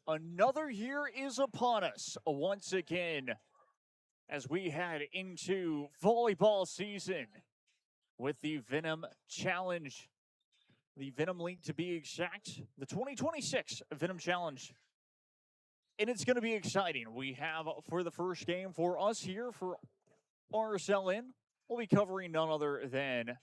Another year is upon us once again as we head into volleyball season with the Venom Challenge, the Venom League to be exact, the 2026 Venom Challenge. And it's going to be exciting. We have for the first game for us here for RSLN, we'll be covering none other than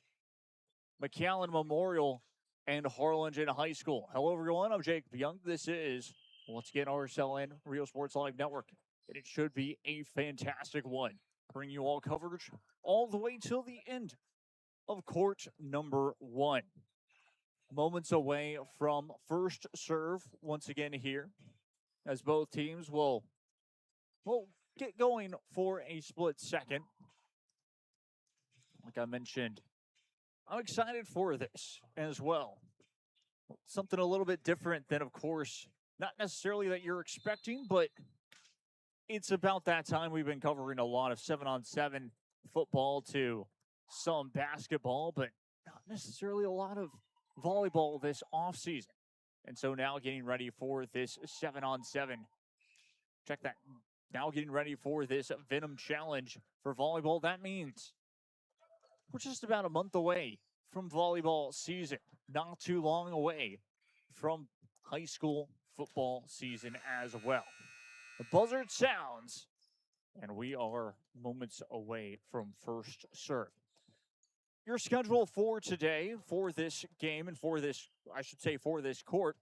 McAllen Memorial and Harlingen High School. Hello, everyone. I'm Jake Young. This is once again RSLN Rio Sports Live Network, and it should be a fantastic one. Bring you all coverage all the way till the end of court number one. Moments away from first serve once again here, as both teams will get going for a split second. Like I mentioned, I'm excited for this as well. Something a little bit different than, of course, not necessarily that you're expecting, but it's about that time. We've been covering a lot of 7-on-7 football to some basketball, but not necessarily a lot of volleyball this offseason. And so now getting ready for this 7-on-7. Check that. Now getting ready for this Venom Challenge for volleyball. That means we're just about a month away from volleyball season. Not too long away from high school football season as well. The buzzer sounds, and we are moments away from first serve. Your schedule for today, for this game, and for this, I should say, for this court,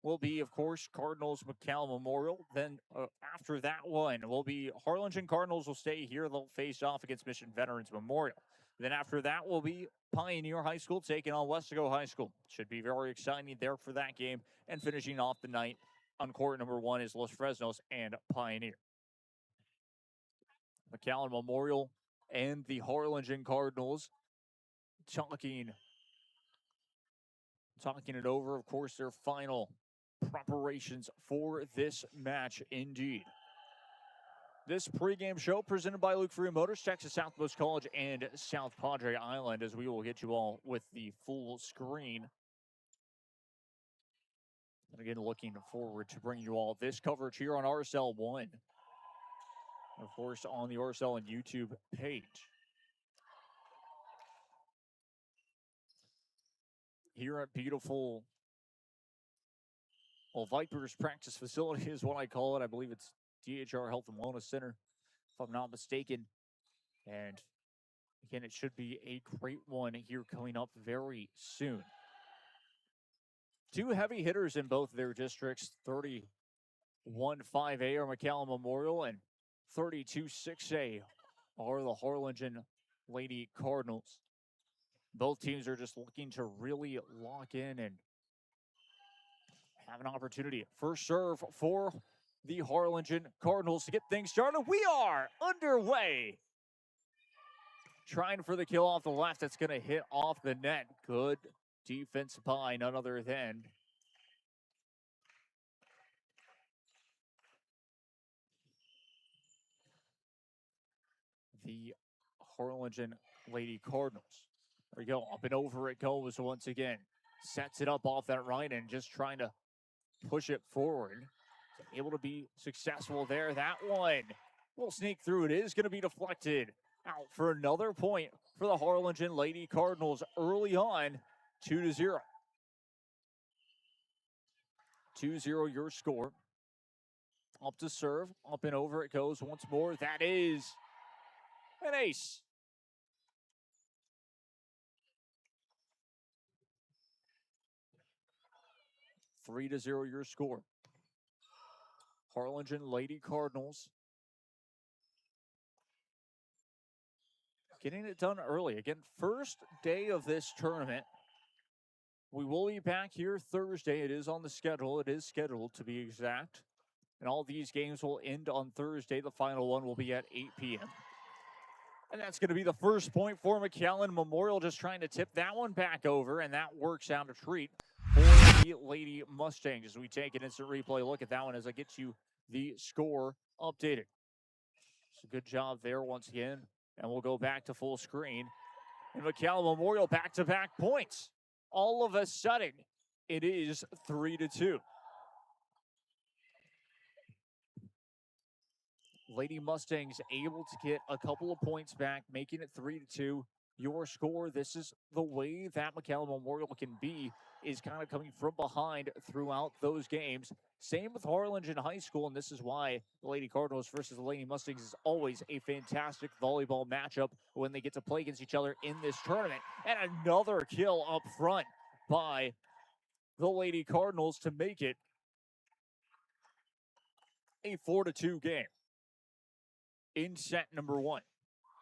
will be, of course, Cardinals McAllen Memorial. Then after that one will be Harlingen Cardinals will stay here. They'll face off against Mission Veterans Memorial. Then after that will be Pioneer High School taking on Westago High School. Should be very exciting there for that game. And finishing off the night on court number one is Los Fresnos and Pioneer. McAllen Memorial and the Harlingen Cardinals talking it over. Of course, their final preparations for this match indeed. This pregame show presented by Luke Freer Motors, Texas Southmost College, and South Padre Island, as we will get you all with the full screen. And again, looking forward to bringing you all this coverage here on RSL 1. Of course, on the RSL and YouTube page. Here at beautiful, Vipers practice facility is what I call it. I believe it's DHR Health and Wellness Center, if I'm not mistaken. And again, it should be a great one here coming up very soon. Two heavy hitters in both their districts, 31-5A are McAllen Memorial, and 32-6A are the Harlingen Lady Cardinals. Both teams are just looking to really lock in and have an opportunity. First serve for the Harlingen Cardinals to get things started. We are underway. Trying for the kill off the left. That's going to hit off the net. Good defense by none other than the Harlingen Lady Cardinals. There we go. Up and over it goes once again. Sets it up off that right and just trying to push it forward. Able to be successful there. That one will sneak through. It is going to be deflected out for another point for the Harlingen Lady Cardinals early on, 2-0. 2-0 your score. Up to serve. Up and over it goes once more. That is an ace. Three to 0 your score. Harlingen Lady Cardinals getting it done early. Again, first day of this tournament. We will be back here Thursday. It is on the schedule. It is scheduled to be exact. And all these games will end on Thursday. The final one will be at 8 p.m. And that's going to be the first point for McAllen Memorial, just trying to tip that one back over, and that works out a treat for the Lady Mustangs as we take an instant replay look at that one as I get you the score updated. So good job there once again, and we'll go back to full screen. And McAllen Memorial back-to-back points. All of a sudden, it is 3-2. Lady Mustangs able to get a couple of points back, making it 3-2. Your score, this is the way that McAllen Memorial can be, is kind of coming from behind throughout those games. Same with Harlingen High School, and this is why the Lady Cardinals versus the Lady Mustangs is always a fantastic volleyball matchup when they get to play against each other in this tournament. And another kill up front by the Lady Cardinals to make it a 4-2 game in set number 1.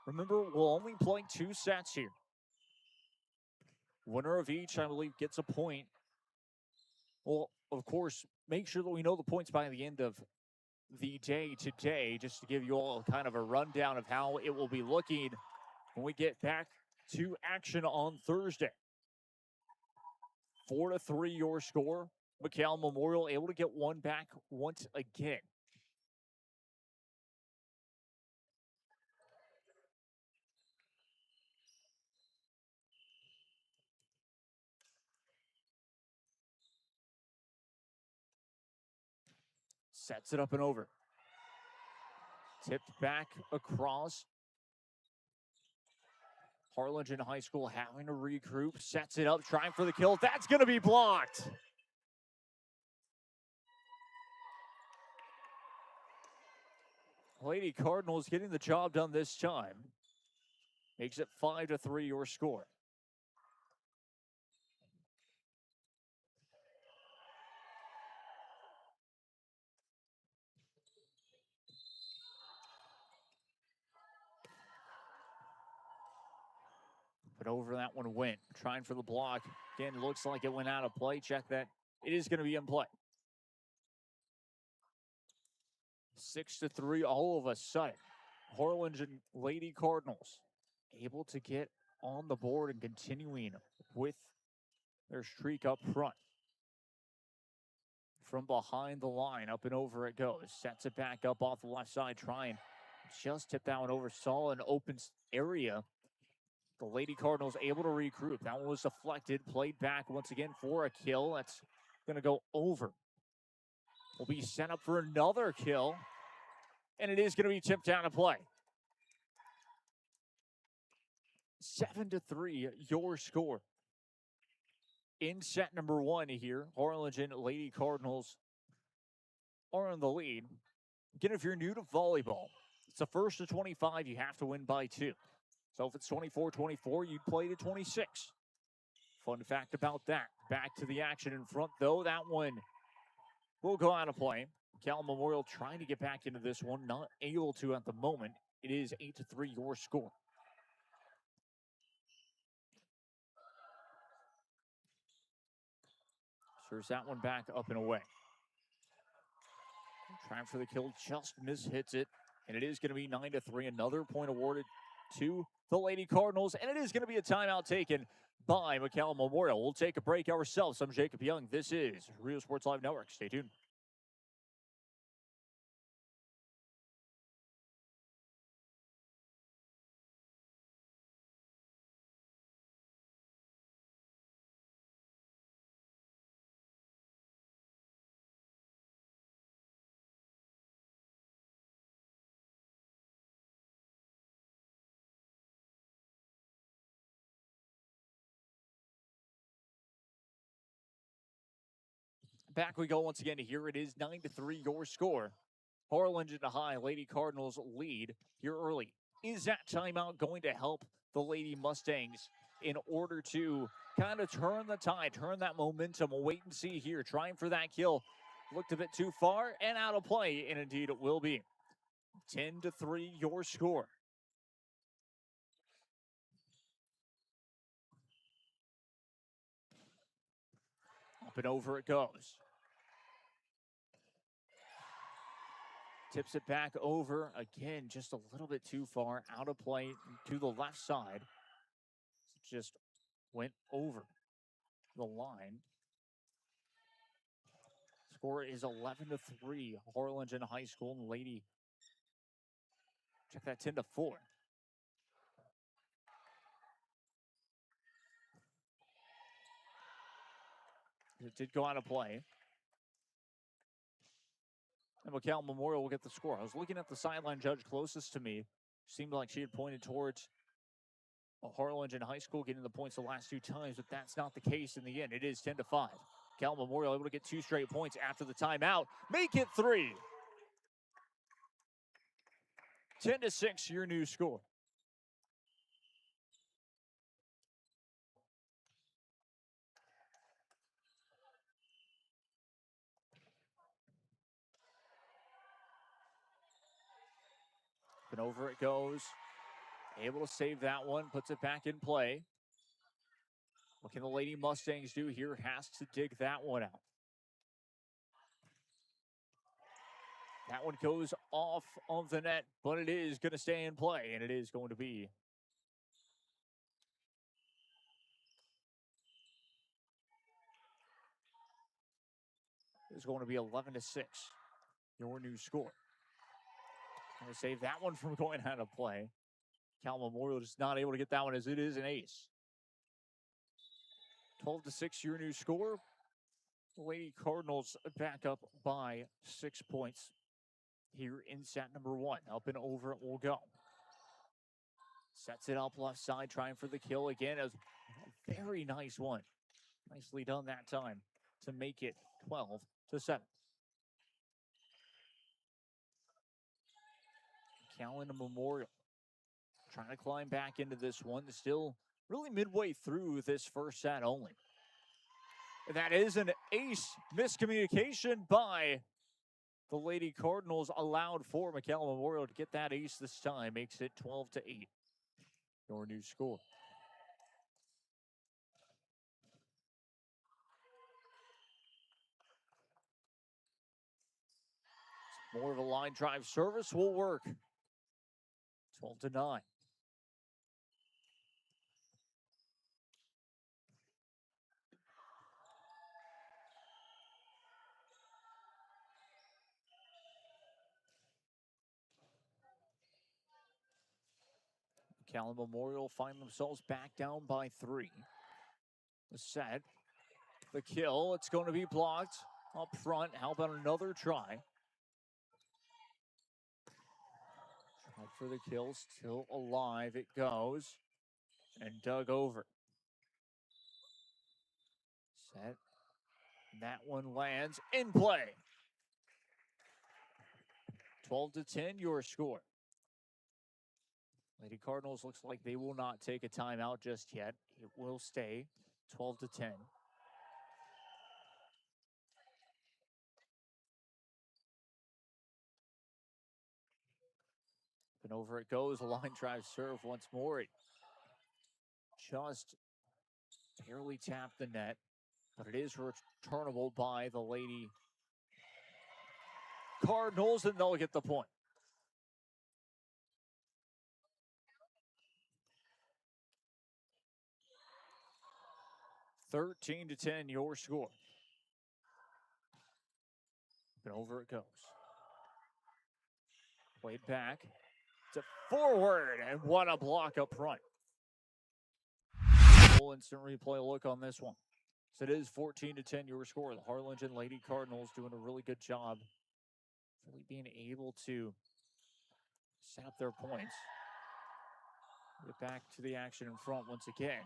Remember, we'll only play 2 sets here. Winner of each, I believe, gets a point. Well, of course, make sure that we know the points by the end of the day today, just to give you all kind of a rundown of how it will be looking when we get back to action on Thursday. 4-3 your score. McAllen Memorial able to get one back once again. Sets it up and over. Tipped back across. Harlingen High School having to regroup. Sets it up, trying for the kill. That's going to be blocked. Lady Cardinals getting the job done this time. Makes it 5-3 your score. But over that one went. Trying for the block. Again, looks like it went out of play. Check that. It is going to be in play. 6-3 all of a sudden. Harlingen Lady Cardinals able to get on the board and continuing with their streak up front. From behind the line, up and over it goes. Sets it back up off the left side, trying. Just tip that one over. Saw an open area. The Lady Cardinals able to regroup. That one was deflected. Played back once again for a kill. That's going to go over. Will be set up for another kill. And it is going to be tipped down to play. 7-3, your score. In set number 1 here, Harlingen Lady Cardinals are in the lead. Again, if you're new to volleyball, it's the first to 25, you have to win by 2. So if it's 24-24, you'd play to 26. Fun fact about that. Back to the action in front, though. That one will go out of play. McAllen Memorial trying to get back into this one, not able to at the moment. It is 8-3 your score. Serves that one back up and away. Trying for the kill, just hits it. And it is going to be 9-3. Another point awarded to the Lady Cardinals. And it is going to be a timeout taken by McAllen Memorial. We'll take a break ourselves. I'm Jacob Young. This is Rio Sports Live Network. Stay tuned. Back we go once again. Here it is 9-3 your score. Harlingen High Lady Cardinals lead here early. Is that timeout going to help the Lady Mustangs in order to kind of turn the tide, turn that momentum? We'll wait and see here. Trying for that kill. Looked a bit too far and out of play, and indeed it will be. 10-3 your score. Up and over it goes. Tips it back over. Again, just a little bit too far. Out of play to the left side. Just went over the line. Score is 11-3. Harlingen High School and Lady. Check that 10-4. It did go out of play. And McAllen Memorial will get the score. I was looking at the sideline judge closest to me. Seemed like she had pointed towards Harlingen High School getting the points the last 2 times, but that's not the case in the end. It is 10-5. McAllen Memorial able to get 2 straight points after the timeout. Make it 3. 10-6, your new score. And over it goes. Able to save that one, puts it back in play. What can the Lady Mustangs do here? Has to dig that one out. That one goes off of the net, but it is going to stay in play, and it is going to be it's going to be 11-6. Your new score. Going to save that one from going out of play. Cal Memorial just not able to get that one as it is an ace. 12-6, your new score. The Lady Cardinals back up by 6 points here in set number 1. Up and over it will go. Sets it up left side, trying for the kill again. As a very nice one. Nicely done that time to make it 12-7. Callan Memorial trying to climb back into this one. Still really midway through this first set only. That is an ace miscommunication by the Lady Cardinals, allowed for McAllen Memorial to get that ace this time. Makes it 12-8. Your new score. More of a line drive service will work. 12-9. McAllen Memorial find themselves back down by 3. The set, the kill, it's going to be blocked up front. How about another try? Tried for the kill, still alive it goes. And dug over. Set. That one lands in play. 12-10, your score. Lady Cardinals looks like they will not take a timeout just yet. It will stay 12-10. And over it goes. A line drive serve once more. It just barely tapped the net, but it is returnable by the Lady Cardinals, and they'll get the point. (13-10), your score. And over it goes. Played back to forward, and what a block up front. Full instant replay look on this one. So it is 14-10, your score. The Harlingen Lady Cardinals doing a really good job really being able to set up their points. Get back to the action in front once again.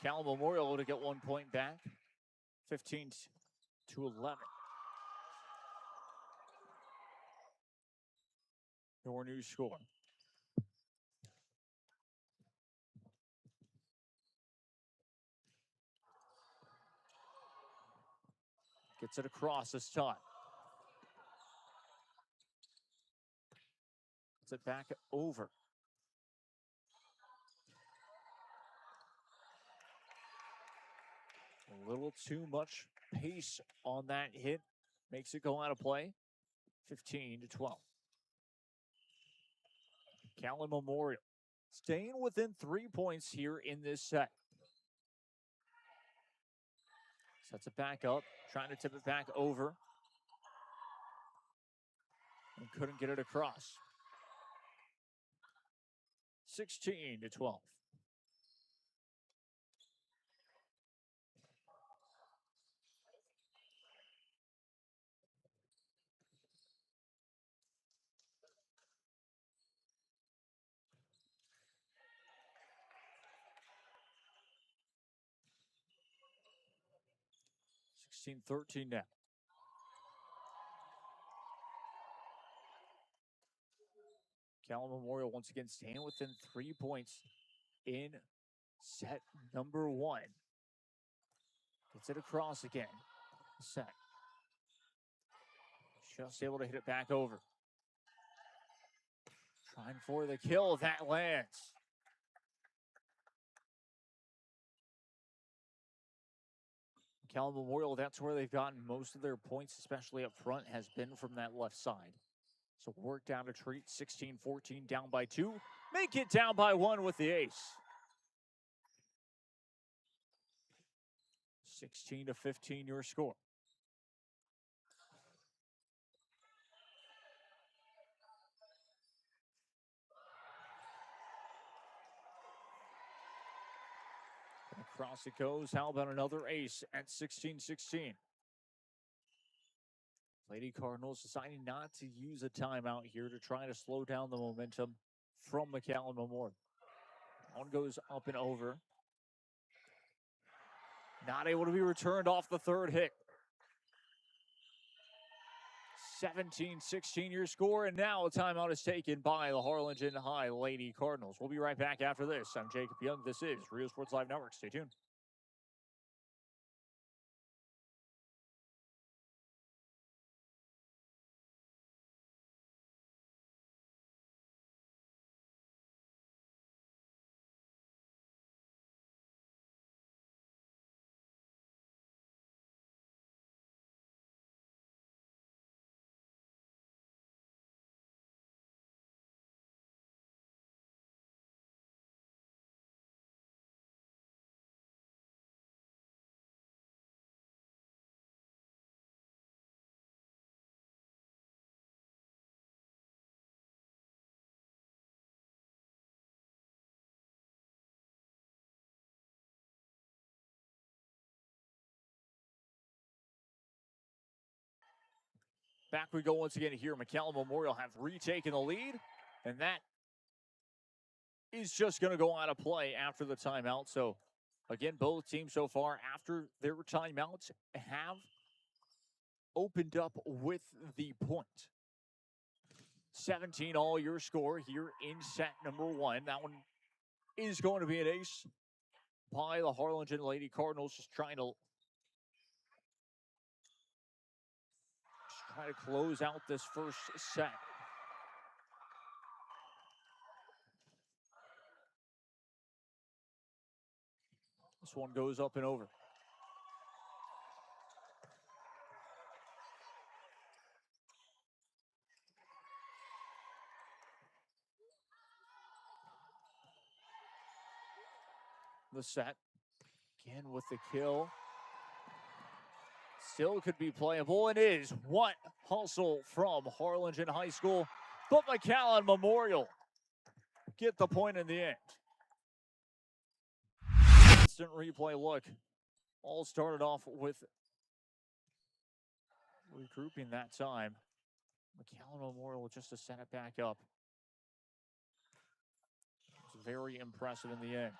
Cal Memorial to get 1 point back. 15-11. Your new score. Gets it across this time. Gets it back over. A little too much pace on that hit. Makes it go out of play. 15-12. Callan Memorial staying within 3 points here in this set. Sets it back up, trying to tip it back over. and couldn't get it across. 16-12. (16-13) now. Callan Memorial once again staying within 3 points in set number 1. Gets it across again. Set. Just able to hit it back over. Trying for the kill. That lands. Callan Memorial, that's where they've gotten most of their points, especially up front, has been from that left side. So work down to treat. 16-14, down by 2. Make it down by 1 with the ace. 16-15, your score. Across it goes. How about another ace at 16-16? Lady Cardinals deciding not to use a timeout here to try to slow down the momentum from McAllen Memorial. One goes up and over. Not able to be returned off the third hit. 17-16 your score, and now a timeout is taken by the Harlingen High Lady Cardinals. We'll be right back after this. I'm Jacob Young. This is Rio Sports Live Network. Stay tuned. Back we go once again here. McAllen Memorial have retaken the lead, and that is just going to go out of play after the timeout. So, again, both teams so far after their timeouts have opened up with the point. 17 all your score here in set number 1. That one is going to be an ace by the Harlingen Lady Cardinals, just trying to close out this first set. This one goes up and over. The set. Again with the kill. Still could be playable. It is. What hustle from Harlingen High School. But McAllen Memorial get the point in the end. Instant replay look. All started off with regrouping that time. McAllen Memorial just to set it back up. It's very impressive in the end.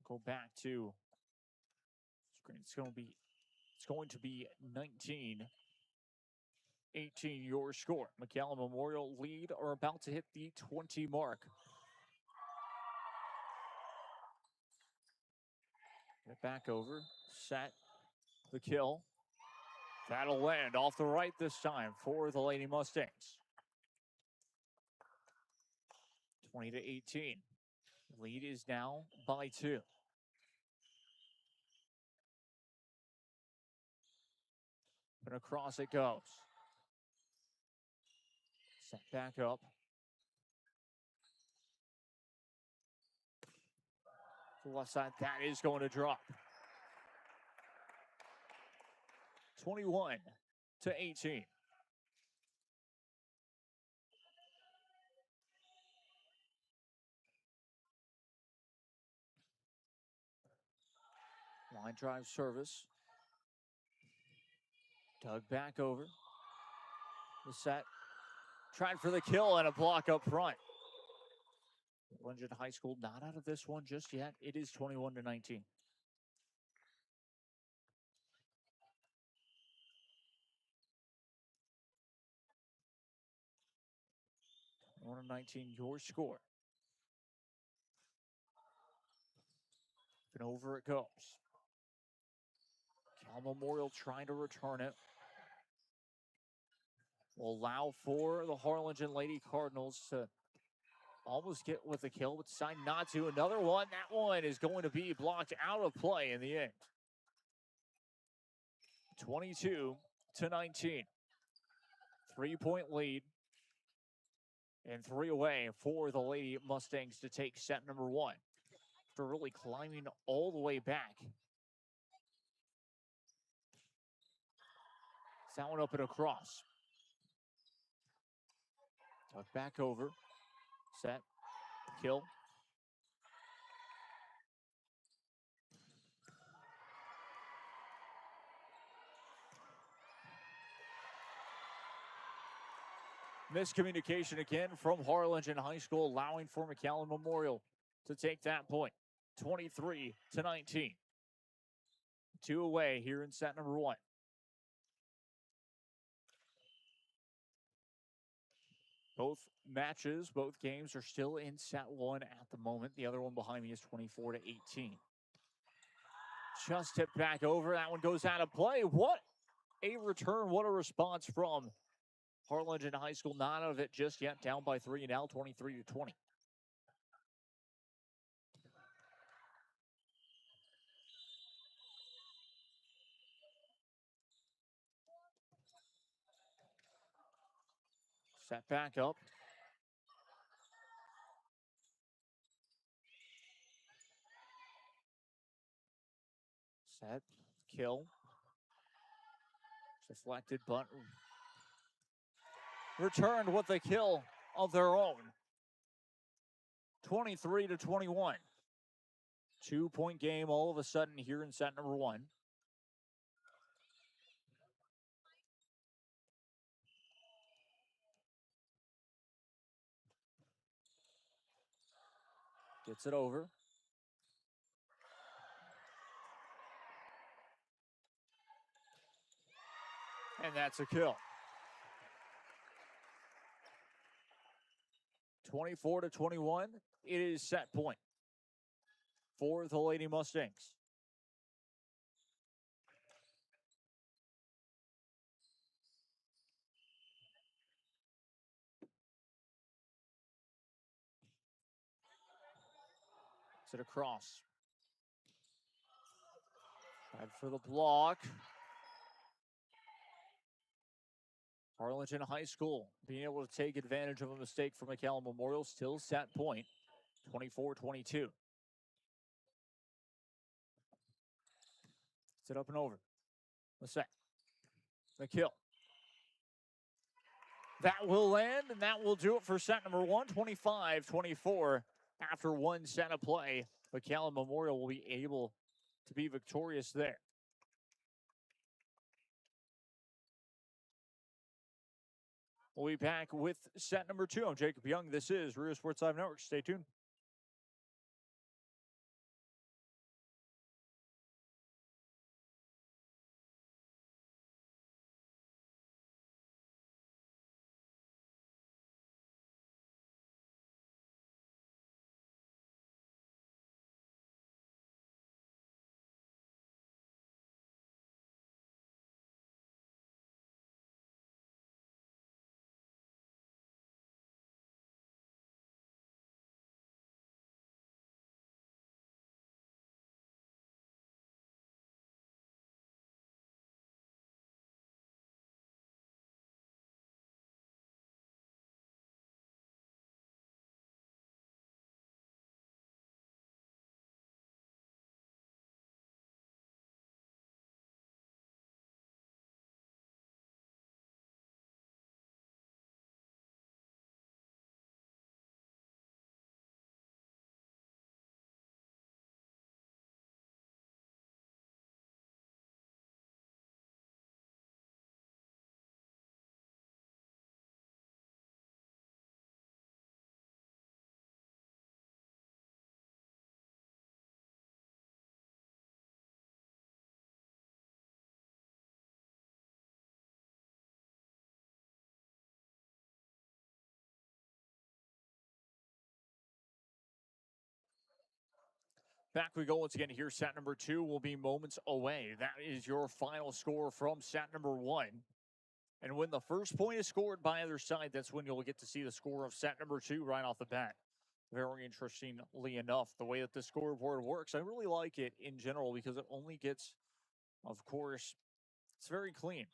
Go back to screen. It's going to be 19-18 your score. McAllen Memorial lead are about to hit the 20 mark. Get back over, set, the kill. That'll land off the right this time for the Lady Mustangs. 20-18. Lead is now by 2. And across it goes. Set back up. To the left side, that is going to drop. 21-18. Line drive service. Dug back over. The set. Tried for the kill and a block up front. Lungent High School not out of this one just yet. It is 21-19. One 19, your score. And over it goes. Cal Memorial trying to return it. Will allow for the Harlingen Lady Cardinals to almost get with the kill, but decide not to. Another one. That one is going to be blocked out of play in the end. 22-19. 3-point lead. And 3 away for the Lady Mustangs to take set number 1. After really climbing all the way back. That one up and across. Tuck back over. Set. Kill. Miscommunication again from Harlingen High School, allowing for McAllen Memorial to take that point. 23-19. 2 away here in set number 1. Both matches, both games are still in set 1 at the moment. The other one behind me is 24-18. Just tipped back over. That one goes out of play. What a return. What a response from Harlingen High School. Not out of it just yet. Down by 3 now, 23-20. Set back up. Set. Kill. Deflected, but returned with a kill of their own. 23-21. 2-point game all of a sudden here in set number 1. Gets it over. And that's a kill. 24-21. It is set point for the Lady Mustangs. It's it across. Tried for the block. Harlingen High School being able to take advantage of a mistake from McAllen Memorial. Still set point. 24-22. Sit up and over. The set. The kill. That will land, and that will do it for set number 1. 25-24. After 1 set of play, McAllen Memorial will be able to be victorious there. We'll be back with set number 2. I'm Jacob Young. This is Rio Sports Live Network. Stay tuned. Back we go once again here. Set number 2 will be moments away. That is your final score from set number 1. And when the first point is scored by either side, that's when you'll get to see the score of set number 2 right off the bat. Very interestingly enough, the way that the scoreboard works, I really like it in general because it only gets, of course, it's very clean.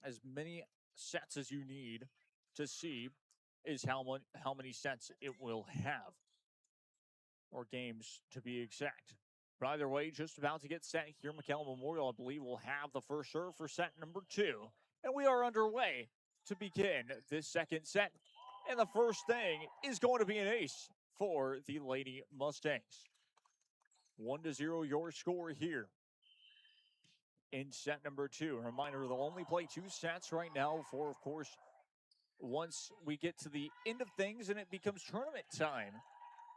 As many sets as you need to see is how many sets it will have, or games to be exact. But either way, just about to get set here. McAllen Memorial, I believe, will have the first serve for set number 2. And we are underway to begin this second set. And the first thing is going to be an ace for the Lady Mustangs. 1-0 your score here in set number 2. A reminder, they'll only play 2 sets right now for, of course, once we get to the end of things and it becomes tournament time,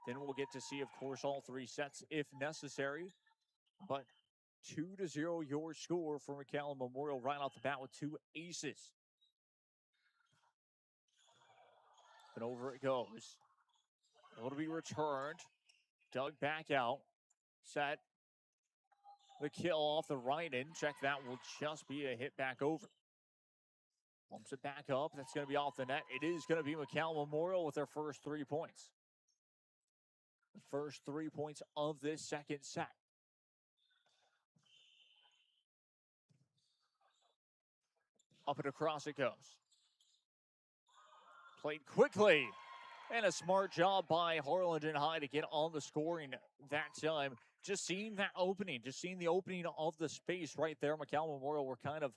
then we'll get to see, of course, all 3 sets if necessary. But 2-0 your score for McAllen Memorial right off the bat with 2 aces. And over it goes. Able to be returned. Dug back out. Set. The kill off the right end. Check that will just be a hit back over. Bumps it back up. That's going to be off the net. It is going to be McAllen Memorial with their first 3 points. The first 3 points of this second set. Up and across it goes. Played quickly. And a smart job by Harlingen High to get on the scoring that time. Just seeing that opening, just seeing the opening of the space right there. McAllen Memorial were kind of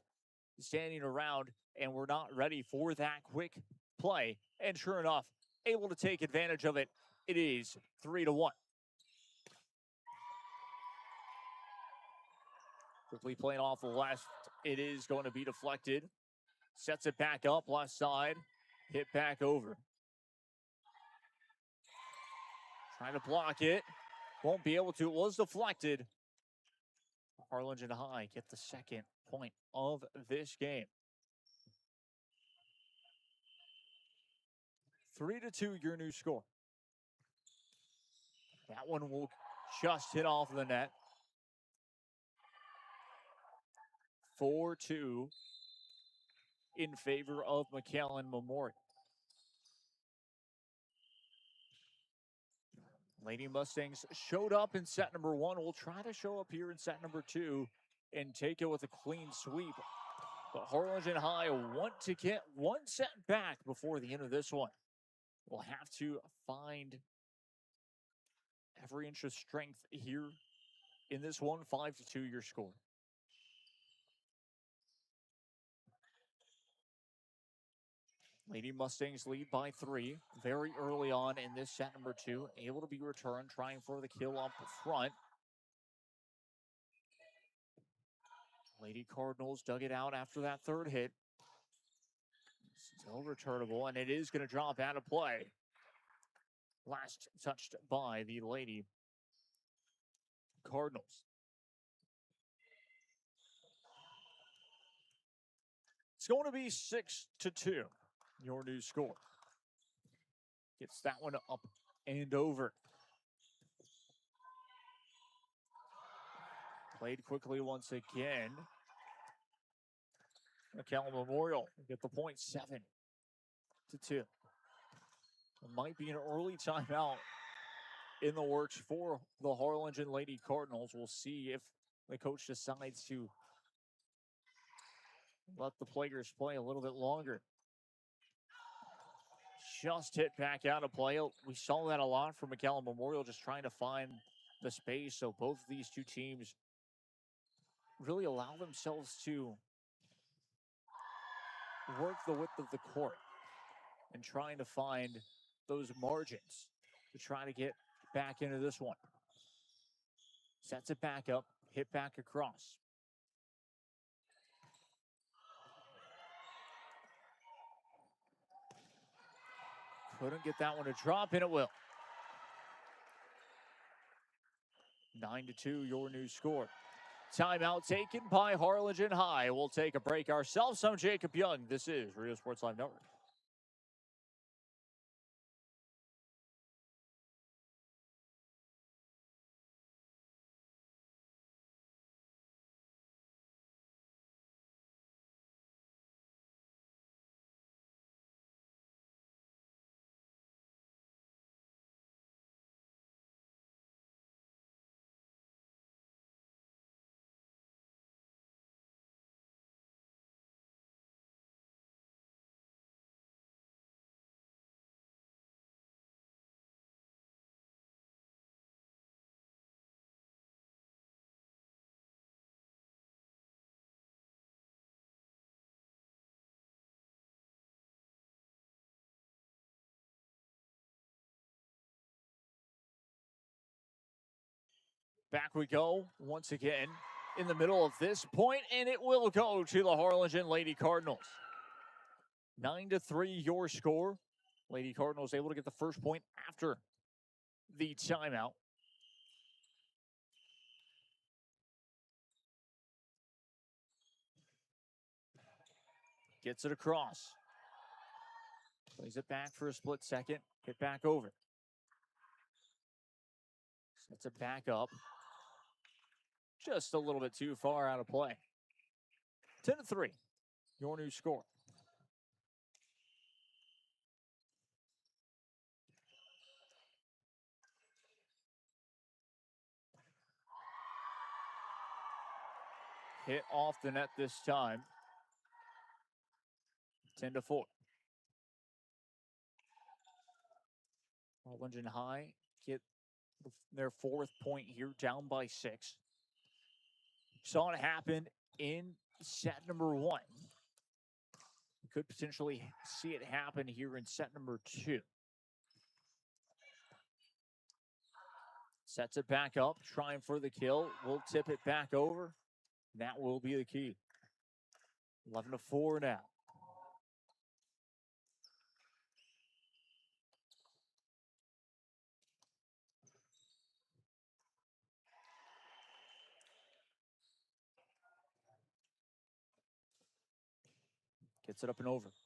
standing around and we're not ready for that quick play. And sure enough, able to take advantage of it. It is 3-1. Quickly playing off the left. It is going to be deflected. Sets it back up, left side. Hit back over. Trying to block it. Won't be able to. It was deflected. Harlingen High get the second point of this game. 3-2 your new score. That one will just hit off the net. 4-2 in favor of McAllen Memorial. Lady Mustangs showed up in set number 1. We'll try to show up here in set number 2 and take it with a clean sweep. But Harlingen High want to get 1 set back before the end of this one. We'll have to find every inch of strength here in this one. 5-2 your score. Lady Mustangs lead by 3 very early on in this set number 2. Able to be returned, trying for the kill up front. Lady Cardinals dug it out after that third hit. Still returnable, and it is going to drop out of play. Last touched by the Lady Cardinals. It's going to be 6-2. Your new score. Gets that one up and over. Played quickly once again. McAllen Memorial get the point. 7-2. It might be an early timeout in the works for the Harlingen Lady Cardinals. We'll see if the coach decides to let the players play a little bit longer. Just hit back out of play. We saw that a lot from McAllen Memorial, just trying to find the space. So both of these two teams really allow themselves to work the width of the court and trying to find those margins to try to get back into this one. Sets it back up, hit back across. Couldn't get that one to drop, and it will. 9-2, your new score. Timeout taken by Harlingen High. We'll take a break ourselves. I'm Jacob Young. This is Rio Sports Live Network. Back we go once again in the middle of this point, and it will go to the Harlingen Lady Cardinals. 9-3 your score. Lady Cardinals able to get the first point after the timeout. Gets it across. Plays it back for a split second. Hit back over. Sets it back up. Just a little bit too far out of play. 10-3, your new score. Hit off the net this time. 10-4. Harlingen High get their fourth point here, down by 6. Saw it happen in set number 1. Could potentially see it happen here in set number 2. Sets it back up, trying for the kill. We'll tip it back over. That will be the key. 11-4 now. Gets it up and over. –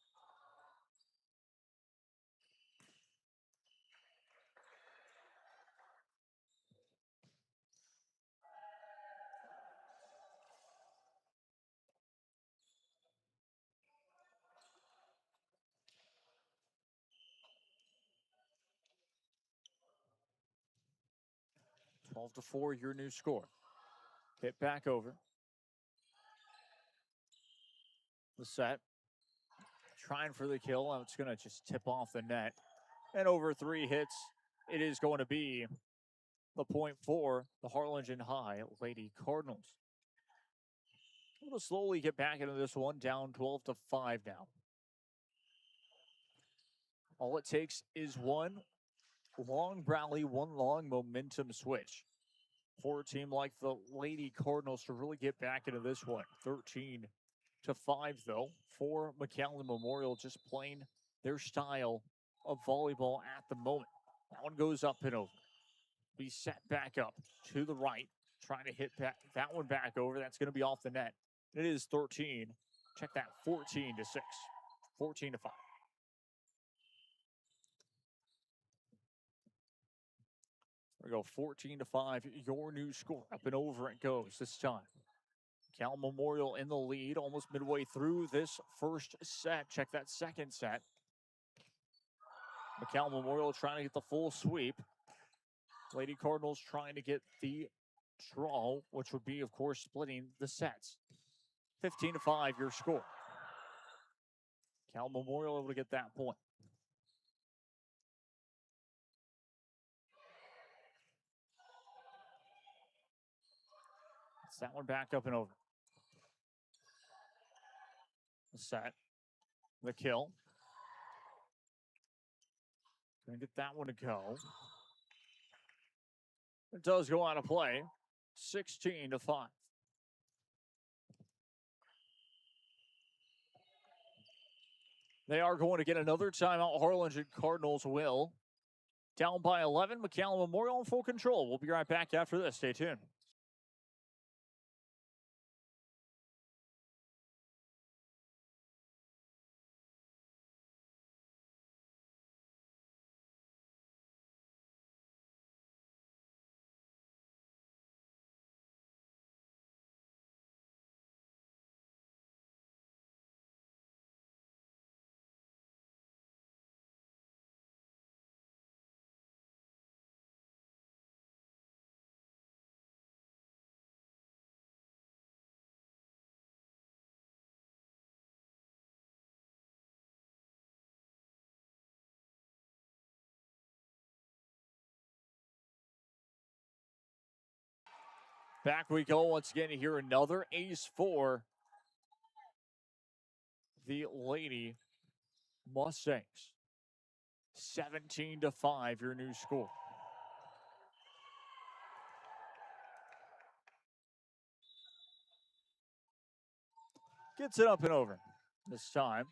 12-4, your new score. Hit back over. The set. Trying for the kill. It's going to just tip off the net. And over 3 hits, it is going to be the point for the Harlingen High Lady Cardinals. We'll slowly get back into this one, down 12-5 now. All it takes is one long rally, one long momentum switch for a team like the Lady Cardinals to really get back into this one. 13-5, though, for McAllen Memorial, just playing their style of volleyball at the moment. That one goes up and over. Be set back up to the right, trying to hit that one back over. That's going to be off the net. It is 13. Check that, 14-6, 14-5. There we go, 14-5, your new score. Up and over it goes this time. Cal Memorial in the lead, almost midway through this first set. Check that second set. McAllen Memorial trying to get the full sweep. Lady Cardinals trying to get the draw, which would be, of course, splitting the sets. 15-5, your score. Cal Memorial able to get that point. It's that one back up and over. The set. The kill. Gonna get that one to go. It does go out of play. 16-5. They are going to get another timeout. Harlingen Cardinals will. Down by 11. McAllen Memorial in full control. We'll be right back after this. Stay tuned. Back we go once again to hear another ace for the Lady Mustangs. 17-5, your new score. Gets it up and over this time.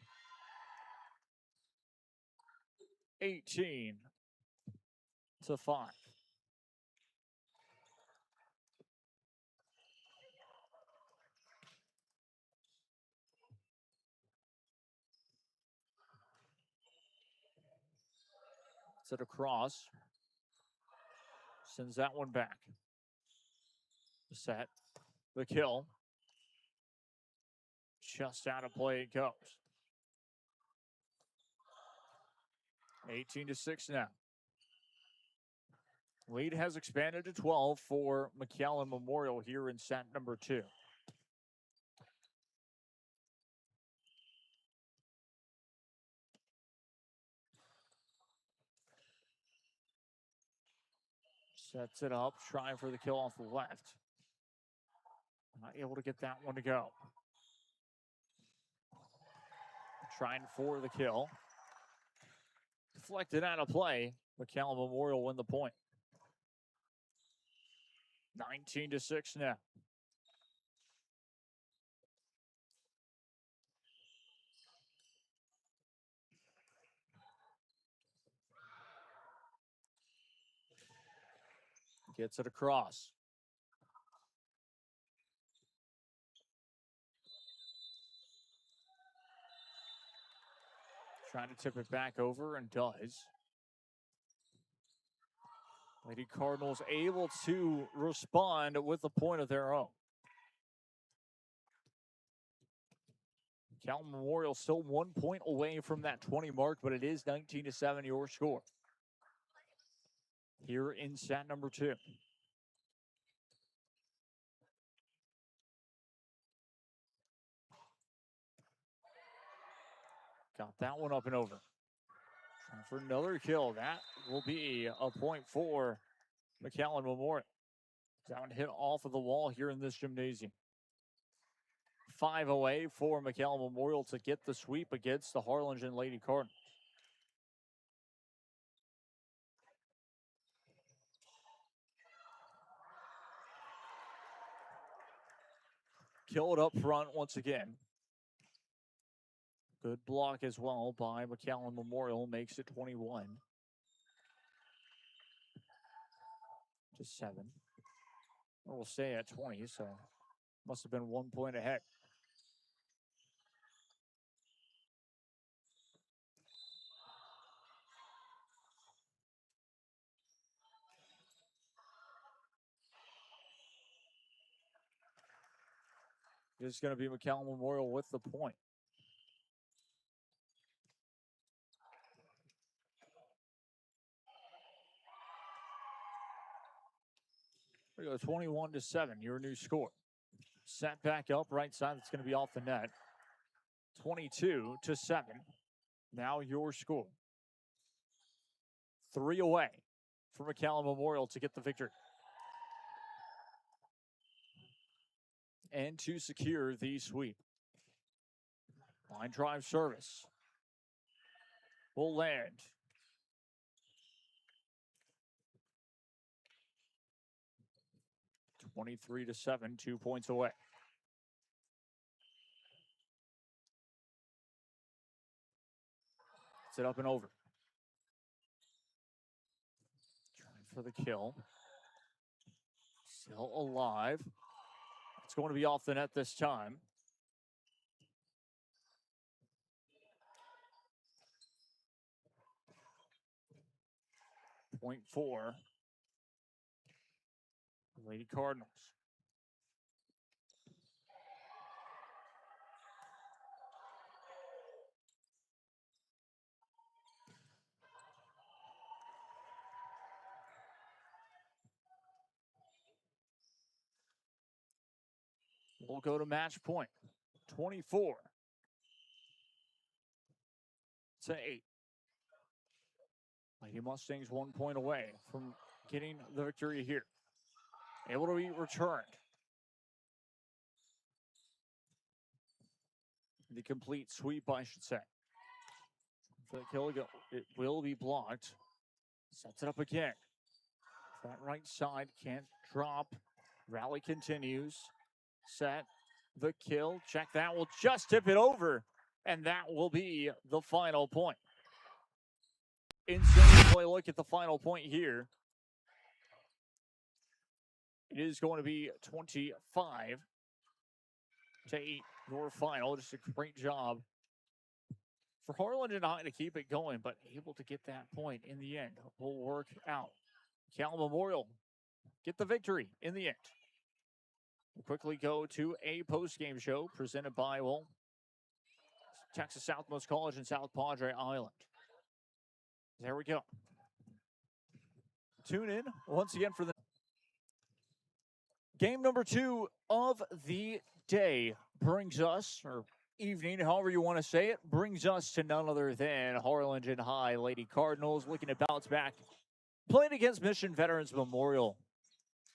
18-5. It's it across. Sends that one back. Set. The kill. Just out of play it goes. 18-6 now. Lead has expanded to 12 for McAllen Memorial here in set number 2. Sets it up, trying for the kill off the left. Not able to get that one to go. Trying for the kill. Deflected out of play. McAllen Memorial win the point. 19-6 now. Gets it across. Trying to tip it back over and does. Lady Cardinals able to respond with a point of their own. McAllen Memorial still 1 point away from that 20 mark, but it is 19-7 your score. Here in set number 2. Got that one up and over. Trying for another kill. That will be a point for McAllen Memorial. That one hit off of the wall here in this gymnasium. 5 away for McAllen Memorial to get the sweep against the Harlingen Lady Cardinals. Kill it up front once again. Good block as well by McAllen Memorial. Makes it 21-7. Or we'll stay at 20, so must have been 1 point ahead. It's going to be McAllen Memorial with the point. There we go, 21-7, your new score. Set back up, right side, that's going to be off the net. 22-7, now your score. 3 away for McAllen Memorial to get the victory. And to secure the sweep. Line drive service will land. (23-7), 2 points away. It's up and over. Trying for the kill. Still alive. It's going to be off the net this time. Point 4. Lady Cardinals. We'll go to match point. 24-8. Lady Mustangs 1 point away from getting the victory here. Able to be returned. The complete sweep, I should say. For the kill, it will be blocked. Sets it up again. That right side can't drop. Rally continues. Set. the kill. Check that. Will just tip it over, and that will be the final point. Insane play. Look at the final point here. It is going to be 25 to 8, your final. Just a great job for Harlan High to keep it going, but able to get that point in the end will work out. Cal Memorial get the victory in the end. We'll quickly go to a post-game show presented by, Texas Southmost College and South Padre Island. There we go. Tune in once again for the game number 2 of the day. Brings us, or evening, however you want to say it, brings us to none other than Harlingen High Lady Cardinals looking to bounce back, playing against Mission Veterans Memorial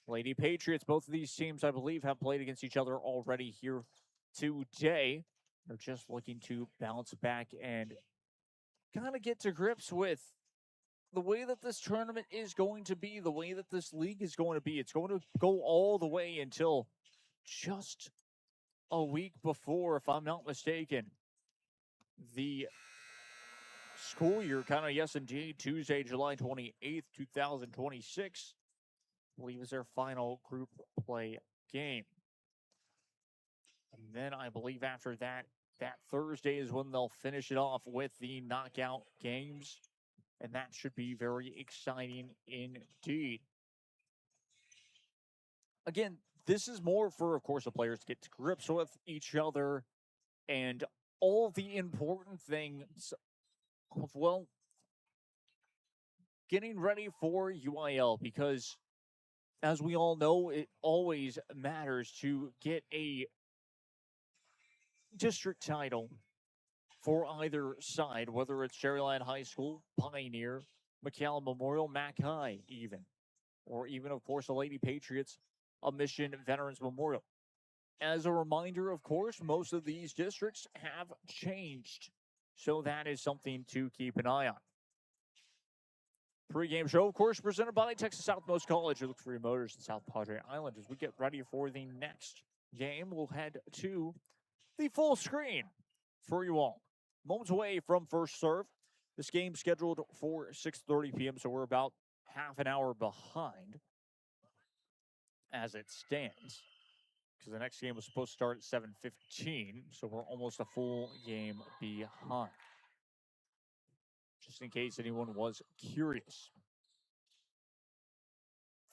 Lady Patriots. Both of these teams, I believe, have played against each other already here today. They're just looking to bounce back and kind of get to grips with the way that this tournament is going to be, the way that this league is going to be. It's going to go all the way until just a week before, if I'm not mistaken, the school year, kind of, yes, indeed, Tuesday, July 28th, 2026, I believe is their final group play game. And then I believe after that, that Thursday is when they'll finish it off with the knockout games. And that should be very exciting indeed. Again, this is more for, of course, the players to get to grips with each other and all the important things of, getting ready for UIL, because as we all know, it always matters to get a district title for either side, whether it's Cherryland High School, Pioneer, McAllen Memorial, Mac High even, or even, of course, the Lady Patriots of Mission Veterans Memorial. As a reminder, of course, most of these districts have changed, so that is something to keep an eye on. Pre-game show, of course, presented by Texas Southmost College. Look for your motors in South Padre Island. As we get ready for the next game, we'll head to the full screen for you all. Moments away from first serve. This game scheduled for 6:30 p.m., so we're about half an hour behind as it stands, because the next game was supposed to start at 7:15, so we're almost a full game behind, just in case anyone was curious.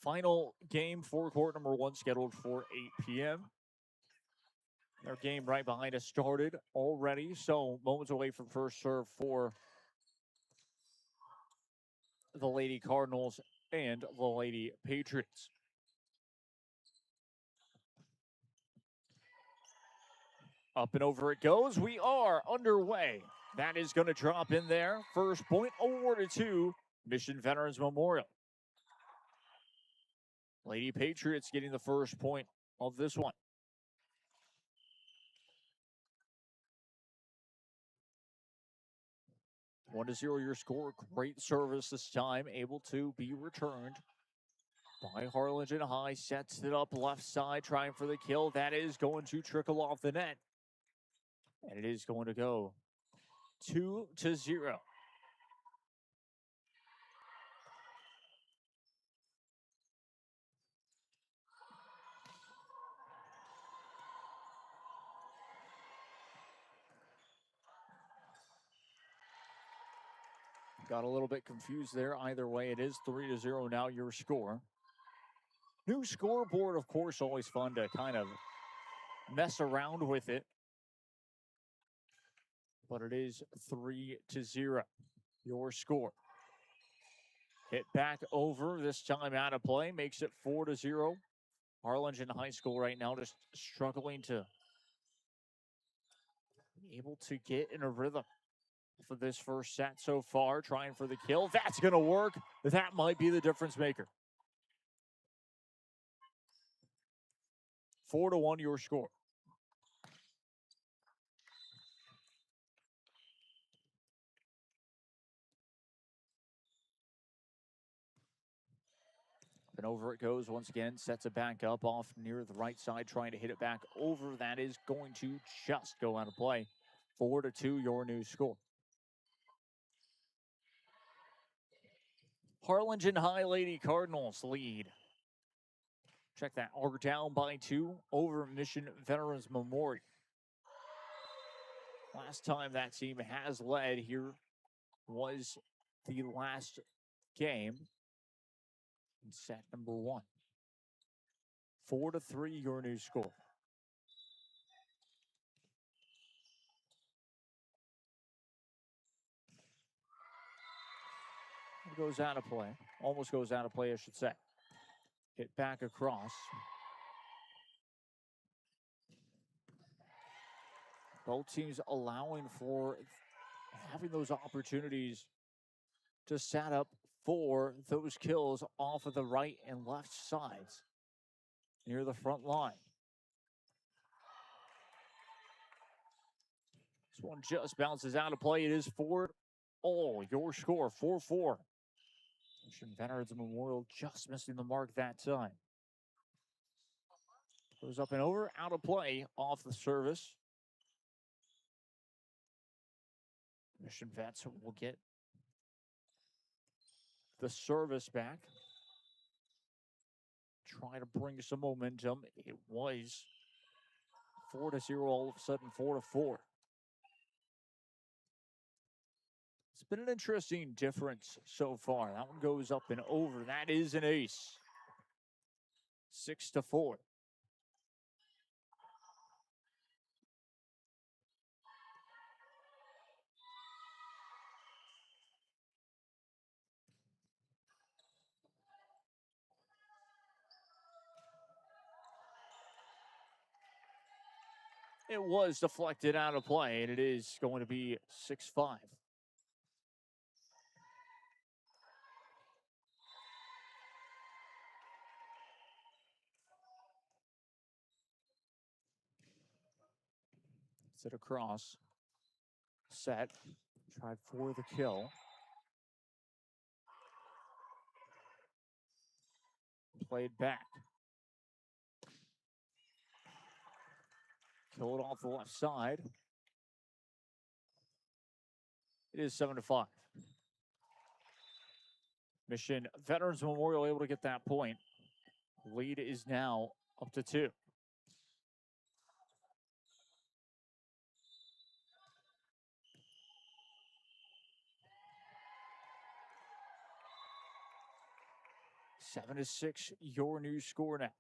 Final game for court number 1 scheduled for 8 p.m. Their game right behind us started already, so moments away from first serve for the Lady Cardinals and the Lady Patriots. Up and over it goes. We are underway. That is going to drop in there. First point awarded to Mission Veterans Memorial. Lady Patriots getting the first point of this one. 1-0 your score. Great service this time, able to be returned by Harlingen High. Sets it up left side, trying for the kill. That is going to trickle off the net. And it is going to go 2-0. Got a little bit confused there. Either way, it is 3-0 now your score. New scoreboard, of course, always fun to kind of mess around with it. But it is 3-0 your score. Hit back over, this time out of play, makes it 4-0. Harlingen High School right now just struggling to be able to get in a rhythm for this first set so far, trying for the kill. That's going to work. That might be the difference maker. 4-1 your score. and over it goes once again. Sets it back up off near the right side, trying to hit it back over. That is going to just go out of play. 4-2, your new score. Harlingen High Lady Cardinals lead. Check that. Are down by 2 over Mission Veterans Memorial. Last time that team has led here was the last game in set number 1. 4-3, your new score. It goes out of play. Almost goes out of play, I should say. Hit back across. Both teams allowing for having those opportunities to set up for those kills off of the right and left sides near the front line. This one just bounces out of play. It is 4-all. Your score, 4-4. Mission Veterans Memorial just missing the mark that time. Goes up and over, out of play, off the service. Mission Vets will get the service back. Try to bring some momentum. It was 4-0, all of a sudden 4-4. It's been an interesting difference so far. That one goes up and over. That is an ace. 6-4. It was deflected out of play, and it is going to be 6-5. Sit across. Set. Tried for the kill. Played back. Kill it off the left side. It is 7-5. Mission Veterans Memorial able to get that point. Lead is now up to 2. Seven to 6, your new score now.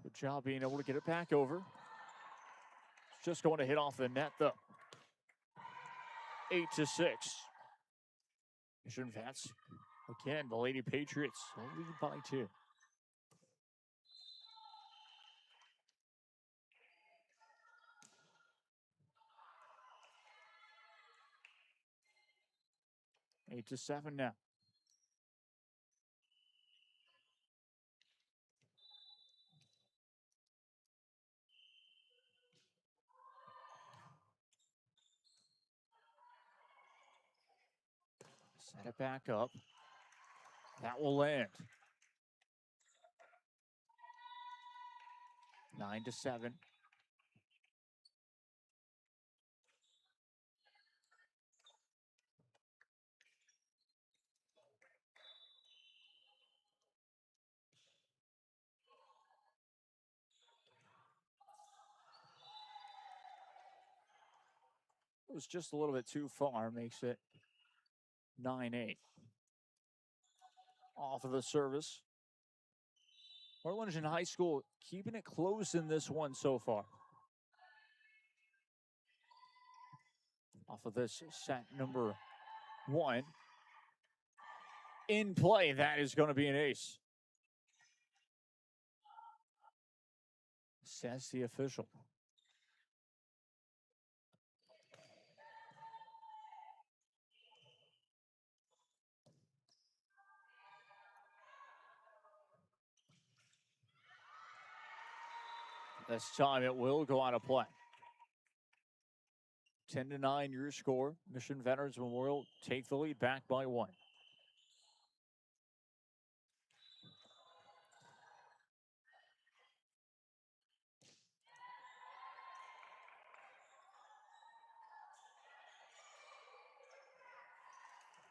Good job being able to get it back over. It's just going to hit off the net, though. 8-6. Mission Vets. Again, the Lady Patriots lead by 2. Eight to 7 now. Set it back up. That will land. 9-7. It was just a little bit too far, makes it 9-8. Off of the service. Harlingen High School keeping it close in this one so far. Off of this set number 1. In play, that is going to be an ace. says the official. This time it will go out of play. 10-9 your score. Mission Veterans Memorial take the lead back by 1.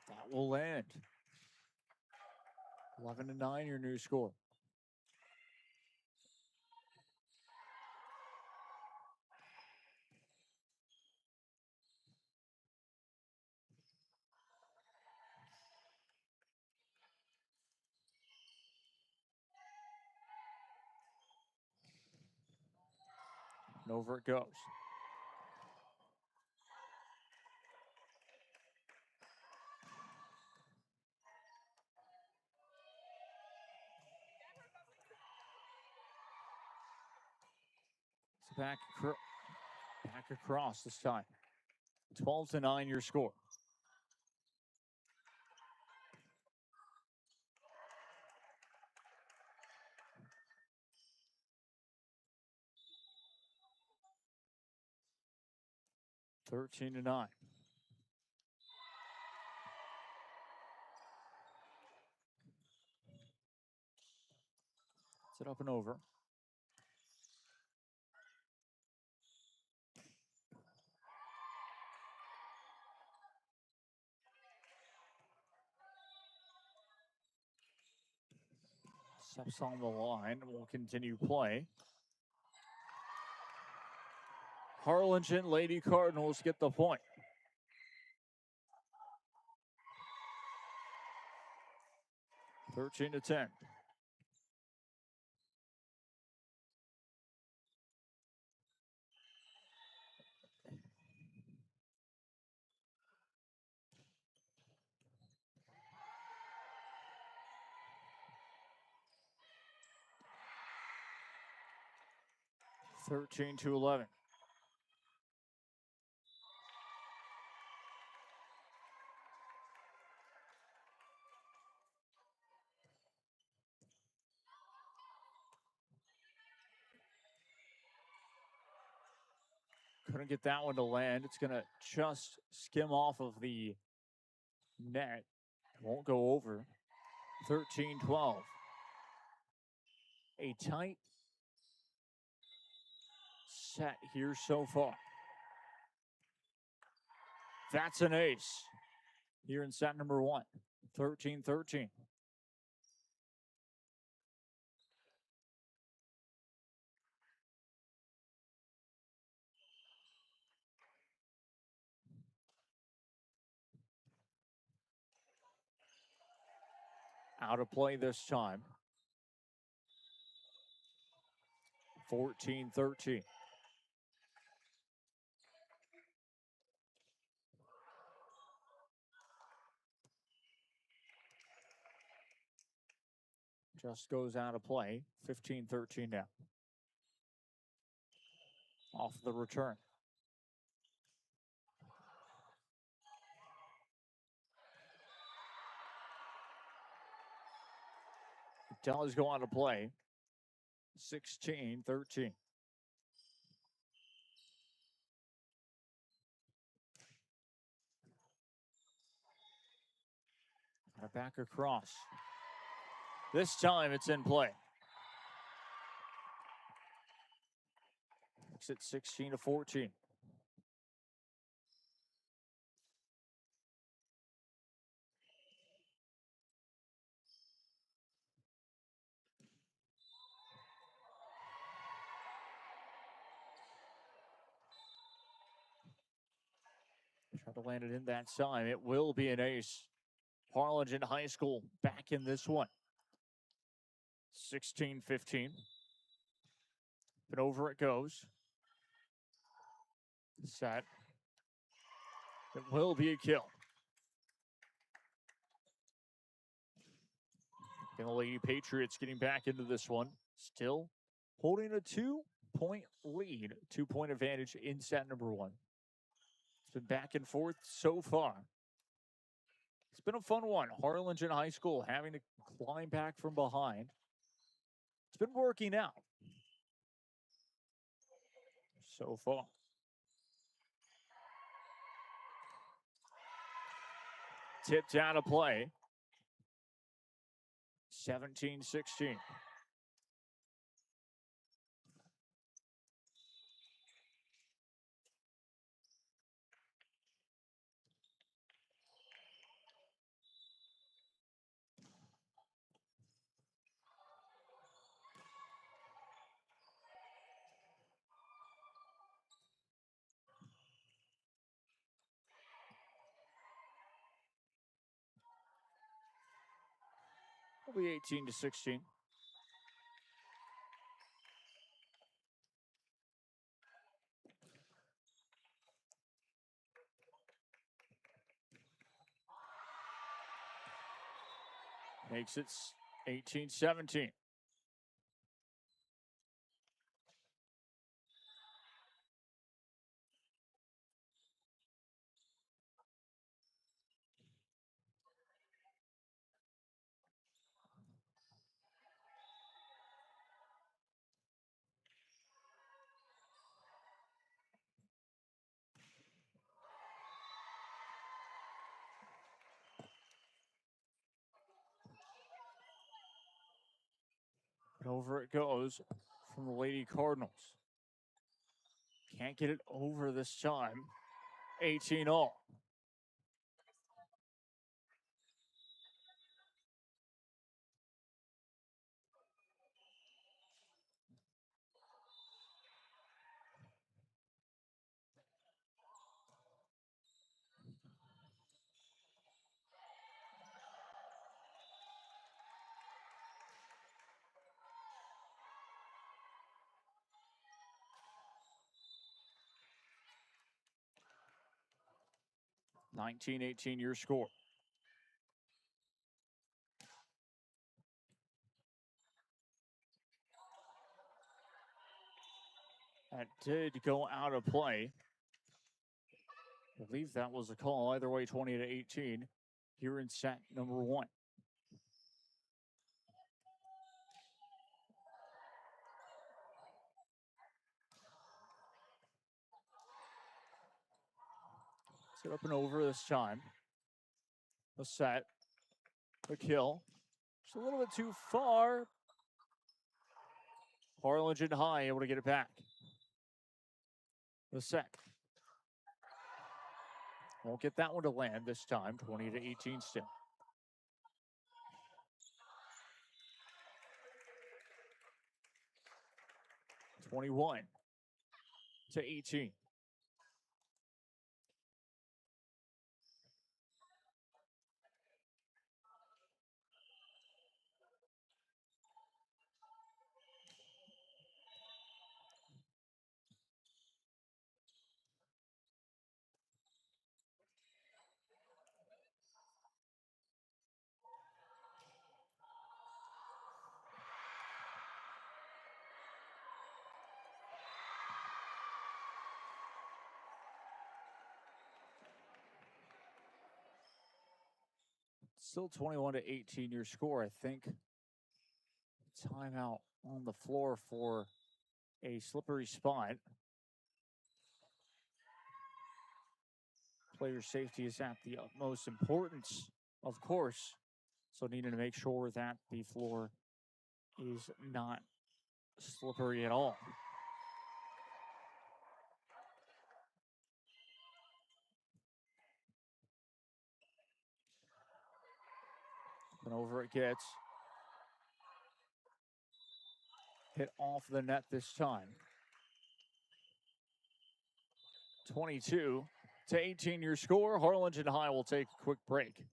That will land. 11-9 your new score. And over it goes. It's back across this time. 12-9 your score. Thirteen to 9. It's it up and over. Steps on the line. Will continue play. Harlingen Lady Cardinals get the point. Thirteen to 10. Thirteen to 11. Couldn't get that one to land. It's going to just skim off of the net. It won't go over. 13-12. A tight set here so far. That's an ace here in set number 1. 13-13. Out of play this time. 14-13. Just goes out of play. 15-13 now. Off the return. It does go out of play. 16-13. Back across. This time it's in play. Makes it 16-14. Try to land it in that time. It will be an ace. Harlingen High School back in this one. 16-15. But over it goes. Set. It will be a kill. And the Lady Patriots getting back into this one. Still holding a 2 2-point lead, 2-point advantage in set number one. It's been back and forth so far. It's been a fun one. Harlingen High School having to climb back from behind. It's been working out so far. Tipped out of play. 17-16. It'll be 18-16. Makes it 18-17. And over it goes from the Lady Cardinals. Can't get it over this time. 18-all. Your score. That did go out of play. I believe that was a call. Either way, 20-18 here in set number one. Set up and over this time. The set. The kill. Just a little bit too far. Harlingen High able to get it back. The set. Won't get that one to land this time. 20-18 still. (21-18). Still 21-18 your score. I think timeout on the floor for a slippery spot. Player safety is at the utmost importance, of course. So needing to make sure that the floor is not slippery at all. And over it gets. Hit off the net this time. 22-18 your score. Harlingen High will take a quick break.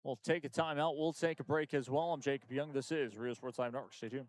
We'll take a timeout. We'll take a break as well. I'm Jacob Young. This is Rio Sports Live Network. Stay tuned.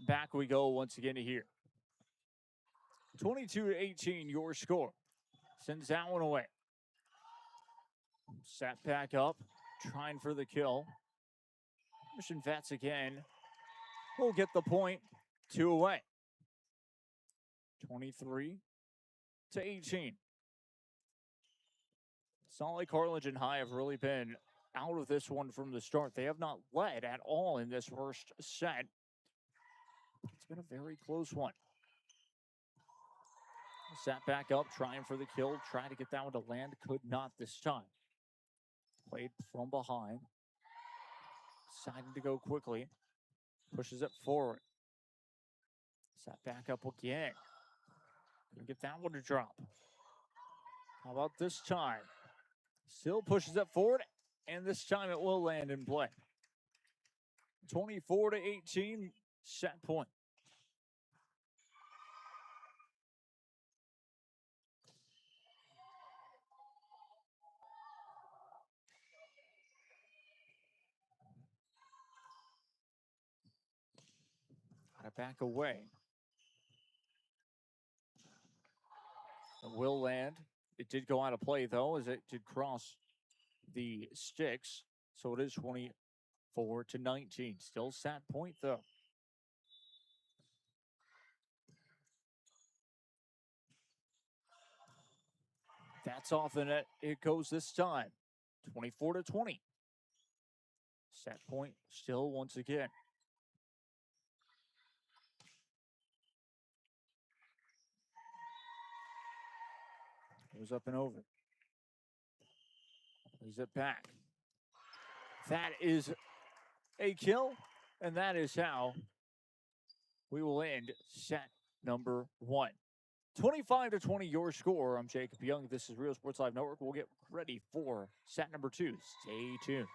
back we go once again to here. 22-18, your score. Sends that one away. Set back up, trying for the kill. Mission Vets again will get the point. 2 away. 23-18. It's not like Harlingen High have really been out of this one from the start. They have not led at all in this first set. It's been a very close one. Sat back up, trying for the kill. Trying to get that one to land. Could not this time. Played from behind. Deciding to go quickly. Pushes it forward. Sat back up again. Gonna get that one to drop. How about this time? Still pushes it forward, and this time it will land in play. 24-18, set point. Gotta back away. It will land. It did go out of play, though, as it did cross the sticks. So it is 24-19. Still set point, though. That's off the net. It goes this time. 24-20. Set point still once again. Goes up and over. Plays it back. That is a kill, and that is how we will end set number 1. 25-20, your score. I'm Jacob Young. This is Real Sports Live Network. We'll get ready for set number 2. Stay tuned.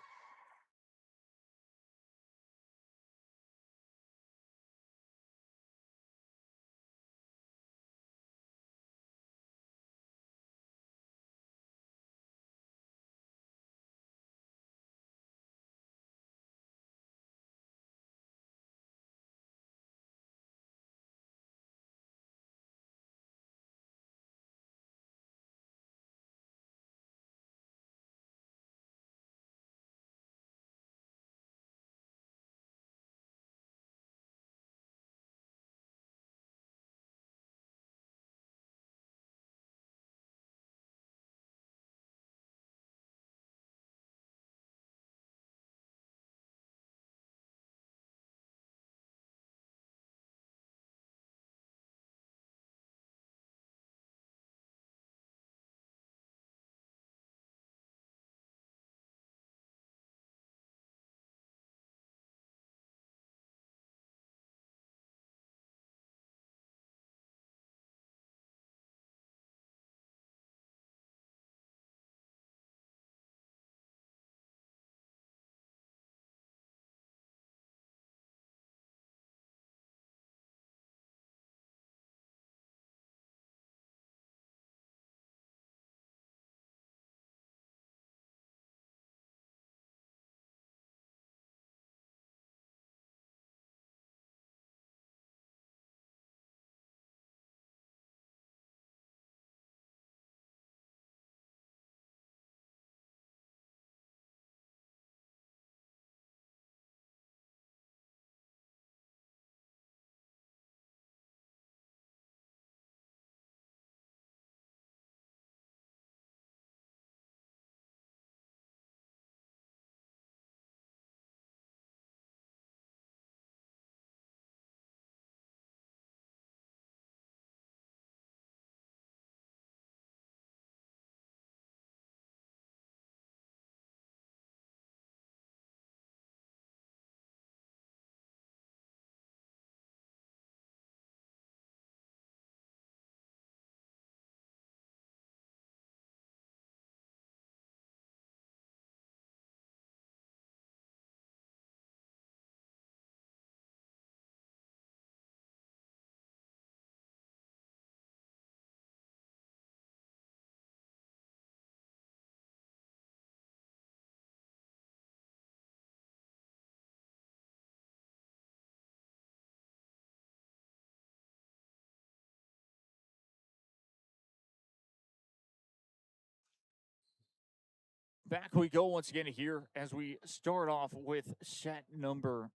Back we go once again here as we start off with set number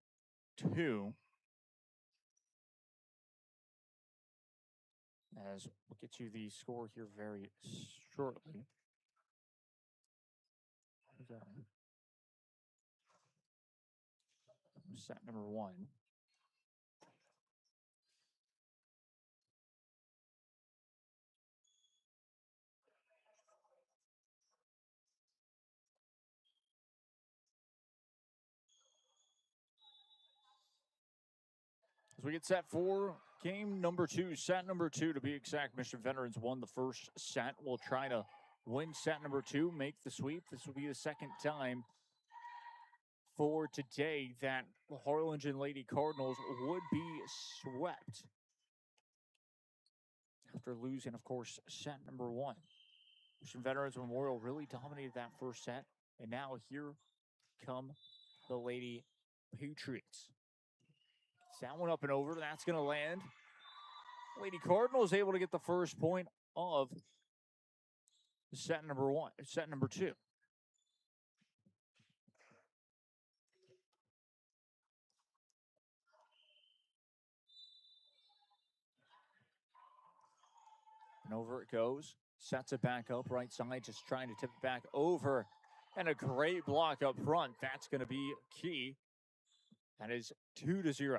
2. As we'll get you the score here very shortly. Set number 1. As we get set for game number 2, set number 2 to be exact, Mission Veterans won the first set. We'll try to win set number 2, make the sweep. This will be the second time for today that the Harlingen Lady Cardinals would be swept after losing, of course, set number 1. Mission Veterans Memorial really dominated that first set, and now here come the Lady Patriots. That one up and over. That's going to land. Lady Cardinals able to get the first point of set number 1, set number 2. And over it goes. Sets it back up right side, just trying to tip it back over. And a great block up front. That's going to be key. That is 2-0.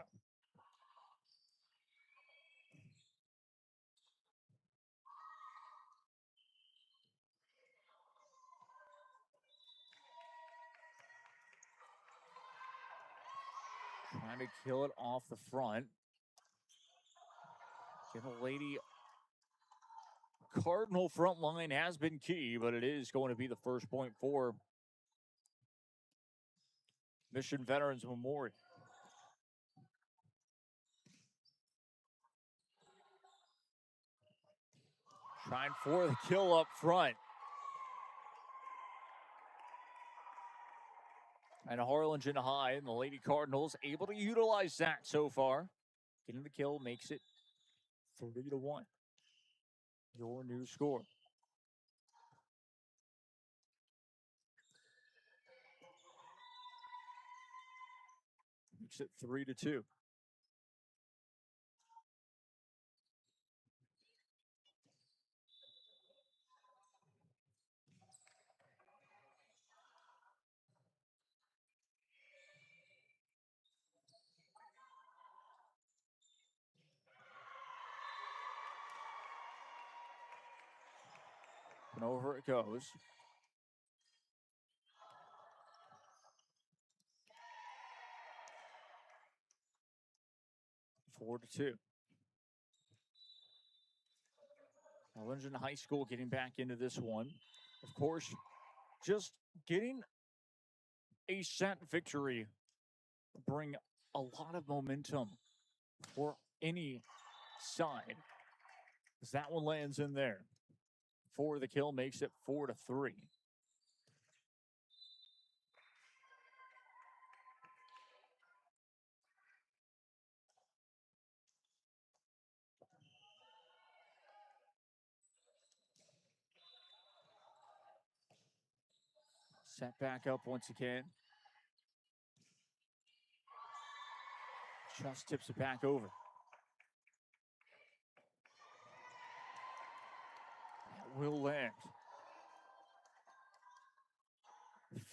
Trying to kill it off the front. Get a Lady Cardinal front line has been key, but it is going to be the first point for Mission Veterans Memorial. Trying for the kill up front. And Harlingen High and the Lady Cardinals able to utilize that so far. Getting the kill makes it 3-1. Your new score. Makes it 3-2. And over it goes. Four to 2. Harlingen High School getting back into this one. Of course, just getting a set victory bring a lot of momentum for any side. As that one lands in there. For the kill makes it 4-3. Set back up once again. Just tips it back over. That will land.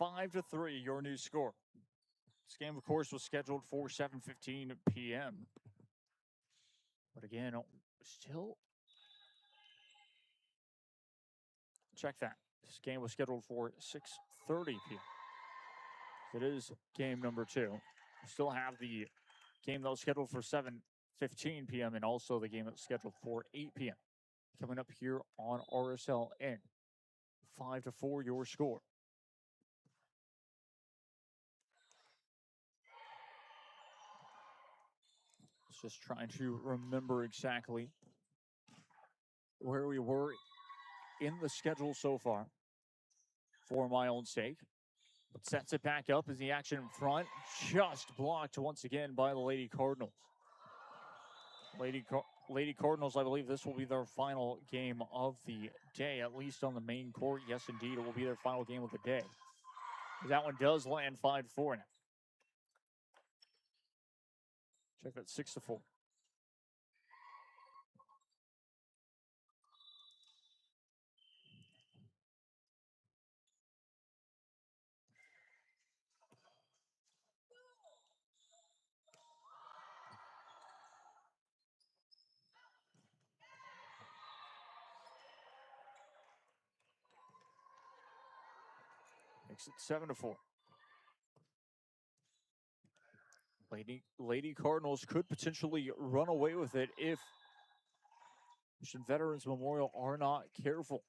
5-3, your new score. This game, of course, was scheduled for 7:15 p.m. But again, still check that. This game was scheduled for 6:30 p.m. It is game number 2. We still have the game that was scheduled for 7:15 p.m. and also the game that was scheduled for 8 p.m. coming up here on RSLN. 5-4, your score. Just trying to remember exactly where we were in the schedule so far for my own sake. But sets it back up as the action in front. Just blocked once again by the Lady Cardinals. Lady Cardinals, I believe this will be their final game of the day, at least on the main court. Yes, indeed, it will be their final game of the day. That one does land 5-4 now. Check that 6-4. Makes it 7-4. Lady Cardinals could potentially run away with it if Mission Veterans Memorial are not careful.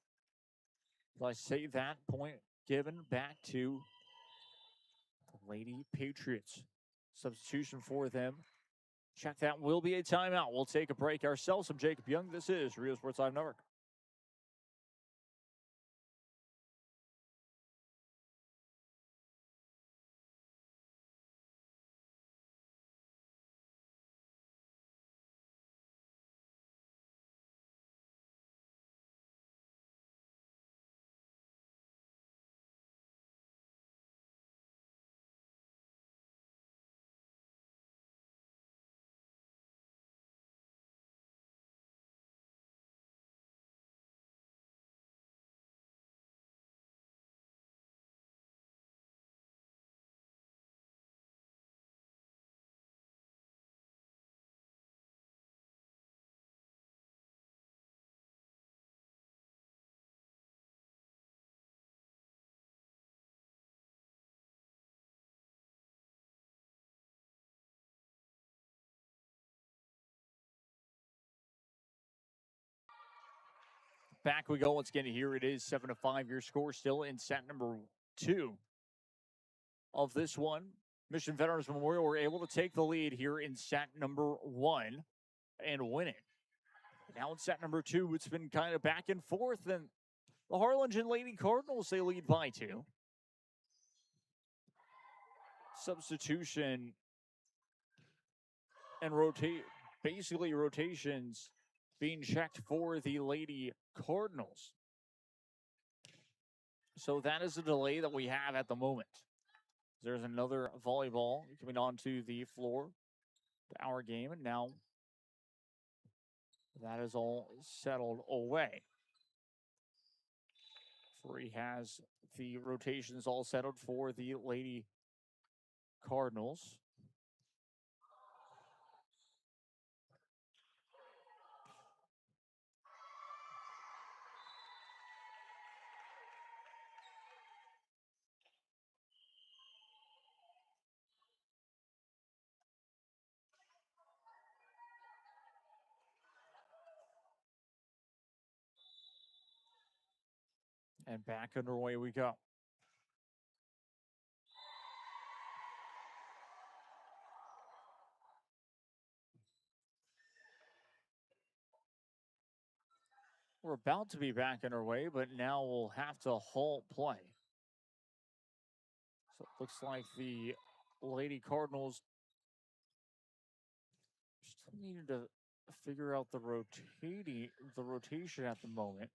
As I say that, point given back to the Lady Patriots. Substitution for them. Check that will be a timeout. We'll take a break ourselves. I'm Jacob Young. This is Rio Sports Live Network. Back we go once again. Here it is, 7-5. Your score still in set number 2 of this one. Mission Veterans Memorial were able to take the lead here in set number 1 and win it. Now in set number 2, it's been kind of back and forth, and the Harlingen Lady Cardinals, they lead by 2. Substitution and basically rotations being checked for the Lady Cardinals. So that is a delay that we have at the moment. There's another volleyball coming onto the floor to our game, and now that is all settled away. Free has the rotations all settled for the Lady Cardinals. And back underway we go. We're about to be back underway, but now we'll have to halt play. So it looks like the Lady Cardinals still needed to figure out the rotation at the moment.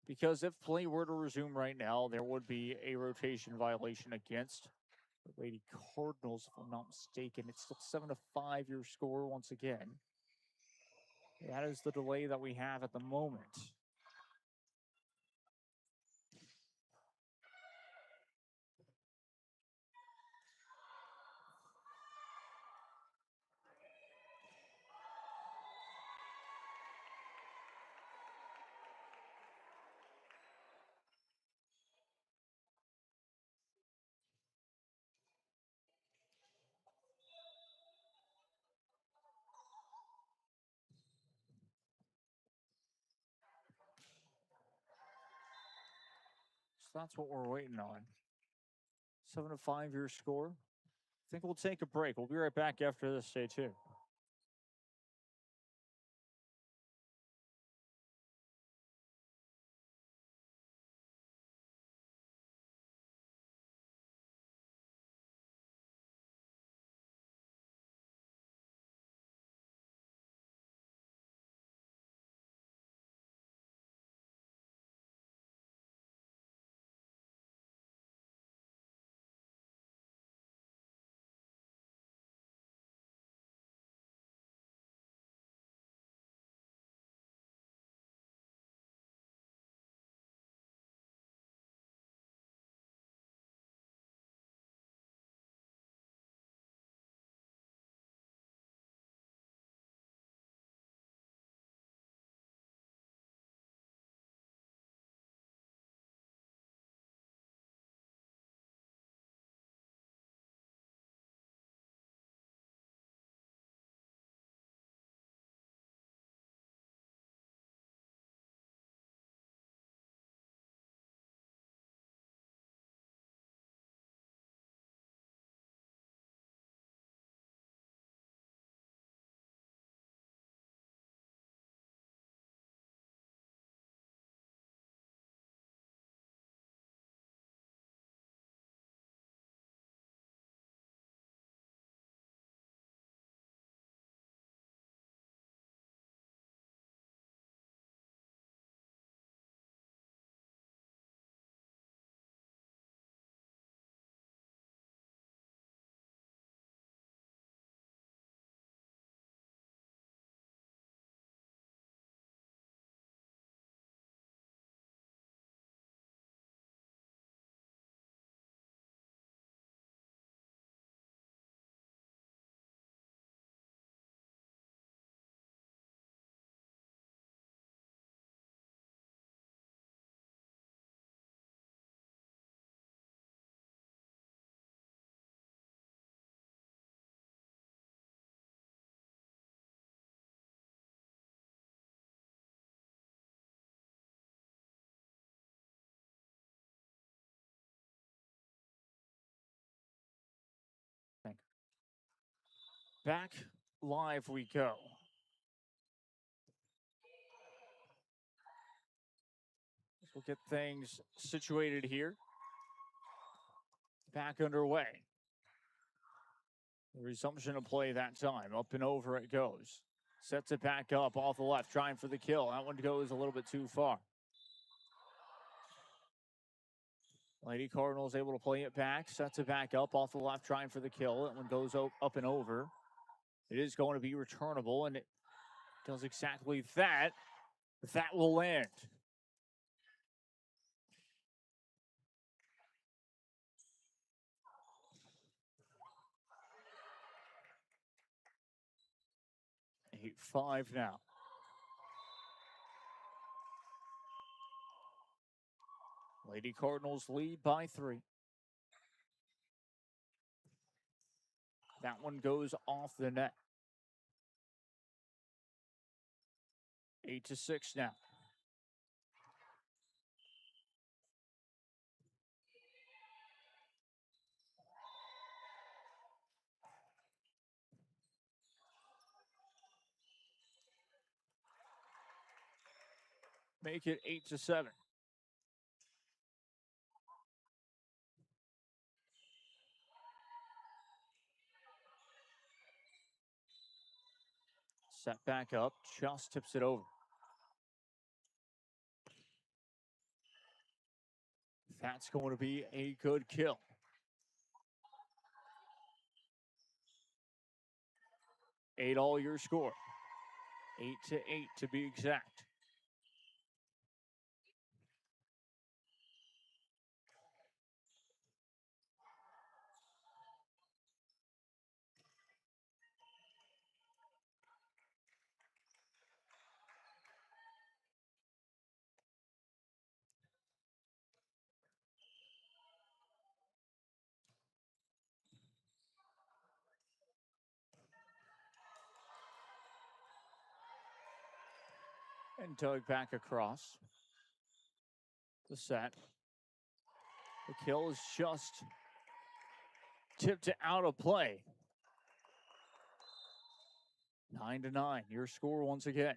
Because if play were to resume right now, there would be a rotation violation against the Lady Cardinals, if I'm not mistaken. It's still 7-5 your score once again. That is the delay that we have at the moment. So that's what we're waiting on. 7-5 your score. I think we'll take a break. We'll be right back after this. Stay tuned. Back live we go. We'll get things situated here. Back underway. The resumption of play that time. Up and over it goes. Sets it back up off the left, trying for the kill. That one goes a little bit too far. Lady Cardinals able to play it back. Sets it back up off the left, trying for the kill. That one goes up and over. It is going to be returnable, and it does exactly that. That will land. 8-5 now. Lady Cardinals lead by 3. That one goes off the net. 8-6 now. Make it 8-7. Set back up, just tips it over. That's going to be a good kill. 8 all your score. 8-8 to be exact. And dug back across the set. The kill is just tipped out of play. 9-9, your score once again.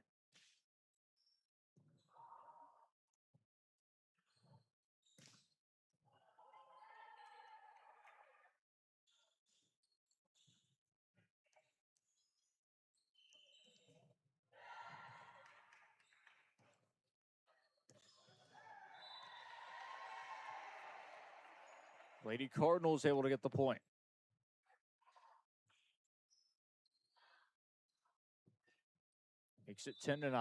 Lady Cardinals able to get the point. Makes it 10-9.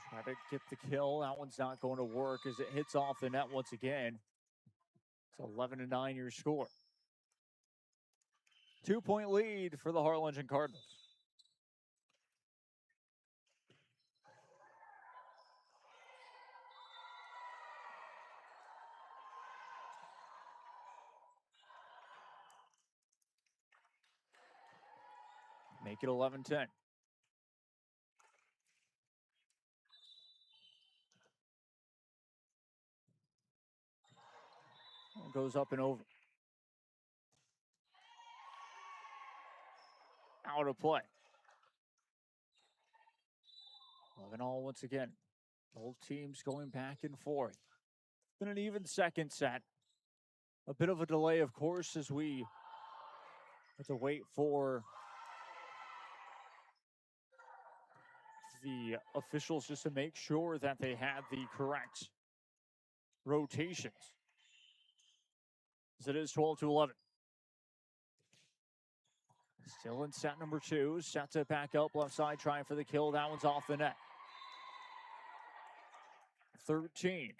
Try to get the kill. That one's not going to work as it hits off the net once again. It's 11-9 your score. 2-point lead for the Harlingen Cardinals. Make it 11-10. Goes up and over. Out of play. 11 all once again. Both teams going back and forth. Been an even second set. A bit of a delay, of course, as we have to wait for the officials just to make sure that they had the correct rotations. As it is 12-11. Still in set number 2. Sets it back up left side, trying for the kill. That one's off the net. 13-11.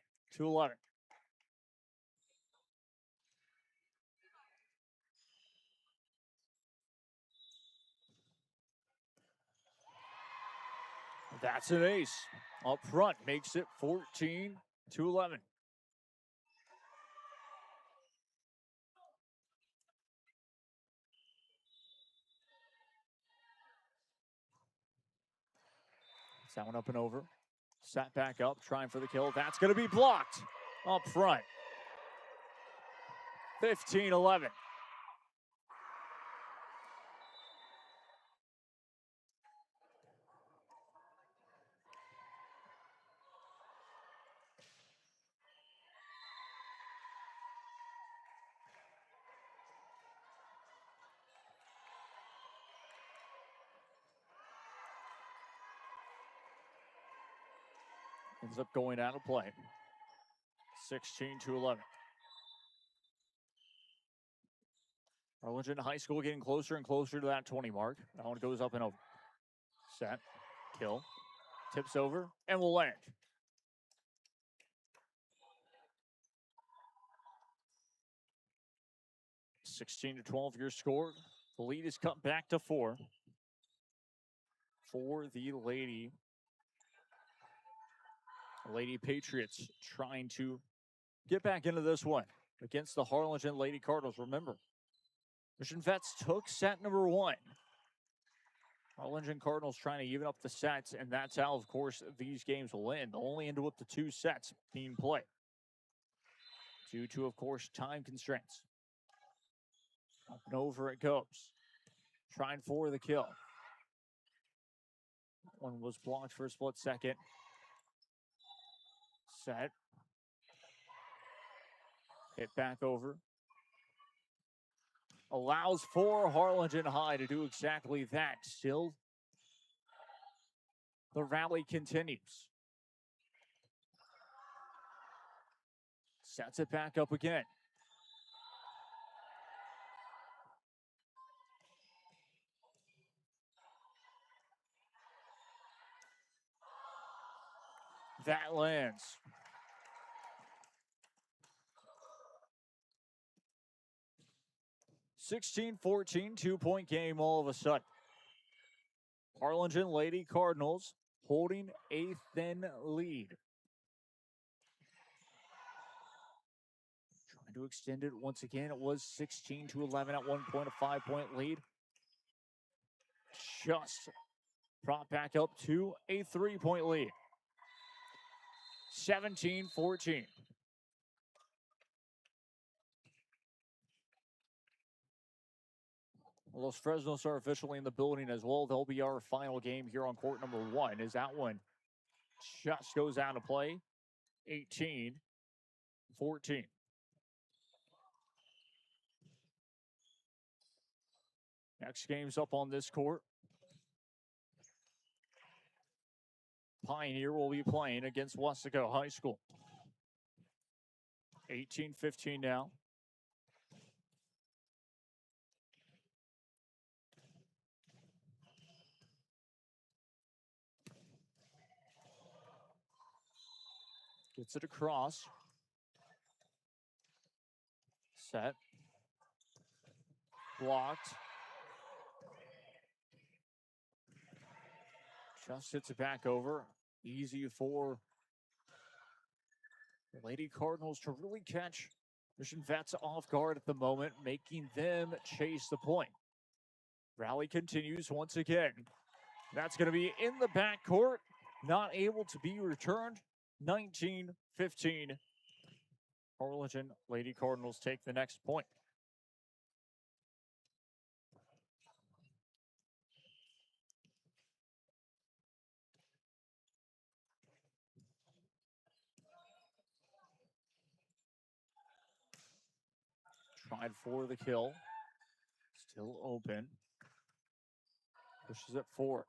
That's an ace. Up front makes it 14-11. That one up and over. Sat back up, trying for the kill. That's going to be blocked up front. 15-11. Ends up going out of play. 16-11. Arlington High School getting closer and closer to that 20 mark. That one goes up and over. Set. Kill. Tips over and will land. (16-12) your score. The lead is cut back to 4 for the Lady Patriots, trying to get back into this one against the Harlingen Lady Cardinals. Remember, Mission Vets took set number 1. Harlingen Cardinals trying to even up the sets, and that's how, of course, these games will end. They'll only end up to 2 sets being played due to, of course, time constraints. Up and over it goes. Trying for the kill. One was blocked for a split second. Set. Hit back over. Allows for Harlingen High to do exactly that. Still, the rally continues. Sets it back up again. That lands. (16-14), 2-point game all of a sudden. Harlingen Lady Cardinals holding a thin lead. Trying to extend it once again. It was 16-11 at one point, a 5-point lead. Just brought back up to a 3-point lead. 17-14. Well, Los Fresnos are officially in the building as well. They'll be our final game here on court number 1. As that one just goes out of play. 18-14. Next game's up on this court. Pioneer will be playing against Wesco High School. 18-15 now. Gets it across. Set. Blocked. Just hits it back over. Easy for the Lady Cardinals to really catch Mission Vets off guard at the moment, making them chase the point. Rally continues once again. That's going to be in the backcourt. Not able to be returned. 19-15. Harlingen Lady Cardinals take the next point. Tried for the kill. Still open. Pushes it forward.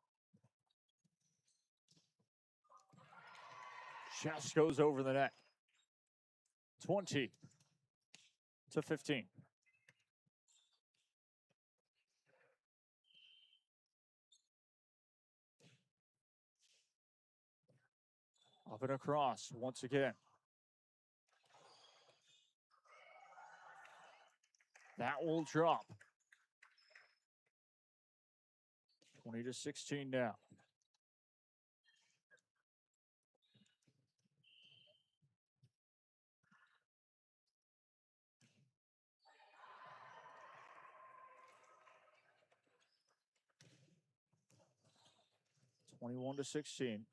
Just goes over the net. 20-15. Up and across once again. That will drop. 20-16 now. (21-16).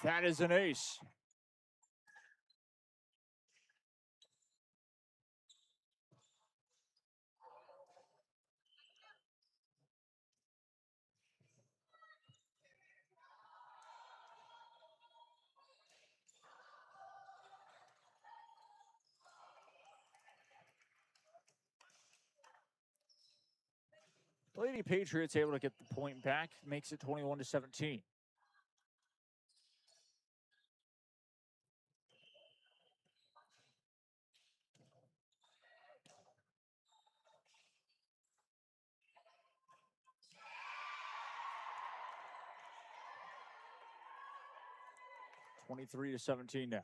That is an ace. Lady Patriots able to get the point back, makes it 21-17. (23-17) now.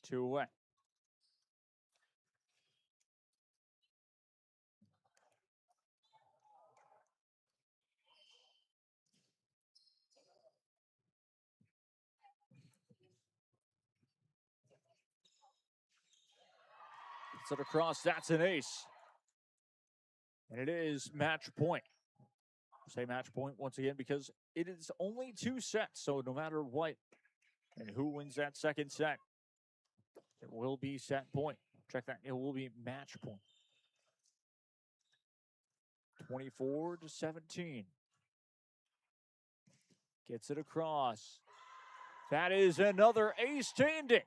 2 away. Gets it across. That's an ace. And it is match point. I say match point once again because it is only 2 sets. So no matter what and who wins that second set, it will be set point. Check that. It will be match point. 24-17. Gets it across. That is another ace standing.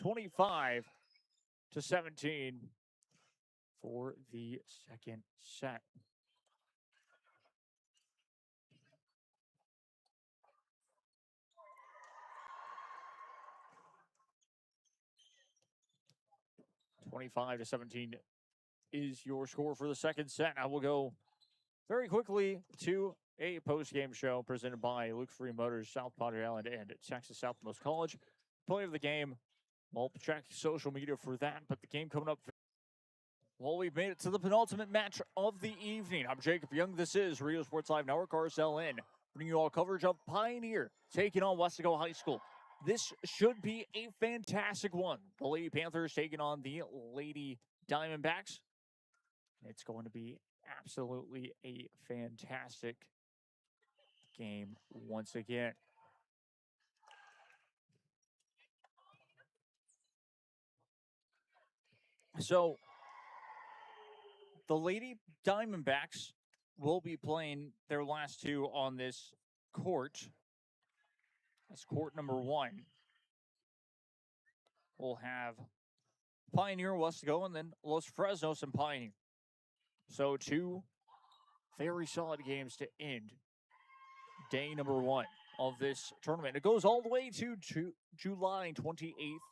25-17 for the second set. (25-17) is your score for the second set. I will go very quickly to a post-game show presented by Luke Free Motors, South Padre Island, and Texas Southmost College. Play of the game. Well, check social media for that, but the game coming up. Well, we've made it to the penultimate match of the evening. I'm Jacob Young. This is Rio Sports Live Network, RSLN, bringing you all coverage of Pioneer taking on Wesco High School. This should be a fantastic one. The Lady Panthers taking on the Lady Diamondbacks. It's going to be absolutely a fantastic game once again. So, the Lady Diamondbacks will be playing their last 2 on this court. That's court number 1. We'll have Pioneer, Wesco, and then Los Fresnos and Pioneer. So 2 very solid games to end day number 1 of this tournament. It goes all the way to July 28th.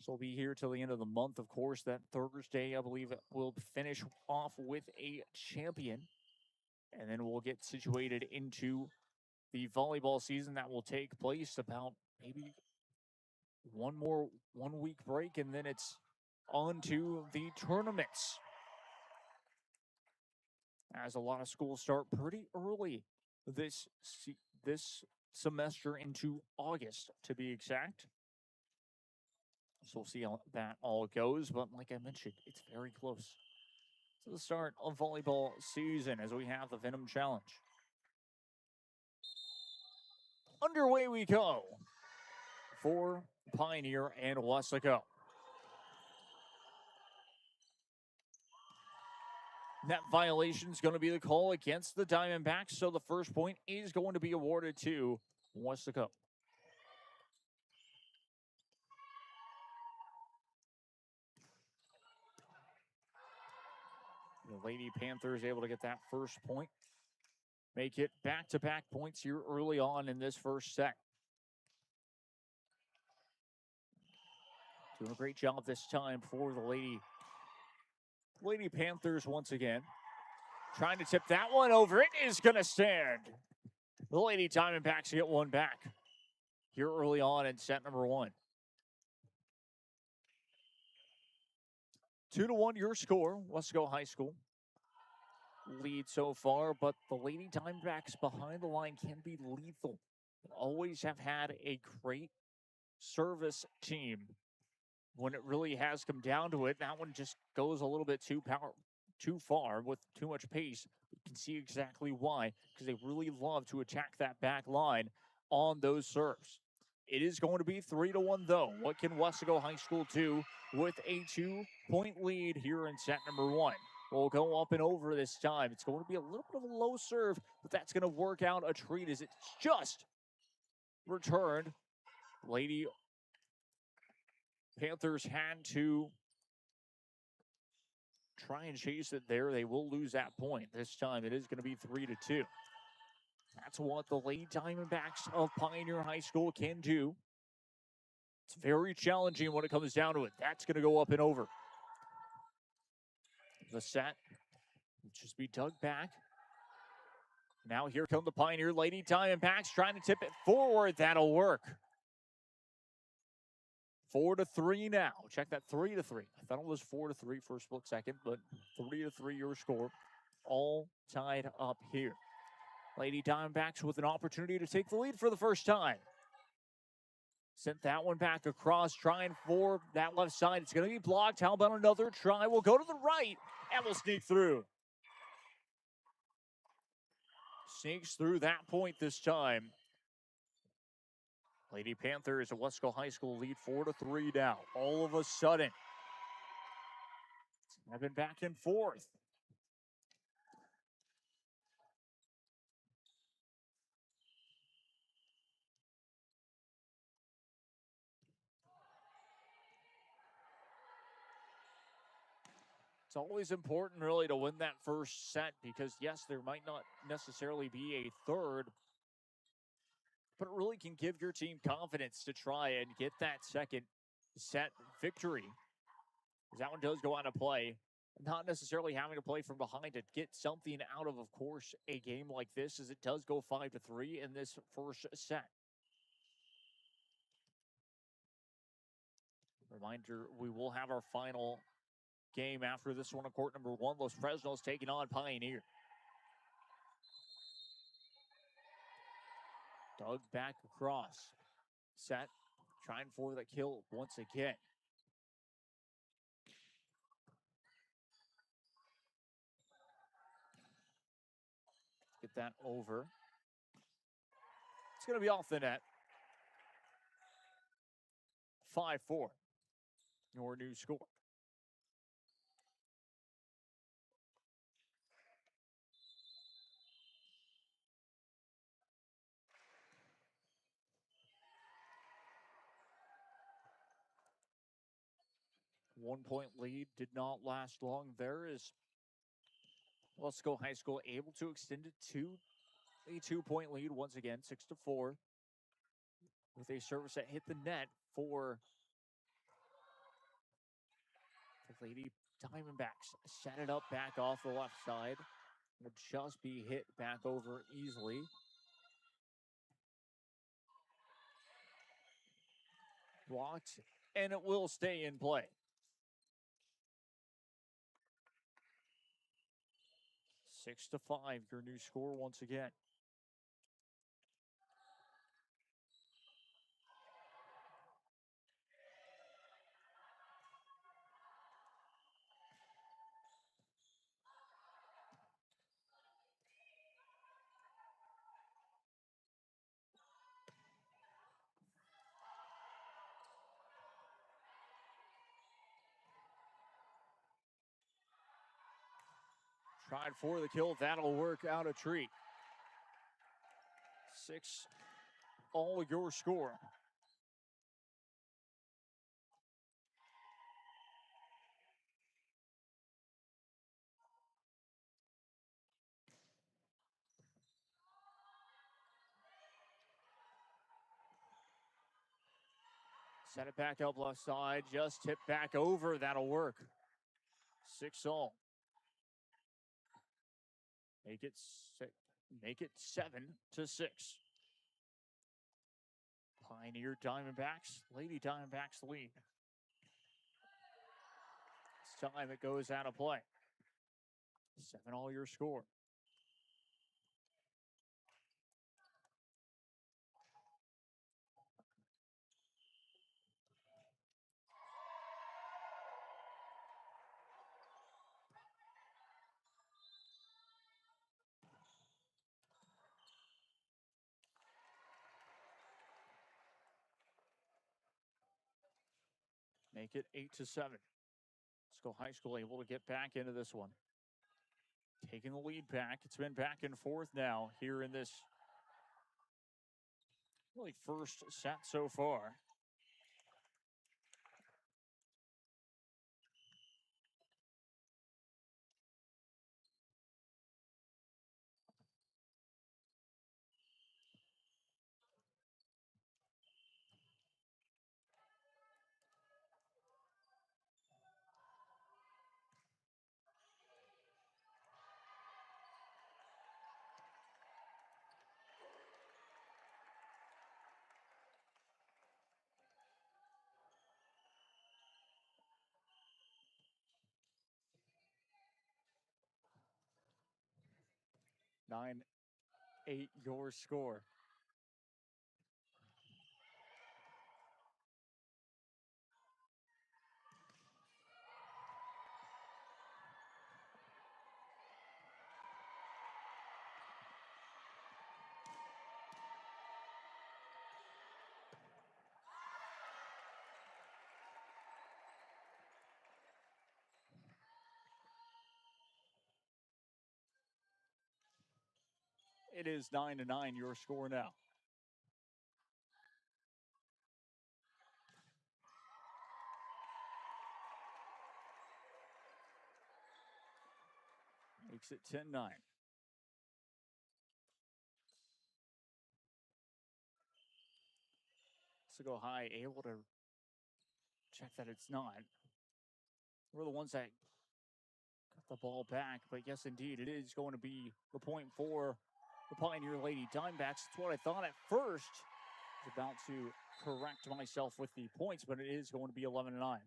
So we'll be here till the end of the month. Of course, that Thursday, I believe, we'll finish off with a champion. And then we'll get situated into the volleyball season that will take place about maybe 1 week break. And then it's on to the tournaments, as a lot of schools start pretty early this semester into August, to be exact. So we'll see how that all goes. But like I mentioned, it's very close to the start of volleyball season as we have the Venom Challenge. Underway we go for Pioneer and Wesco. Net violation is going to be the call against the Diamondbacks, so the first point is going to be awarded to Wesco. The Lady Panthers able to get that first point. Make it back-to-back points here early on in this first set. Doing a great job this time for the Lady Panthers once again. Trying to tip that one over. It is going to stand. The Lady Diamondbacks get one back here early on in set number 1. 2-1 your score. Wesco High School lead so far, but the Lady Diamondbacks behind the line can be lethal. They always have had a great service team. When it really has come down to it, that one just goes a little bit too too far with too much pace. You can see exactly why, because they really love to attack that back line on those serves. It is going to be 3-1, though. What can Wesco High School do with a 2-point lead here in set number 1? We'll go up and over this time. It's going to be a little bit of a low serve, but that's going to work out a treat as it's just returned. Lady Panthers had to try and chase it there. They will lose that point. This time it is going to be 3-2. That's what the Lady Diamondbacks of Pioneer High School can do. It's very challenging when it comes down to it. That's going to go up and over. The set will just be dug back. Now here come the Pioneer Lady Diamondbacks trying to tip it forward. That'll work. 4-3 now. Check that, 3-3. I thought it was 4-3 for a split second, but 3-3 your score. All tied up here. Lady Diamondbacks with an opportunity to take the lead for the first time. Sent that one back across, trying for that left side. It's going to be blocked. How about another try? We'll go to the right, and we'll sneak through. Sneaks through that point this time. Lady Panthers at Wesco High School lead 4-3 now. All of a sudden, I've been back and forth. It's always important, really, to win that first set because, yes, there might not necessarily be a third, but it really can give your team confidence to try and get that second set victory. Because that one does go on to play. Not necessarily having to play from behind to get something out of course, a game like this, as it does go 5-3 in this first set. Reminder, we will have our final game after this one on court number 1. Los Fresnos taking on Pioneer. Dug back across. Set, trying for the kill once again. Get that over. It's going to be off the net. 5-4. Your new score. One-point lead did not last long. There is Wesco High School able to extend it to a 2-point lead once again, 6-4. With a service that hit the net for the Lady Diamondbacks. Set it up back off the left side. Will just be hit back over easily. Blocked, and it will stay in play. 6-5, your new score once again. Tried for the kill. That'll work out a treat. 6 all your score. Set it back up left side. Just tip back over. That'll work. 6 all. Make it 7-6. Pioneer Diamondbacks, Lady Diamondbacks lead. This time it goes out of play. 7 all your score. Make it 8-7. Let's go High School able to get back into this one. Taking the lead back. It's been back and forth now here in this really first set so far. Nine, 8, your score. It is 9-9, your score now. Makes it 10-9. So go high, able to check that it's not. We're the ones that got the ball back, but yes, indeed, it is going to be the point for the Pioneer Lady Dimebacks. That's what I thought at first. I was about to correct myself with the points, but it is going to be 11-9.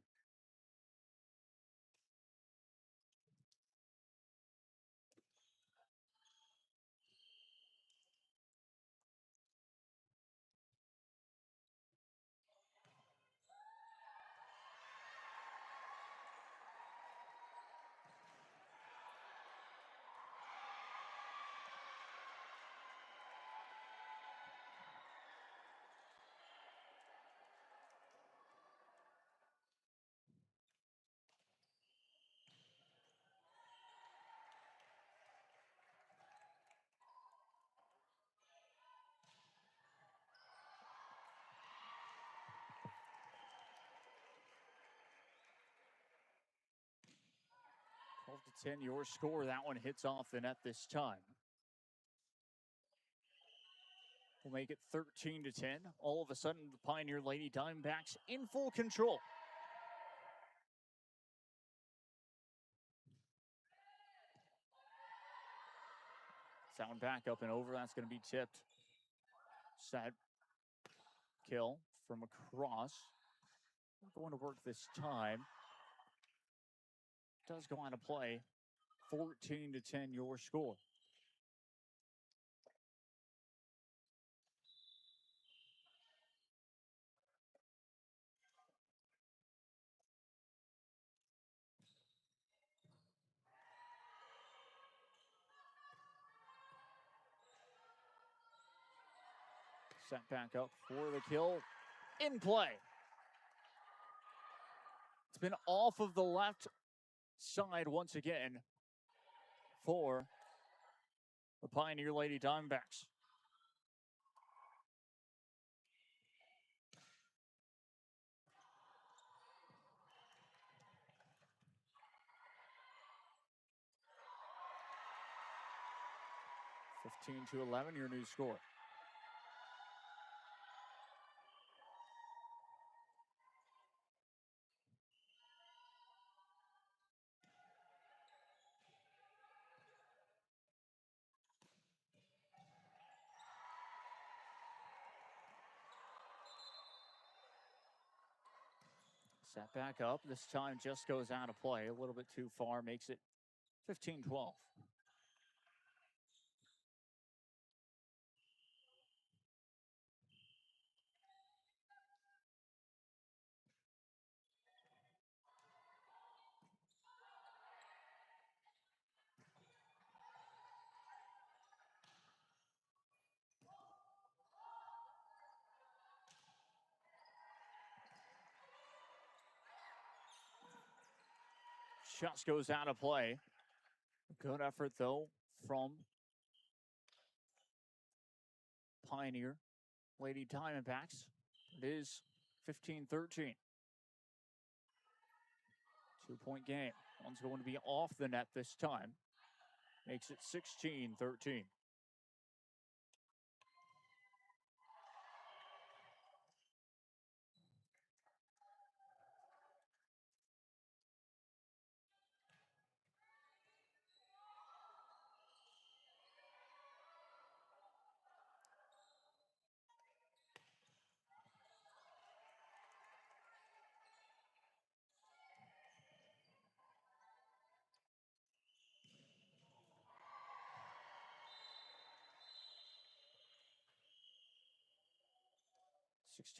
Twelve to 10, your score. That one hits off the net this time. We'll make it 13-10. All of a sudden, the Pioneer Lady Dimebacks in full control. That one back up and over. That's going to be tipped. Set. Kill from across. Going to work this time. Does go on to play. 14-10, your score. Set back up for the kill. In play. It's been off of the left side once again for the Pioneer Lady Dimebacks. To 11, your new score. Set back up. This time just goes out of play. A little bit too far. Makes it 15-12. just goes out of play. Good effort, though, from Pioneer Lady Diamondbacks. It is 15-13. 2-point game. One's going to be off the net this time. Makes it 16-13.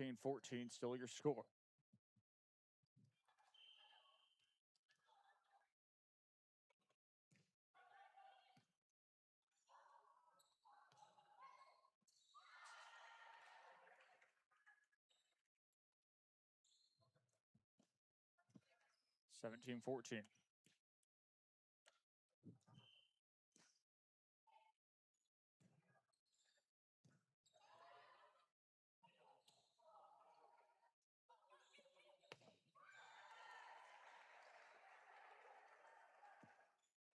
(16-14) still your score. (17-14).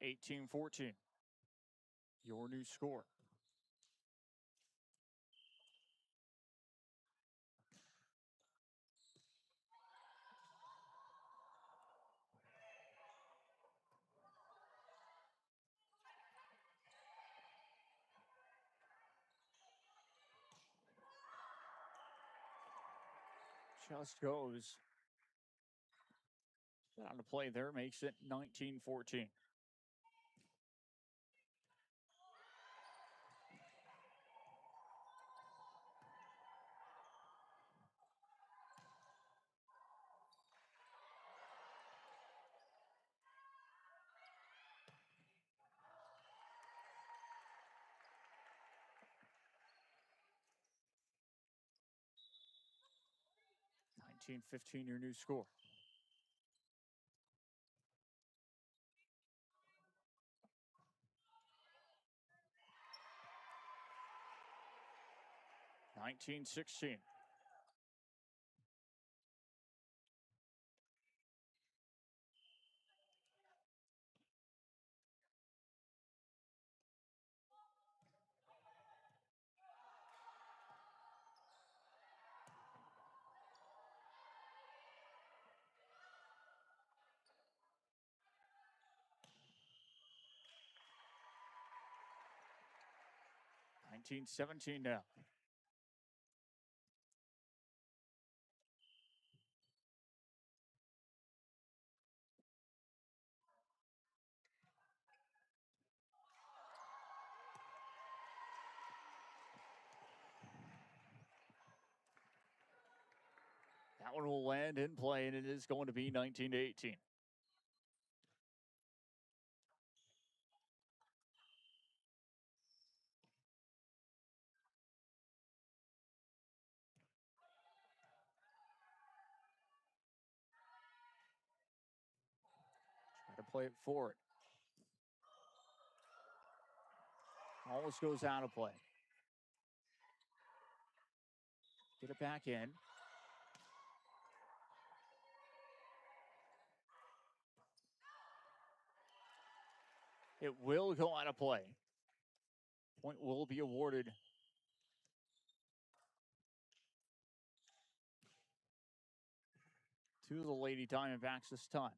(18-14). Your new score. Just goes down to play there, makes it 19-14. (19-15) your new score. (19-16). (19-17) now. That one will land in play, and it is going to be 19-18. Try to play it forward. Almost goes out of play. Get it back in. It will go out of play. Point will be awarded to the Lady Diamondbacks this time.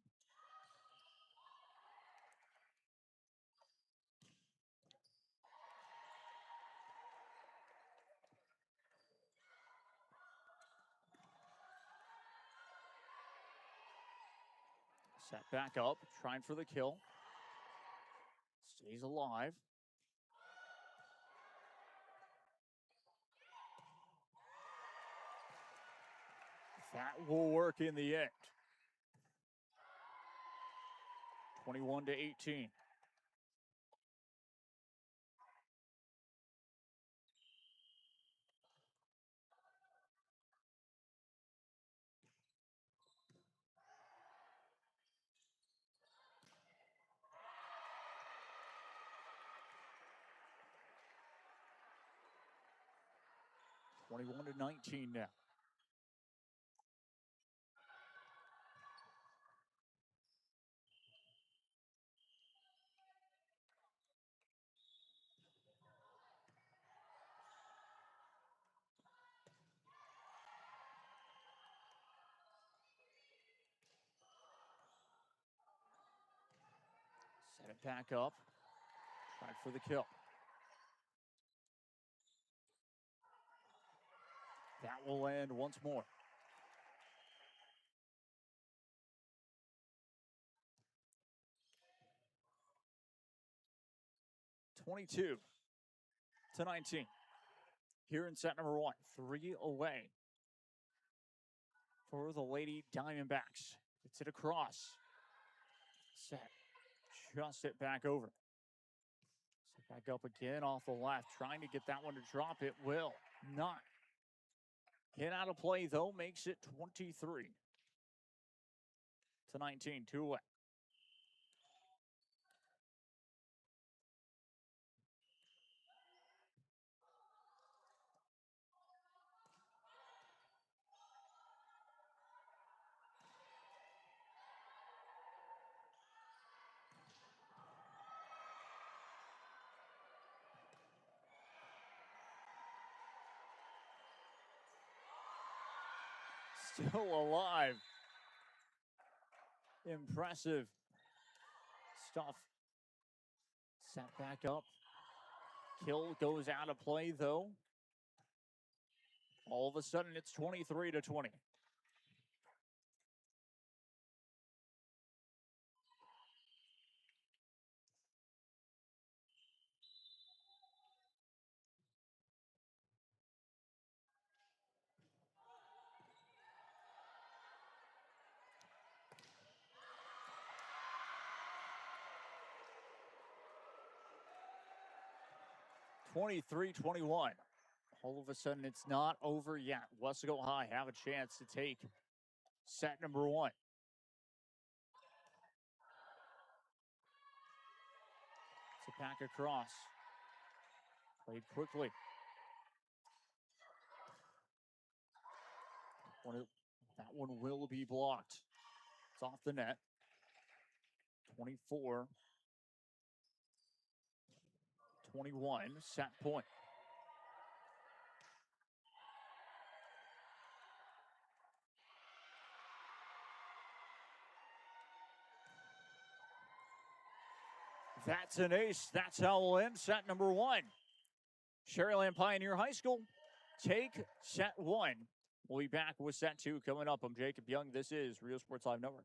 Set back up, trying for the kill. Stays alive. That will work in the end. 21-18. 21-19 now. Set it back up. Tried for the kill. That will land once more. (22-19) here in set number 1. 3 away for the Lady Diamondbacks. It's it across. Set. Just it back over. Set back up again off the left. Trying to get that one to drop. It will not. Hit out of play, though, makes it 23-19. 2 away. Still alive. Impressive stuff. Set back up. Kill goes out of play, though. All of a sudden, it's 23-20. (23-21). All of a sudden, it's not over yet. Wesco High have a chance to take set number 1. It's a pack across. Played quickly. That one will be blocked. It's off the net. 24-21, set point. That's an ace. That's how we'll end set number 1. Sharyland Pioneer High School take set 1. We'll be back with set 2 coming up. I'm Jacob Young. This is Rio Sports Live Network.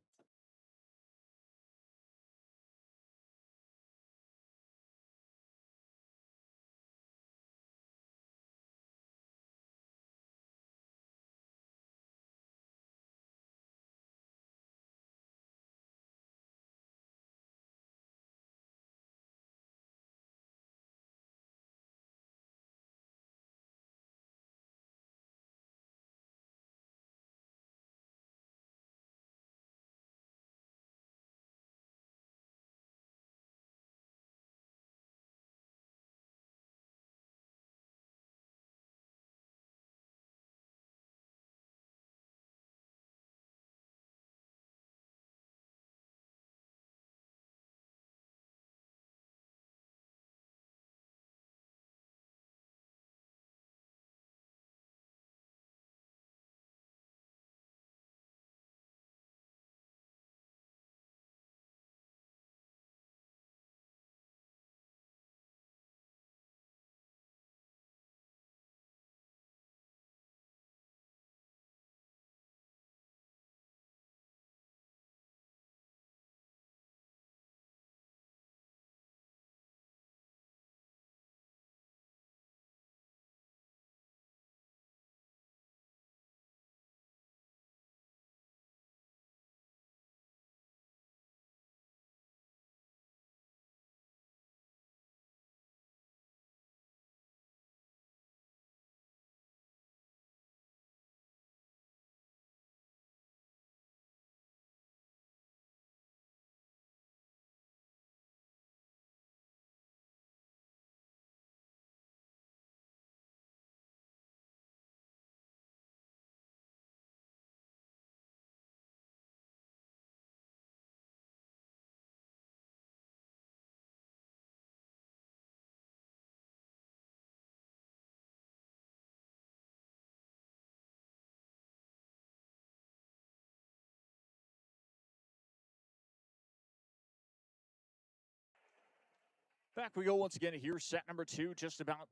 Back we go once again here. Set number 2 just about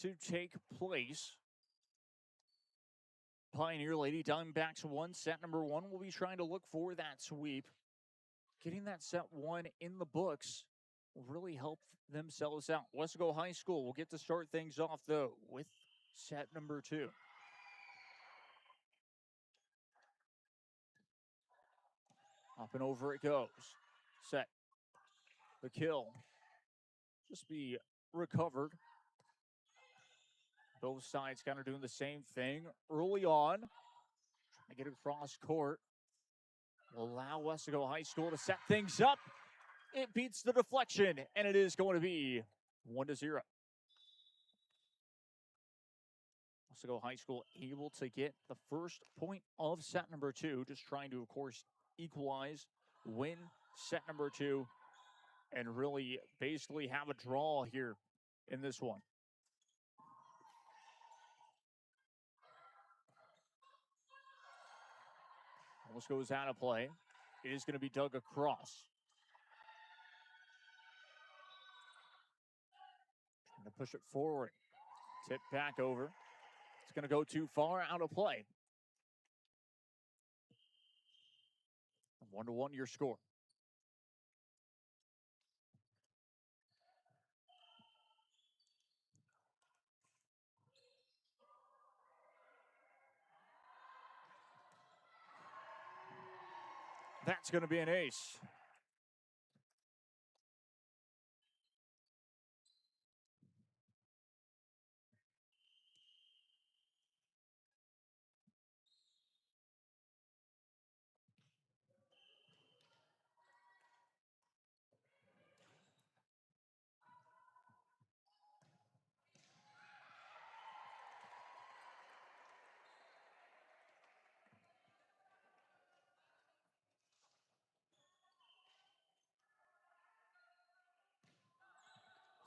to take place. Pioneer Lady Diamondbacks 1. Set number 1 will be trying to look for that sweep. Getting that set 1 in the books will really help themselves out. Wesco High School will get to start things off, though, with set number 2. Up and over it goes. Set. The kill. Just be recovered. Both sides kind of doing the same thing early on. Trying to get across court. Will allow Wesco High School to set things up. It beats the deflection, and it is going to be 1-0. Wesco High School able to get the first point of set number 2. Just trying to, of course, equalize, win set number 2, and really basically have a draw here in this one. Almost goes out of play. It is going to be dug across. Trying to push it forward. Tip back over. It's going to go too far, out of play. 1-1 your score. That's going to be an ace.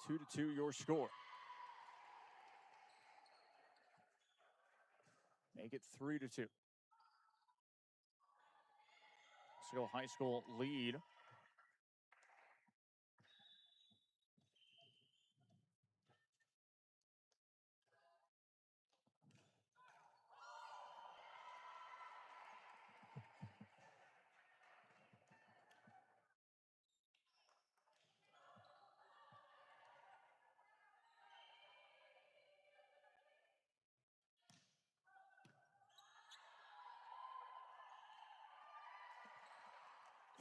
Two to two, your score. Make it 3-2. Let's go High School lead.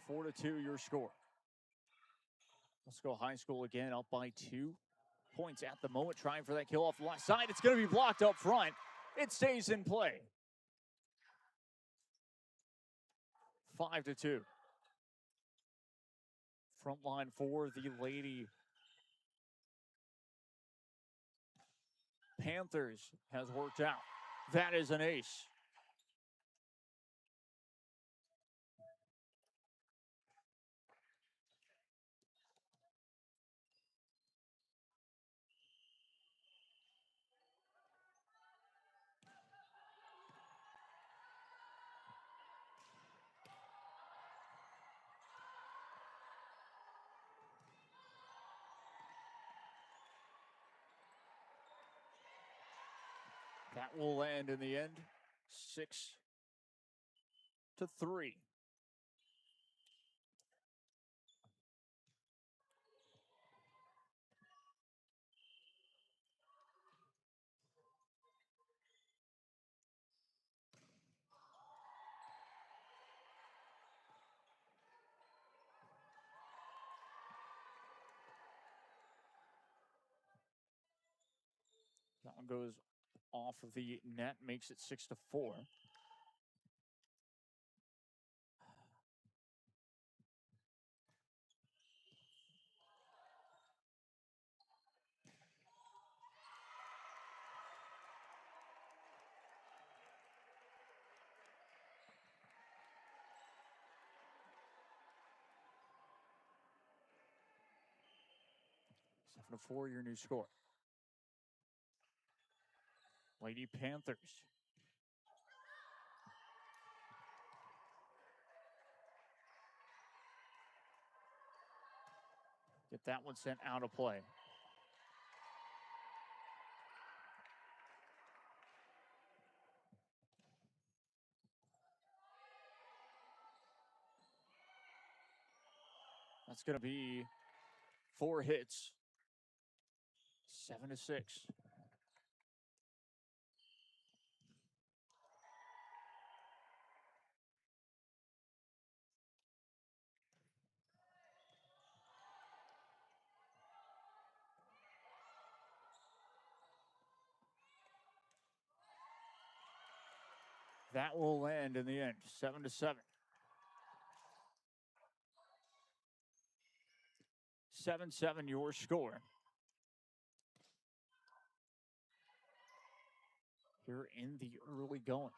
Four to two, your score. Let's go High School again, up by 2 points at the moment. Trying for that kill off the left side. It's going to be blocked up front. It stays in play. 5-2. Front line for the Lady Panthers has worked out. That is an ace. That will land in the end, 6-3. That one goes off of the net, makes it 6-4. Seven to 4, your new score. Lady Panthers. Get that one sent out of play. That's going to be 4 hits. 7-6. That will land in the end, 7-7. 7-7 your score. Here in the early goings.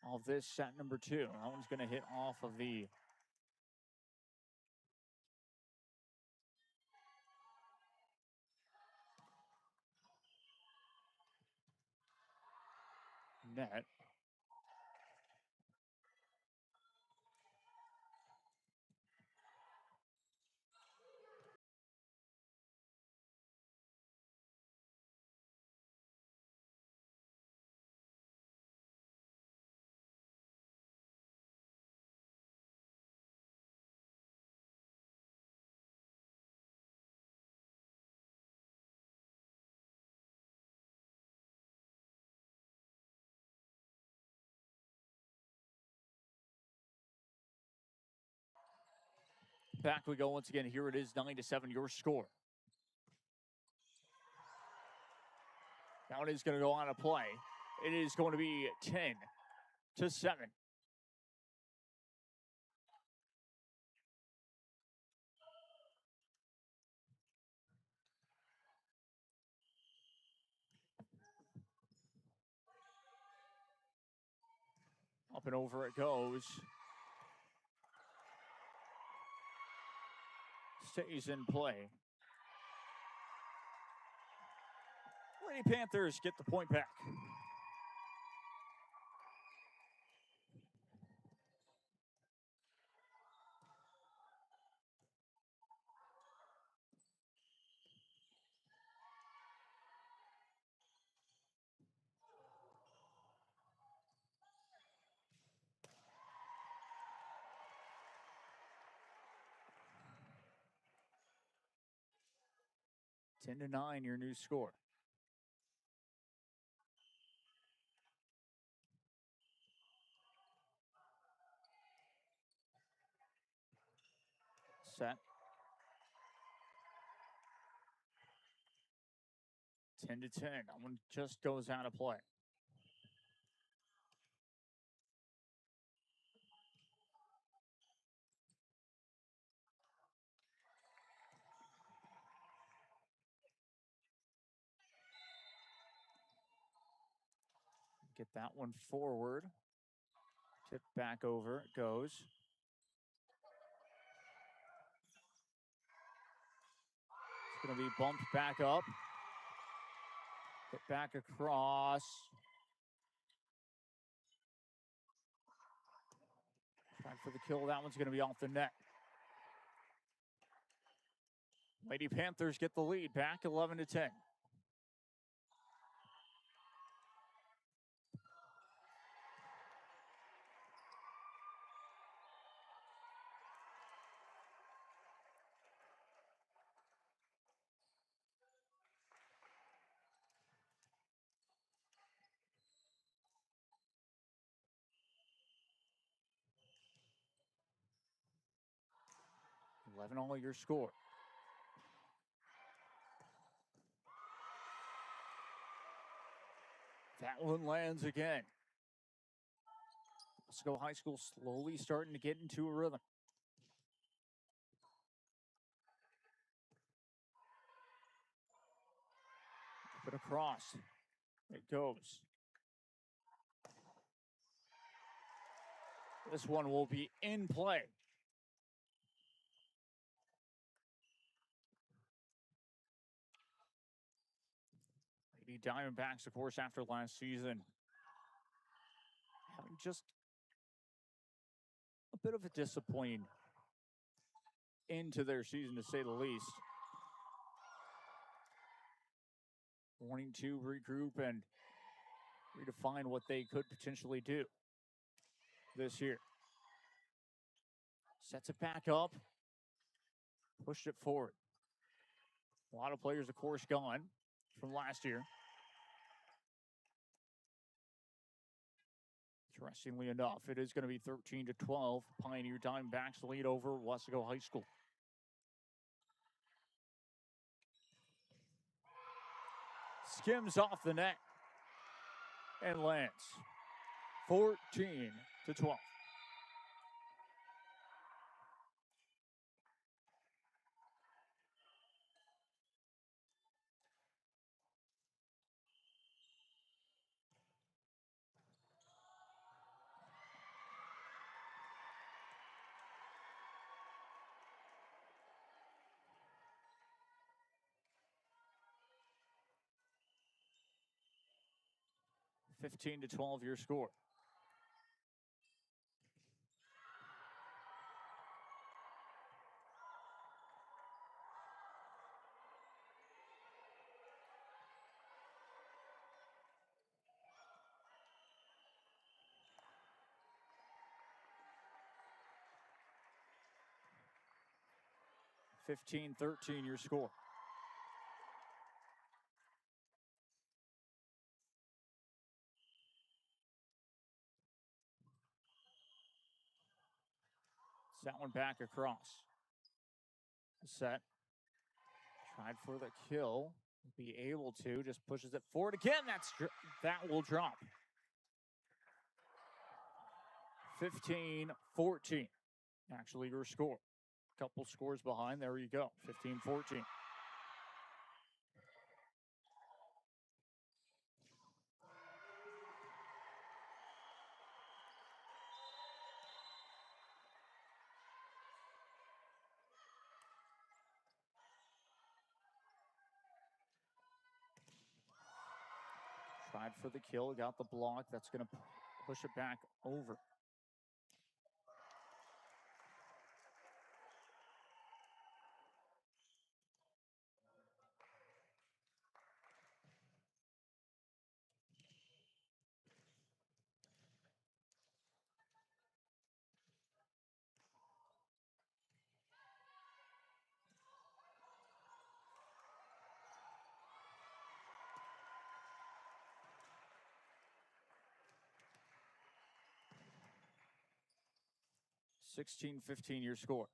All this set number 2. That one's going to hit off of the net. Back we go once again. Here it is, 9-7 your score. That one is going to go on a play. It is going to be 10-7. Up and over it goes. Stays in play. Lady Panthers get the point back. Ten to 9, your new score. Set. 10 to 10. That one just goes out of play. Get that one forward. Tip back over. It goes. It's going to be bumped back up. Get back across. Trying for the kill. That one's going to be off the net. Lady Panthers get the lead. Back 11 to 10. All your score. That one lands again. Let's go High School slowly starting to get into a rhythm. Put across. It goes. This one will be in play. Lady Diamondbacks, of course, after last season, having just a bit of a disappointing into their season, to say the least. Wanting to regroup and redefine what they could potentially do this year. Sets it back up. Pushed it forward. A lot of players, of course, gone from last year. Interestingly enough, it is going to be 13-12. Pioneer Diamondbacks lead over Wesco High School. Skims off the net and lands. 14-12. (15-12) your score. (15-13) your score. That one back across. Set. Tried for the kill. Be able to. Just pushes it forward again. That will drop. 15-14. Actually, your score. Couple scores behind. There you go. 15-14. Tried for the kill, got the block. That's going to push it back over. (16-15) your score.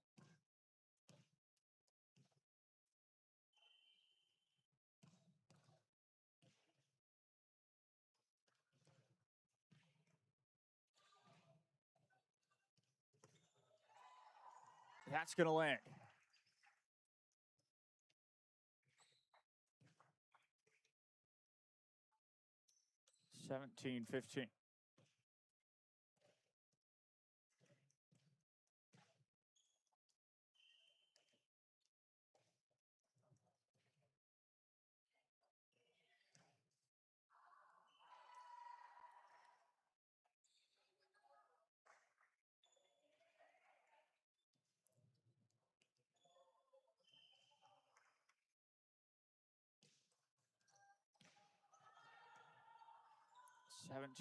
That's going to land. (17-15).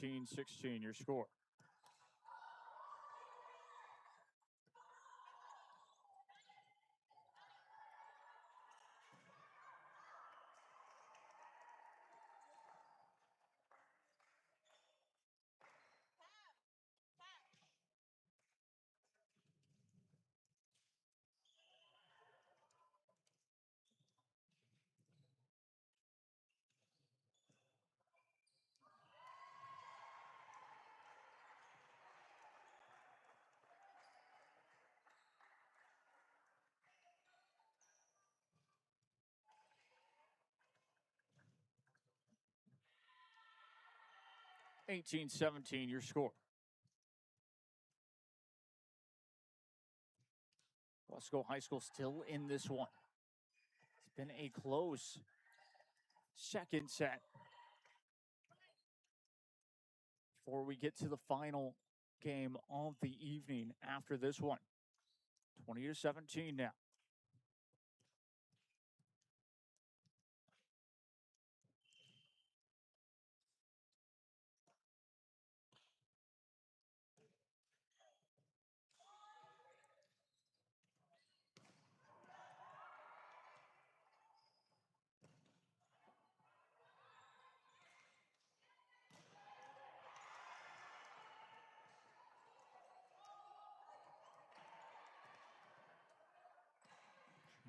(17-16) your score. (18-17) your score. Wesco High School still in this one. It's been a close second set before we get to the final game of the evening after this one. 20-17 now.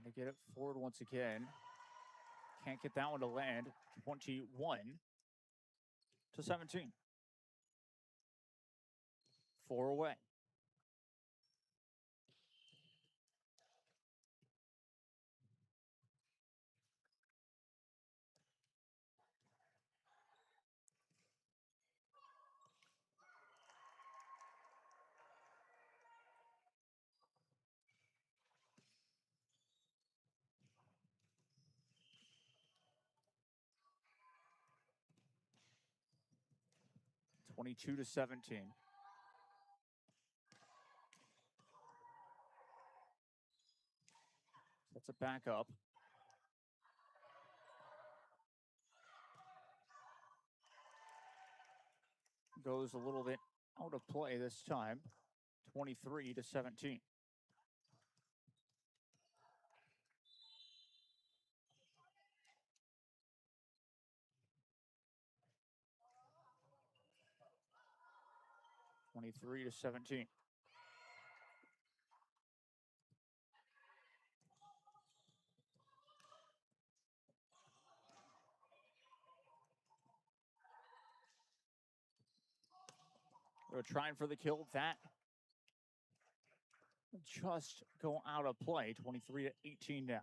Trying to get it forward once again. Can't get that one to land. 21-17. 4 away. Twenty-two to 17. That's a backup. Goes a little bit out of play this time. 23 to 17. Twenty-three to 17. They're trying for the kill. That just go out of play. 23 to 18 now.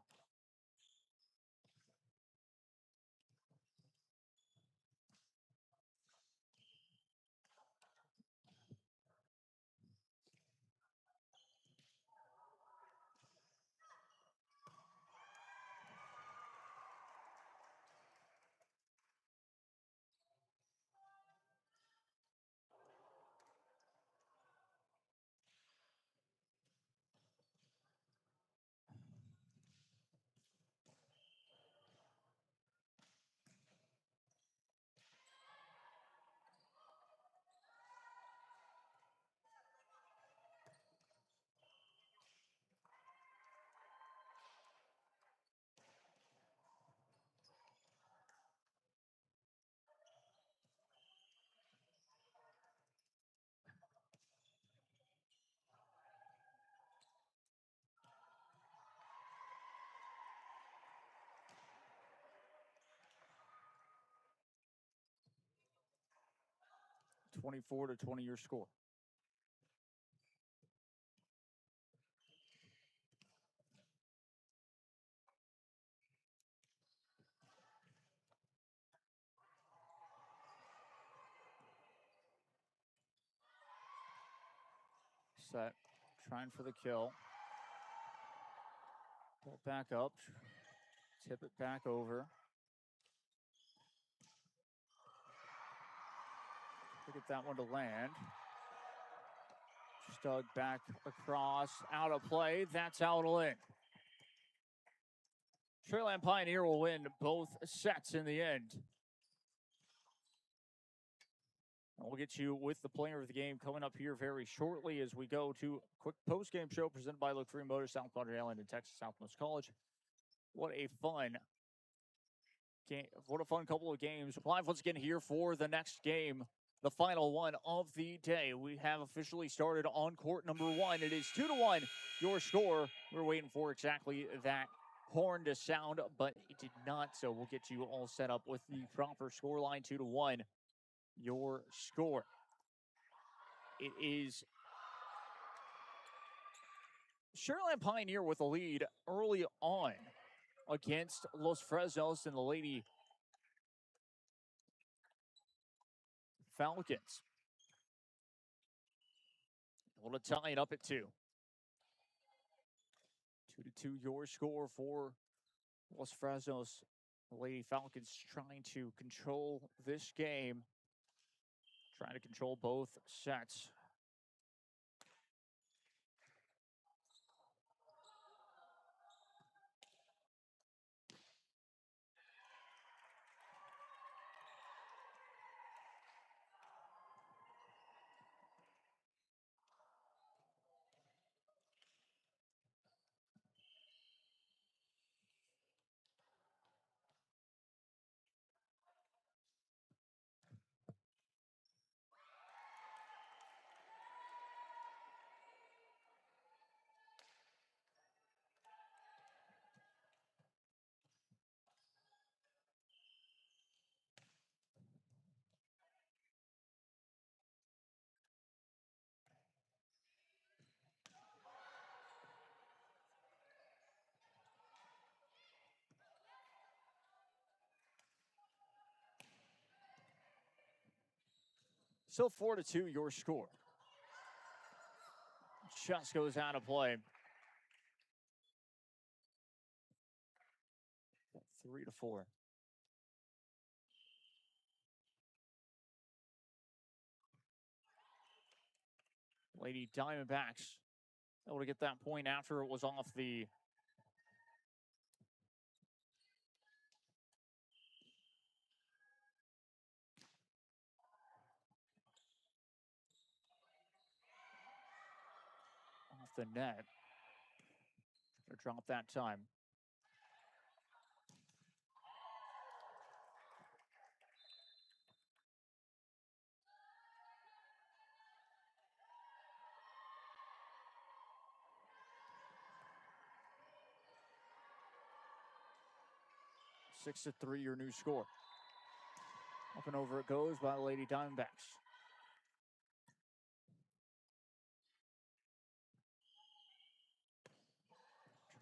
Twenty-four to 20 your score. Set. Trying for the kill. Pull back up. Tip it back over. To get that one to land. Just dug back across. Out of play. That's out of in. Trailland Pioneer will win both sets in the end. We'll get you with the player of the game coming up here very shortly as we go to a quick post-game show presented by Look Free Motors, South Padre Island, and Texas Southmost College. What a fun game. What a fun couple of games. Live once again here for the next game, the final one of the day. We have officially started on court number 1. It is 2-1, your score. We're waiting for exactly that horn to sound, but it did not, so we'll get you all set up with the proper scoreline. 2-1. Your score. It is Sugarland Pioneer with a lead early on against Los Fresnos and the Lady Falcons. Able to tie it up at 2. 2-2 your score for Los Fresnos. The Lady Falcons trying to control this game. Trying to control both sets. So 4-2 your score. Just goes out of play. 3-4. Lady Diamondbacks able to get that point after it was off the net. Gonna drop that time. Six to 3, your new score. Up and over it goes by the Lady Diamondbacks.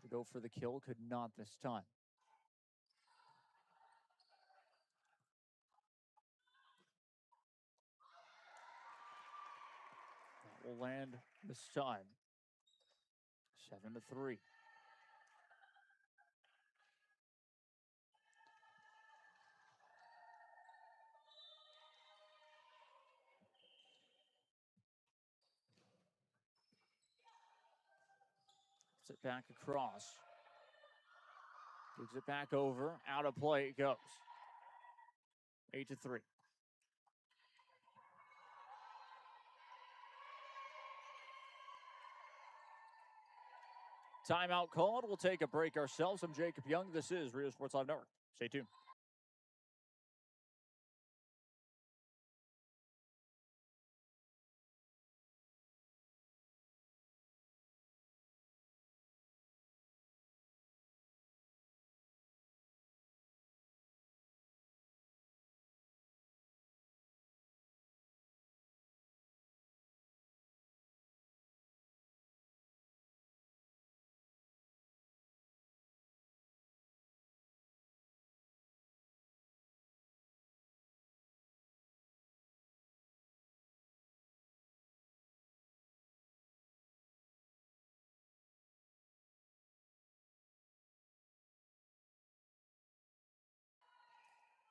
To go for the kill, could not this time. That will land this time. 7-3. It back across. Gives it back over. Out of play it goes. 8-3. Timeout called. We'll take a break ourselves. I'm Jacob Young. This is Rio Sports Live Network. Stay tuned.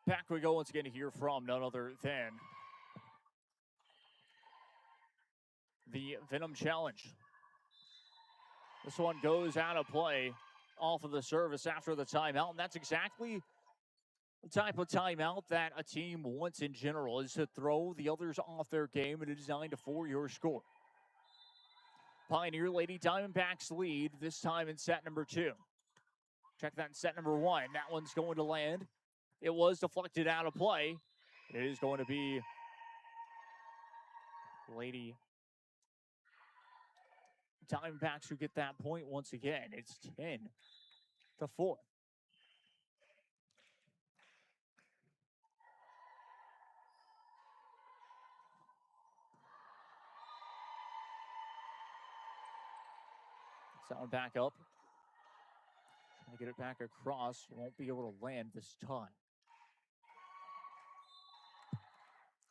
Back we go once again to hear from none other than the Venom Challenge. This one goes out of play off of the service after the timeout, and that's exactly the type of timeout that a team wants in general, is to throw the others off their game, and it is 9-4 your score. Pioneer Lady Diamondbacks lead this time in set number 2. Check that in set number 1. That one's going to land. It was deflected out of play. It is going to be Lady Diamondbacks who get that point once again. It's 10-4. That one back up. Trying to get it back across. Won't be able to land this time.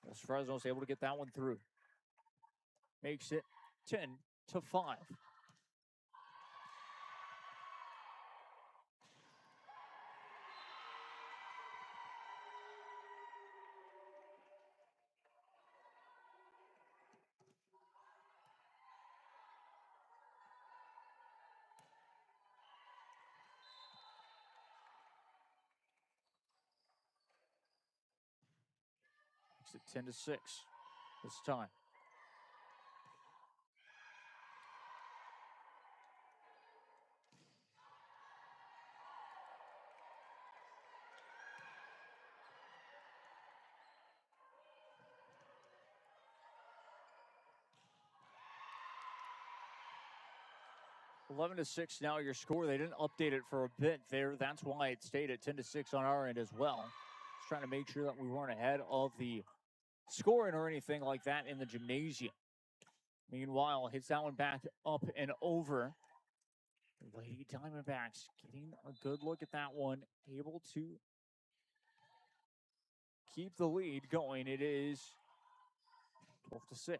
Los Fresno's able to get that one through. Makes it 10-5. Makes it 10-6 this time. Eleven to 6 now your score. They didn't update it for a bit there. That's why it stayed at 10-6 on our end as well. Just trying to make sure that we weren't ahead of the scoring or anything like that in the gymnasium. Meanwhile, hits that one back up and over. Lady Diamondbacks getting a good look at that one. Able to keep the lead going. It is 12-6.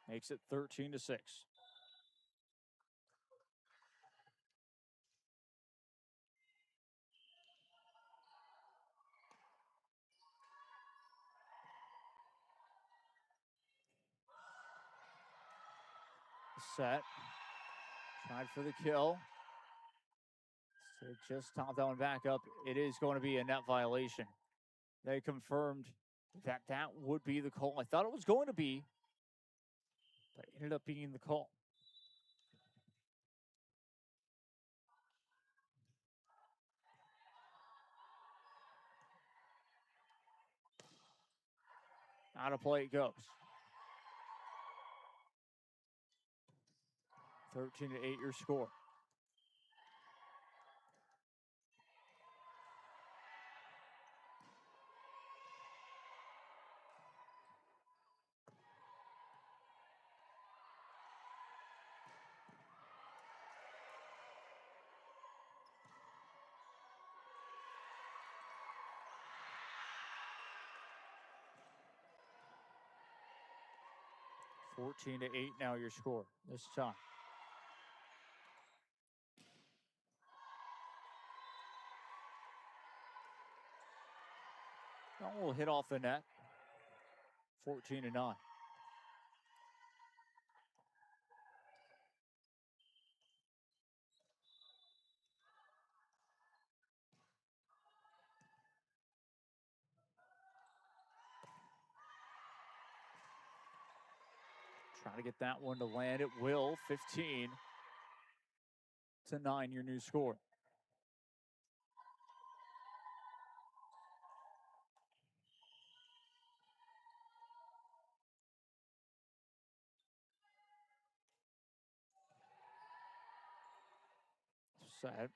Makes it 13-6. Set. Tried for the kill. So just top that one back up. It is going to be a net violation. They confirmed that that would be the call. I thought it was going to be, but it ended up being the call. Out of play it goes. 13-8 your score. (14-8) now your score this time. That will hit off the net. 14-9. Trying to get that one to land. It will. 15-9 your new score. Set.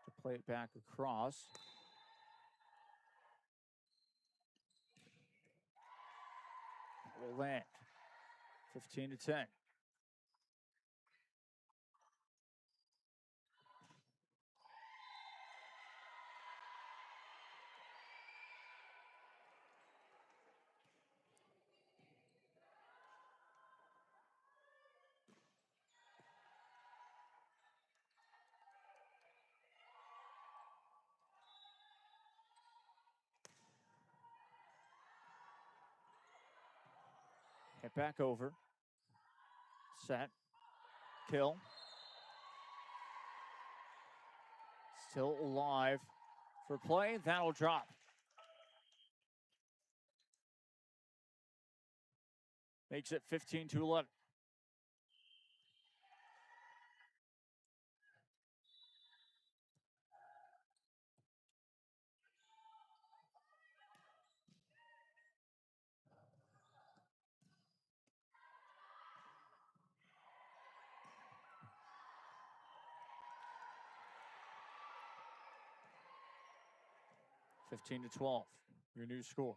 To play it back across. Will land. 15-10. Hit back over. Set. Kill. Still alive for play. That'll drop. Makes it 15-11. (15-12) your new score.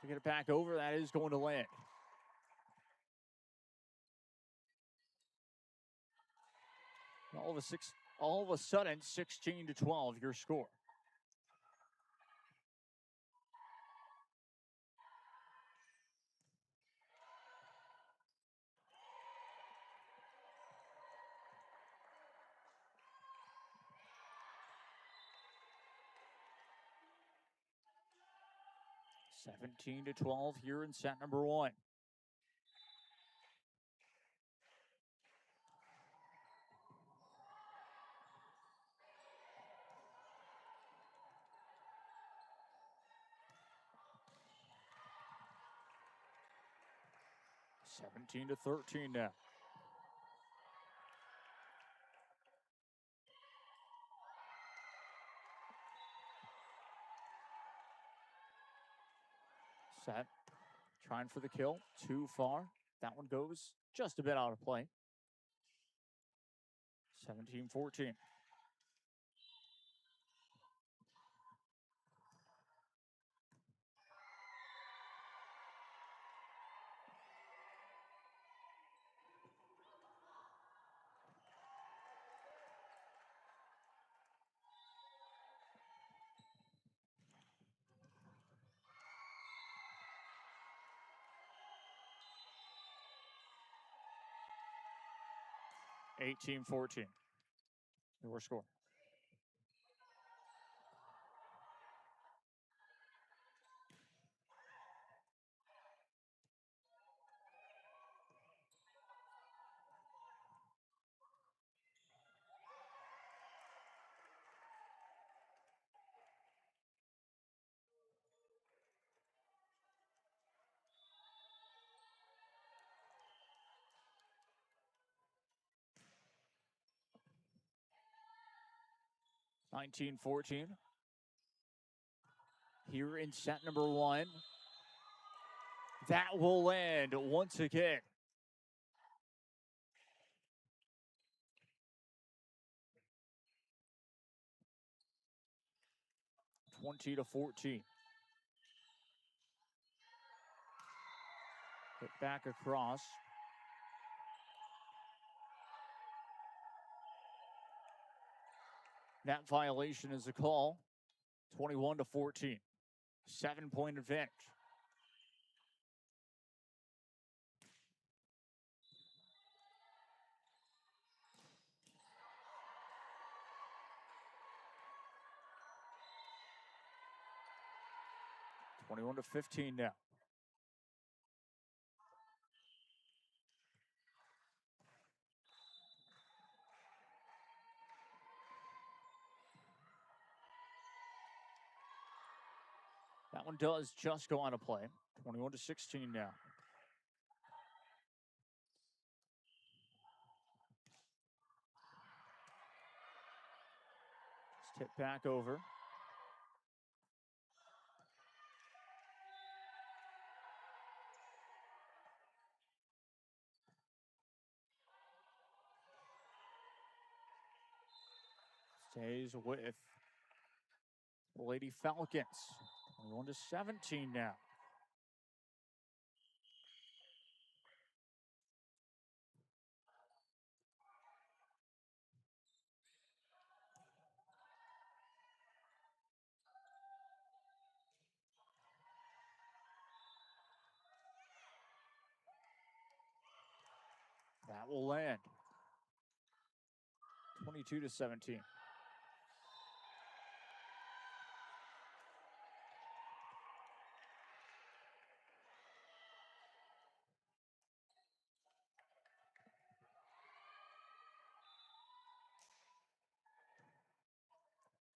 To get it back over, that is going to land. All of a sudden, 16-12 your score. (17-12) here in set number one. (17-13) now. Set. Trying for the kill. Too far. That one goes just a bit out of play. 17-14. (18-14). Your score. (19-14). Here in set number 1. That will land once again. (20-14). Hit back across. That violation is a call. 21-14. 7-point advantage. (21-15) now. That one does just go on a play. 21-16 now. Tip back over. Stays with the Lady Falcons. 21-17 now. That will land. 22-17.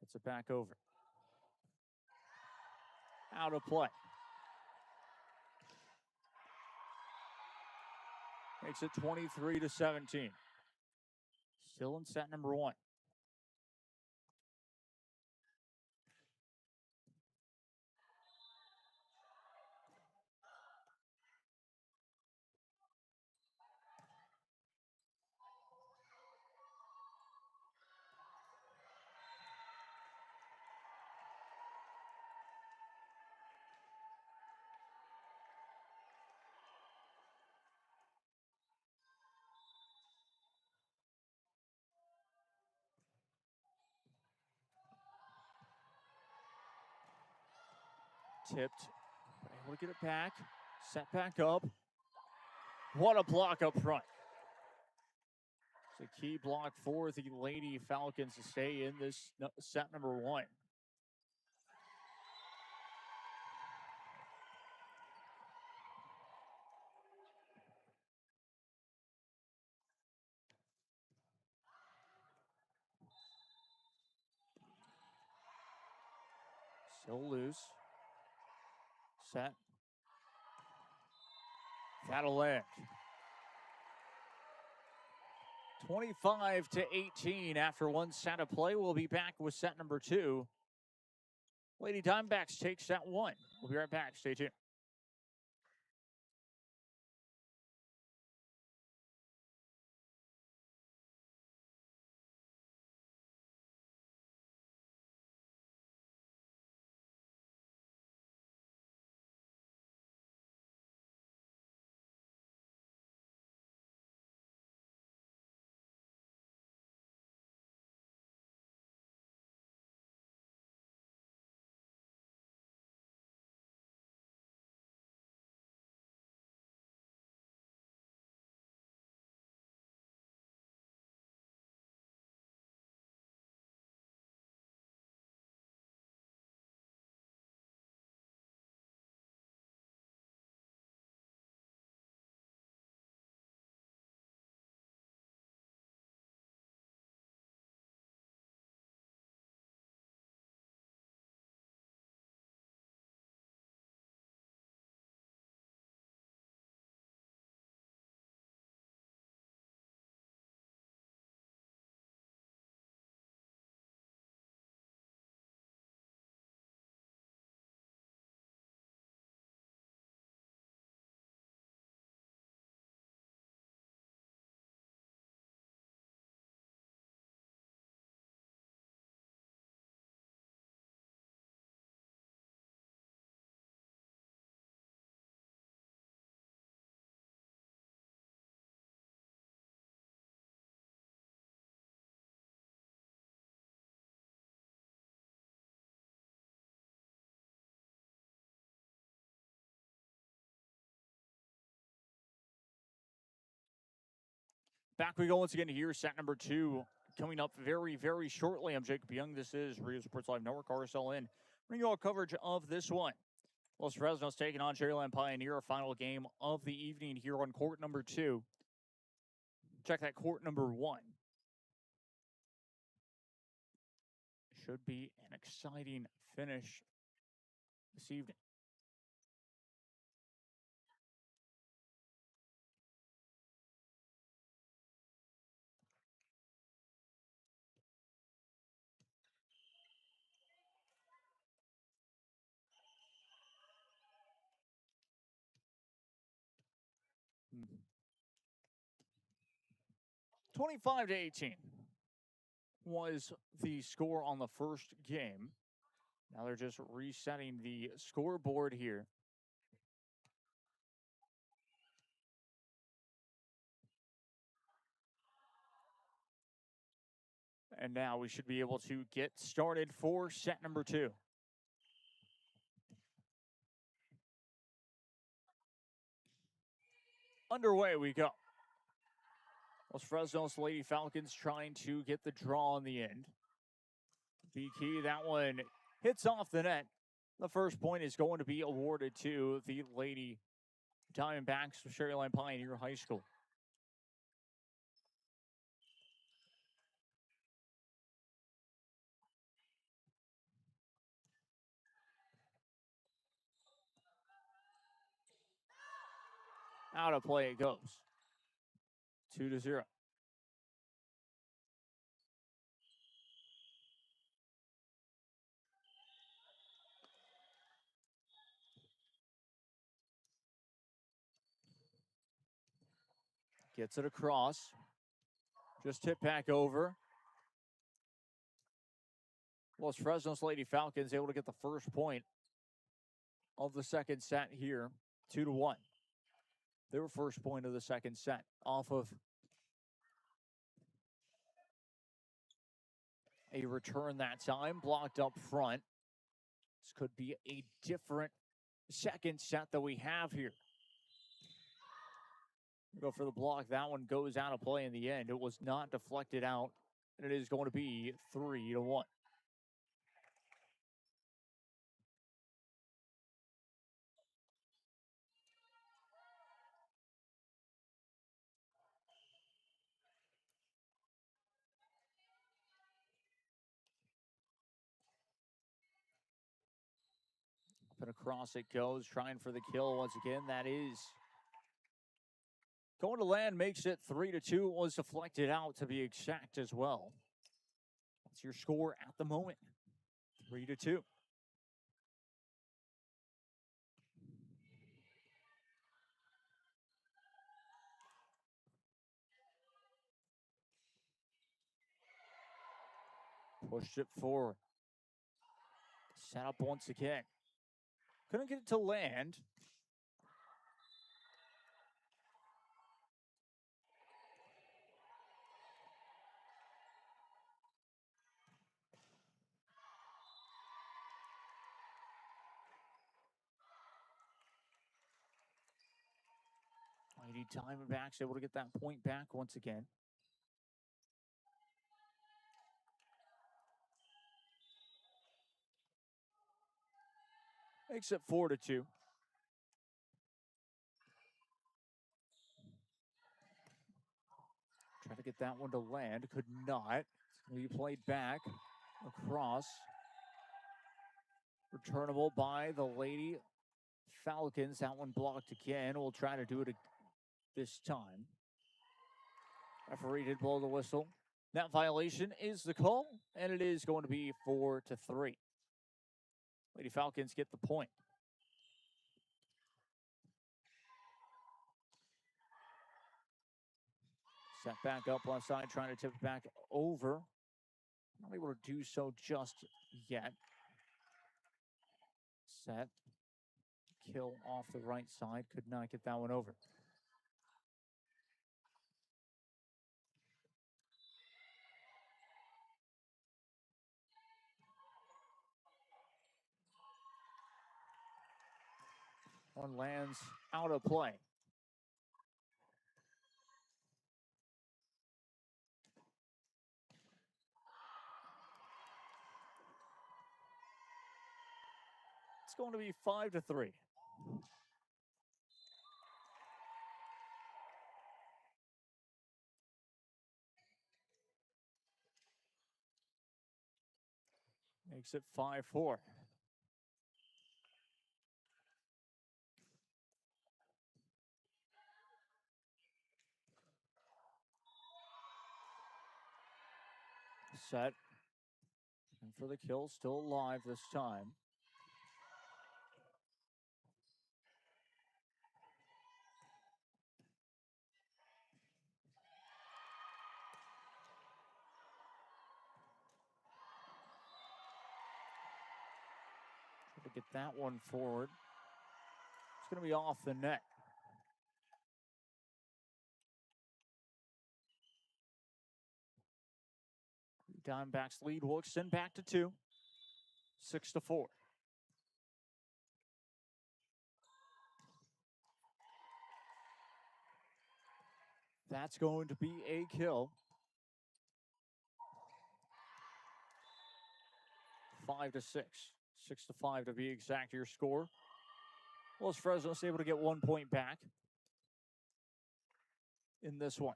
It's a back over. Out of play. Makes it 23-17. Still in set number 1. Tipped. Able to get it back. Set back up. What a block up front. It's a key block for the Lady Falcons to stay in this set number 1. Still loose. Set. That'll land. 25-18 after one set of play. We'll be back with set number 2. Lady Diamondbacks take set 1. We'll be right back. Stay tuned. Back we go once again here, set number 2. Coming up very, very shortly. I'm Jacob Young. This is Rio Sports Live Network, RSL in. Bringing you all coverage of this one. Los Fresnos taking on Cherryland Pioneer, a final game of the evening here on court number 2. Check that court number 1. Should be an exciting finish this evening. Hmm. 25-18 was the score on the first game. Now they're just resetting the scoreboard here. And now we should be able to get started for set number 2. Underway we go. Los Fresnos Lady Falcons trying to get the draw in the end. BK, that one hits off the net. The first point is going to be awarded to the Lady Diamondbacks of Cherryland Pioneer High School. Out of play it goes. 2-0. Gets it across. Just tip back over. Los Fresnos Lady Falcons able to get the first point of the second set here. 2-1. Their first point of the second set off of a return that time, blocked up front. This could be a different second set that we have here. Go for the block. That one goes out of play in the end. It was not deflected out, and it is going to be 3-1. Up and across it goes, trying for the kill once again. That is going to land, makes it 3-2. It was deflected out to be exact as well. That's your score at the moment, 3-2. Pushed it forward. Set up once again. Couldn't get it to land. Lady Diamondbacks able to get that point back once again. Makes it 4-2. Try to get that one to land. Could not. It's going to be played back across. Returnable by the Lady Falcons. That one blocked again. We'll try to do it this time. Referee did blow the whistle. That violation is the call, and it is going to be 4-3. Lady Falcons get the point. Set back up left side, trying to tip it back over. Not able to do so just yet. Set. Kill off the right side. Could not get that one over. One lands out of play. It's going to be 5-3. Makes it 5-4. Set. And for the kill, still alive this time. Try to get that one forward. It's going to be off the net. Diamondbacks lead will extend back to 2. 6-4. That's going to be a kill. 5-6. 6-5 to be exact, your score. Well, as Fresno's able to get 1 point back in this one.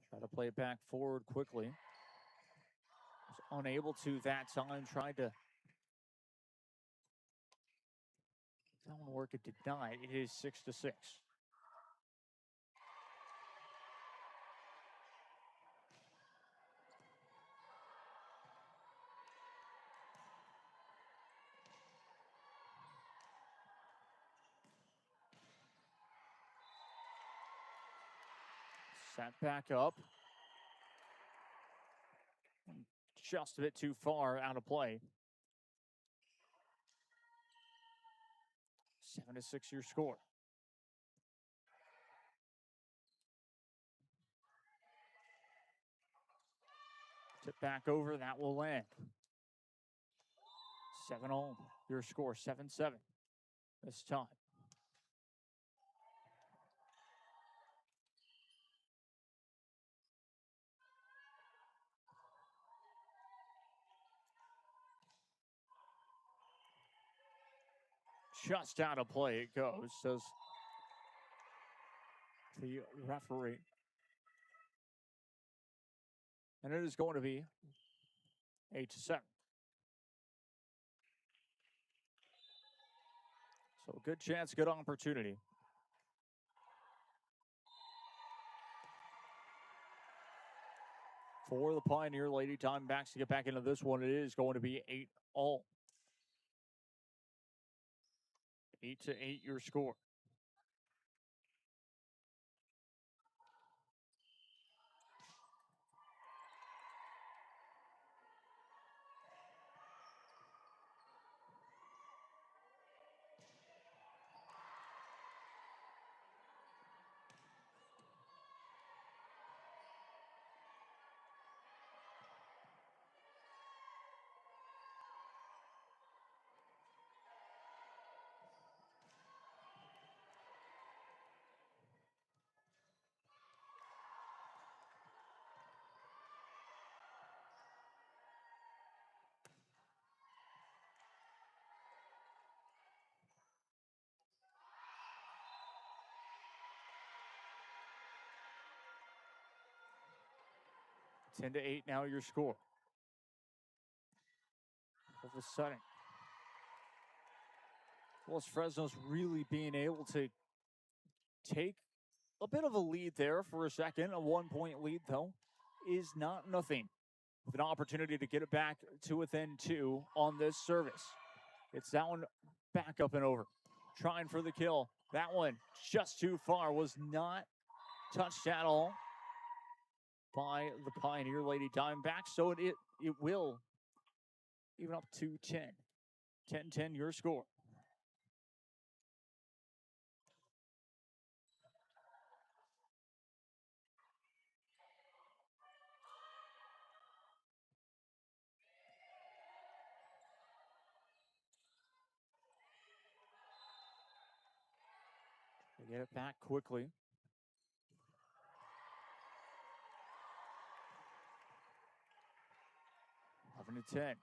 Try to play it back forward quickly. Was unable to that time. Tried to. That one work. It did not. It is 6-6. Set back up. Just a bit too far out of play. 7-6 your score. Tip back over, that will land. 7-all, your score, 7-7 this time. Just out of play it goes, says the referee. And it is going to be 8-7. So good chance, good opportunity. For the Pioneer Lady Diamondbacks to get back into this one, it is going to be 8-all. 8-8 your score. Ten to 8 now your score. All of a sudden, well, Fresno's really being able to take a bit of a lead there for a second. A 1 point lead, though, is not nothing. With an opportunity to get it back to within 2 on this service. It's that one back up and over. Trying for the kill. That one just too far. Was not touched at all by the Pioneer Lady Diamondbacks. So it will even up to 10. 10-10 your score. They get it back quickly. 11-10.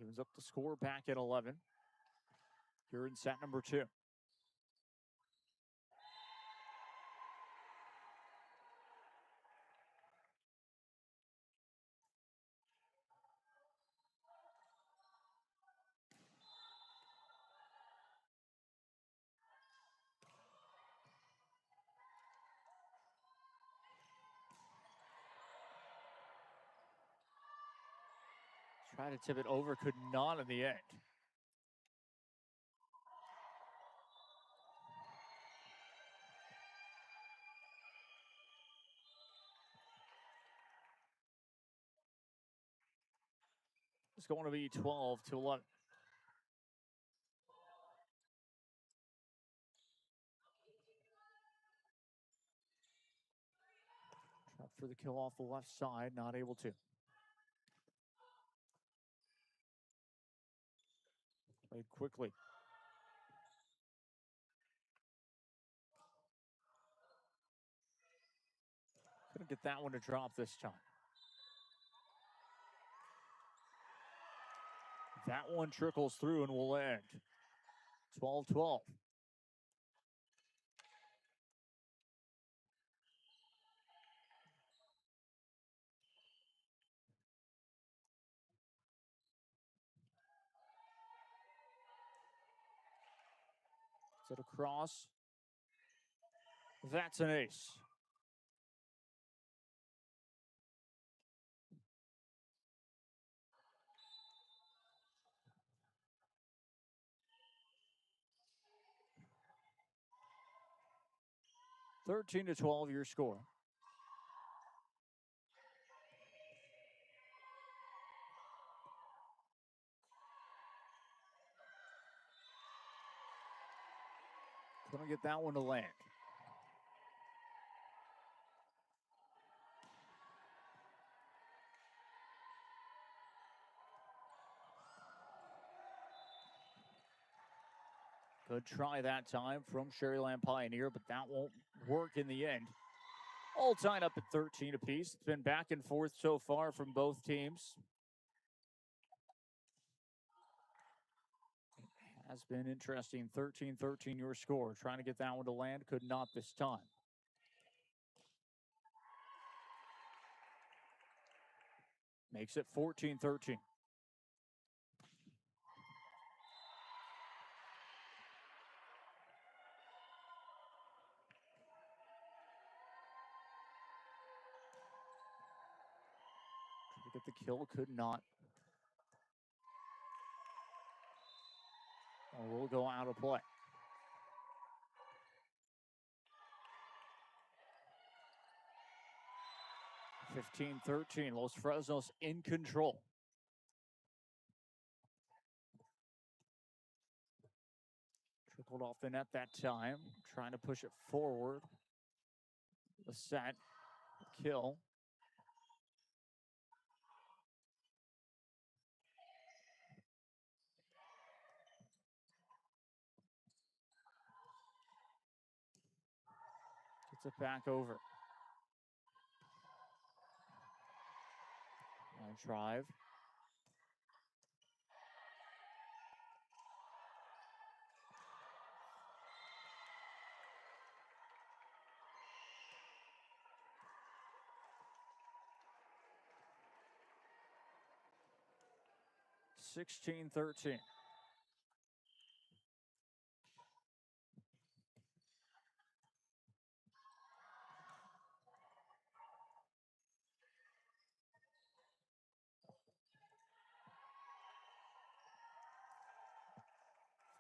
Evens up the score back at 11. Here in set number 2. Tried to tip it over, could not in the end. It's going to be 12-11. Tried for the kill off the left side, not able to. Played quickly. Couldn't get that one to drop this time. That one trickles through and will end 12-12. Set across. That's an ace. (13-12) your score. Couldn't get that one to land. Good try that time from Sherryland Pioneer, but that won't work in the end. All tied up at 13 apiece. It's been back and forth so far from both teams. Has been interesting. 13-13 your score. Trying to get that one to land. Could not this time. Makes it 14-13. To get the kill, could not. Or will go out of play. 15-13. Los Fresnos in control. Trickled off the net that time. Trying to push it forward. The set. Kill. Gets it back over. And drive. (16-13).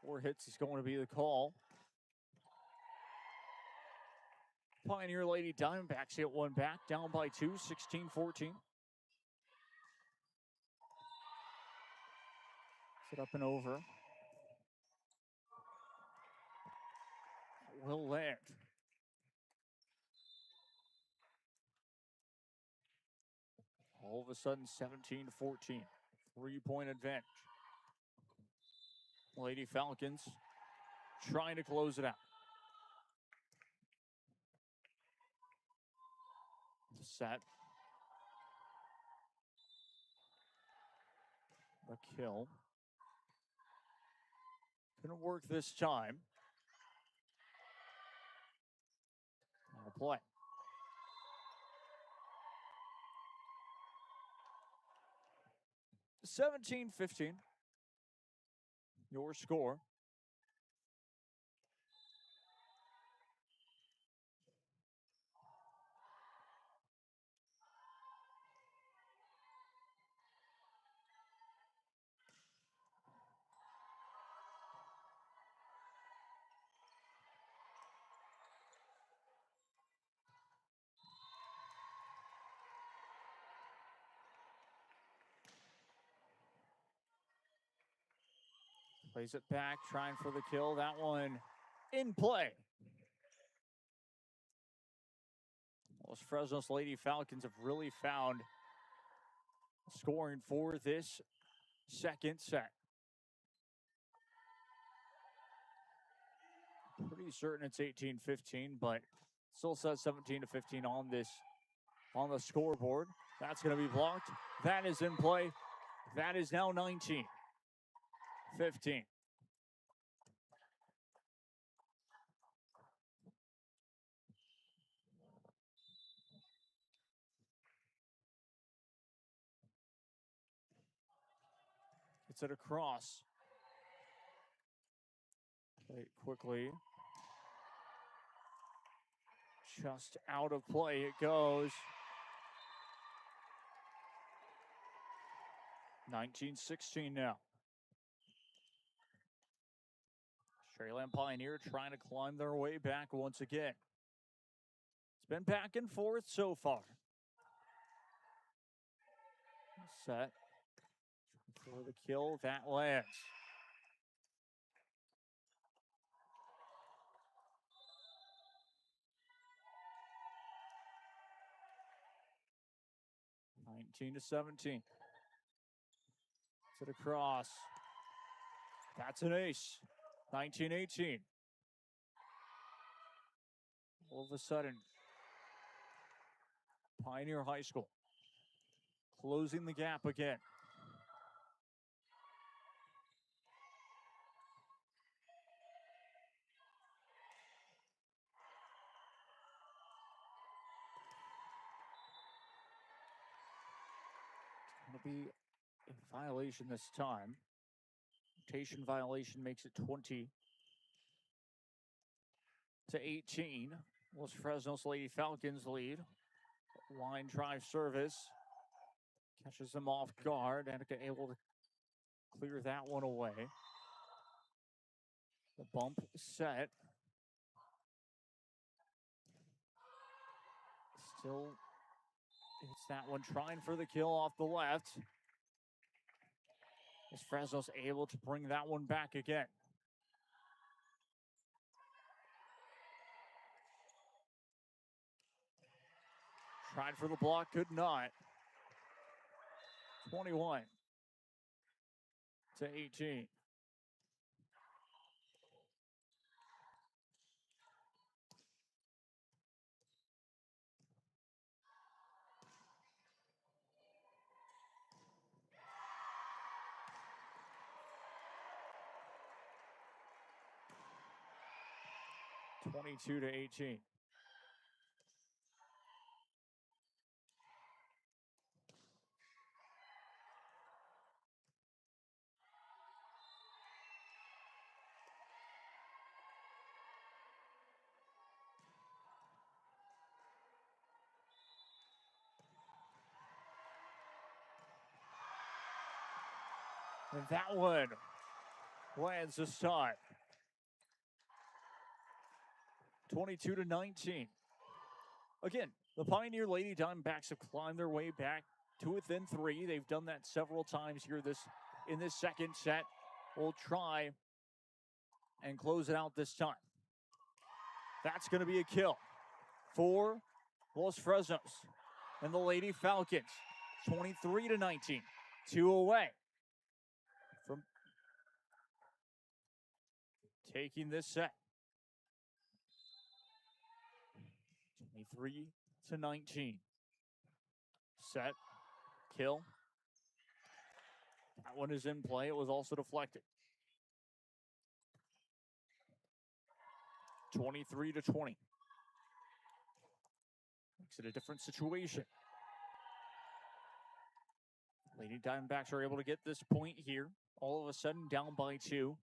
4 hits is going to be the call. Pioneer Lady Diamondbacks hit one back, down by 2, 16-14. Sit up and over. Will land. All of a sudden, 17-14. 3-point advantage. Lady Falcons trying to close it out. Set. The kill. Gonna work this time. I'll play. (17-15). Your score. Plays it back, trying for the kill. That one in play. Los Fresnos Lady Falcons have really found scoring for this second set. Pretty certain it's 18-15, but still says 17-15 on the scoreboard. That's going to be blocked. That is in play. That is now 19-15. Gets it across. Play it quickly. Just out of play it goes. 19-16 now. Strayland Pioneer trying to climb their way back once again. It's been back and forth so far. Set. For the kill, that lands. (19-17). It's it across. That's an ace. 19-18. All of a sudden, Pioneer High School closing the gap again. It's going to be a violation this time. Rotation violation makes it 20-18. Los Fresnos Lady Falcons lead. Line drive service. Catches them off guard and able to clear that one away. The bump set. Still, it's that one trying for the kill off the left. Is Fresno's able to bring that one back again? Tried for the block, could not. 21-18. (22-18). And that one lands this time. 22-19. Again, the Pioneer Lady Diamondbacks have climbed their way back to within 3. They've done that several times here in this second set. We'll try and close it out this time. That's going to be a kill for Los Fresnos and the Lady Falcons. 23-19. 2 away from taking this set. 23-19. Set. Kill. That one is in play. It was also deflected. 23-20. Makes it a different situation. Lady Diamondbacks are able to get this point here. All of a sudden, down by 2.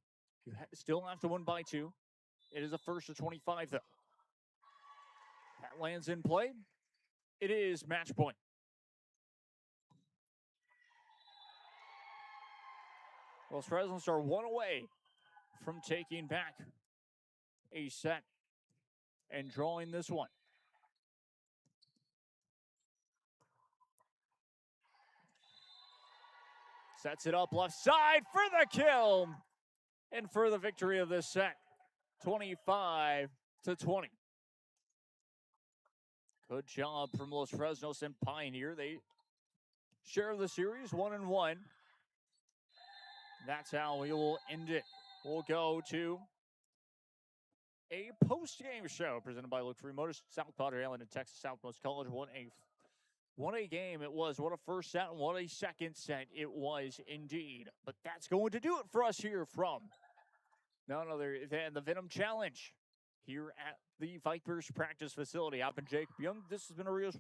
You still have to win by 2. It is a first to 25, though. That lands in play. It is match point. Los Fresnos are 1 away from taking back a set and drawing this one. Sets it up left side for the kill and for the victory of this set. 25-20. Good job from Los Fresnos and Pioneer. They share the series 1-1. That's how we will end it. We'll go to a post-game show presented by Look Free Motors. South Padre Island and Texas Southmost College What a game it was. What a first set and what a second set it was indeed. But that's going to do it for us here from none other than the Venom Challenge here at the Vipers practice facility. I've been Jacob Young. This has been a Rios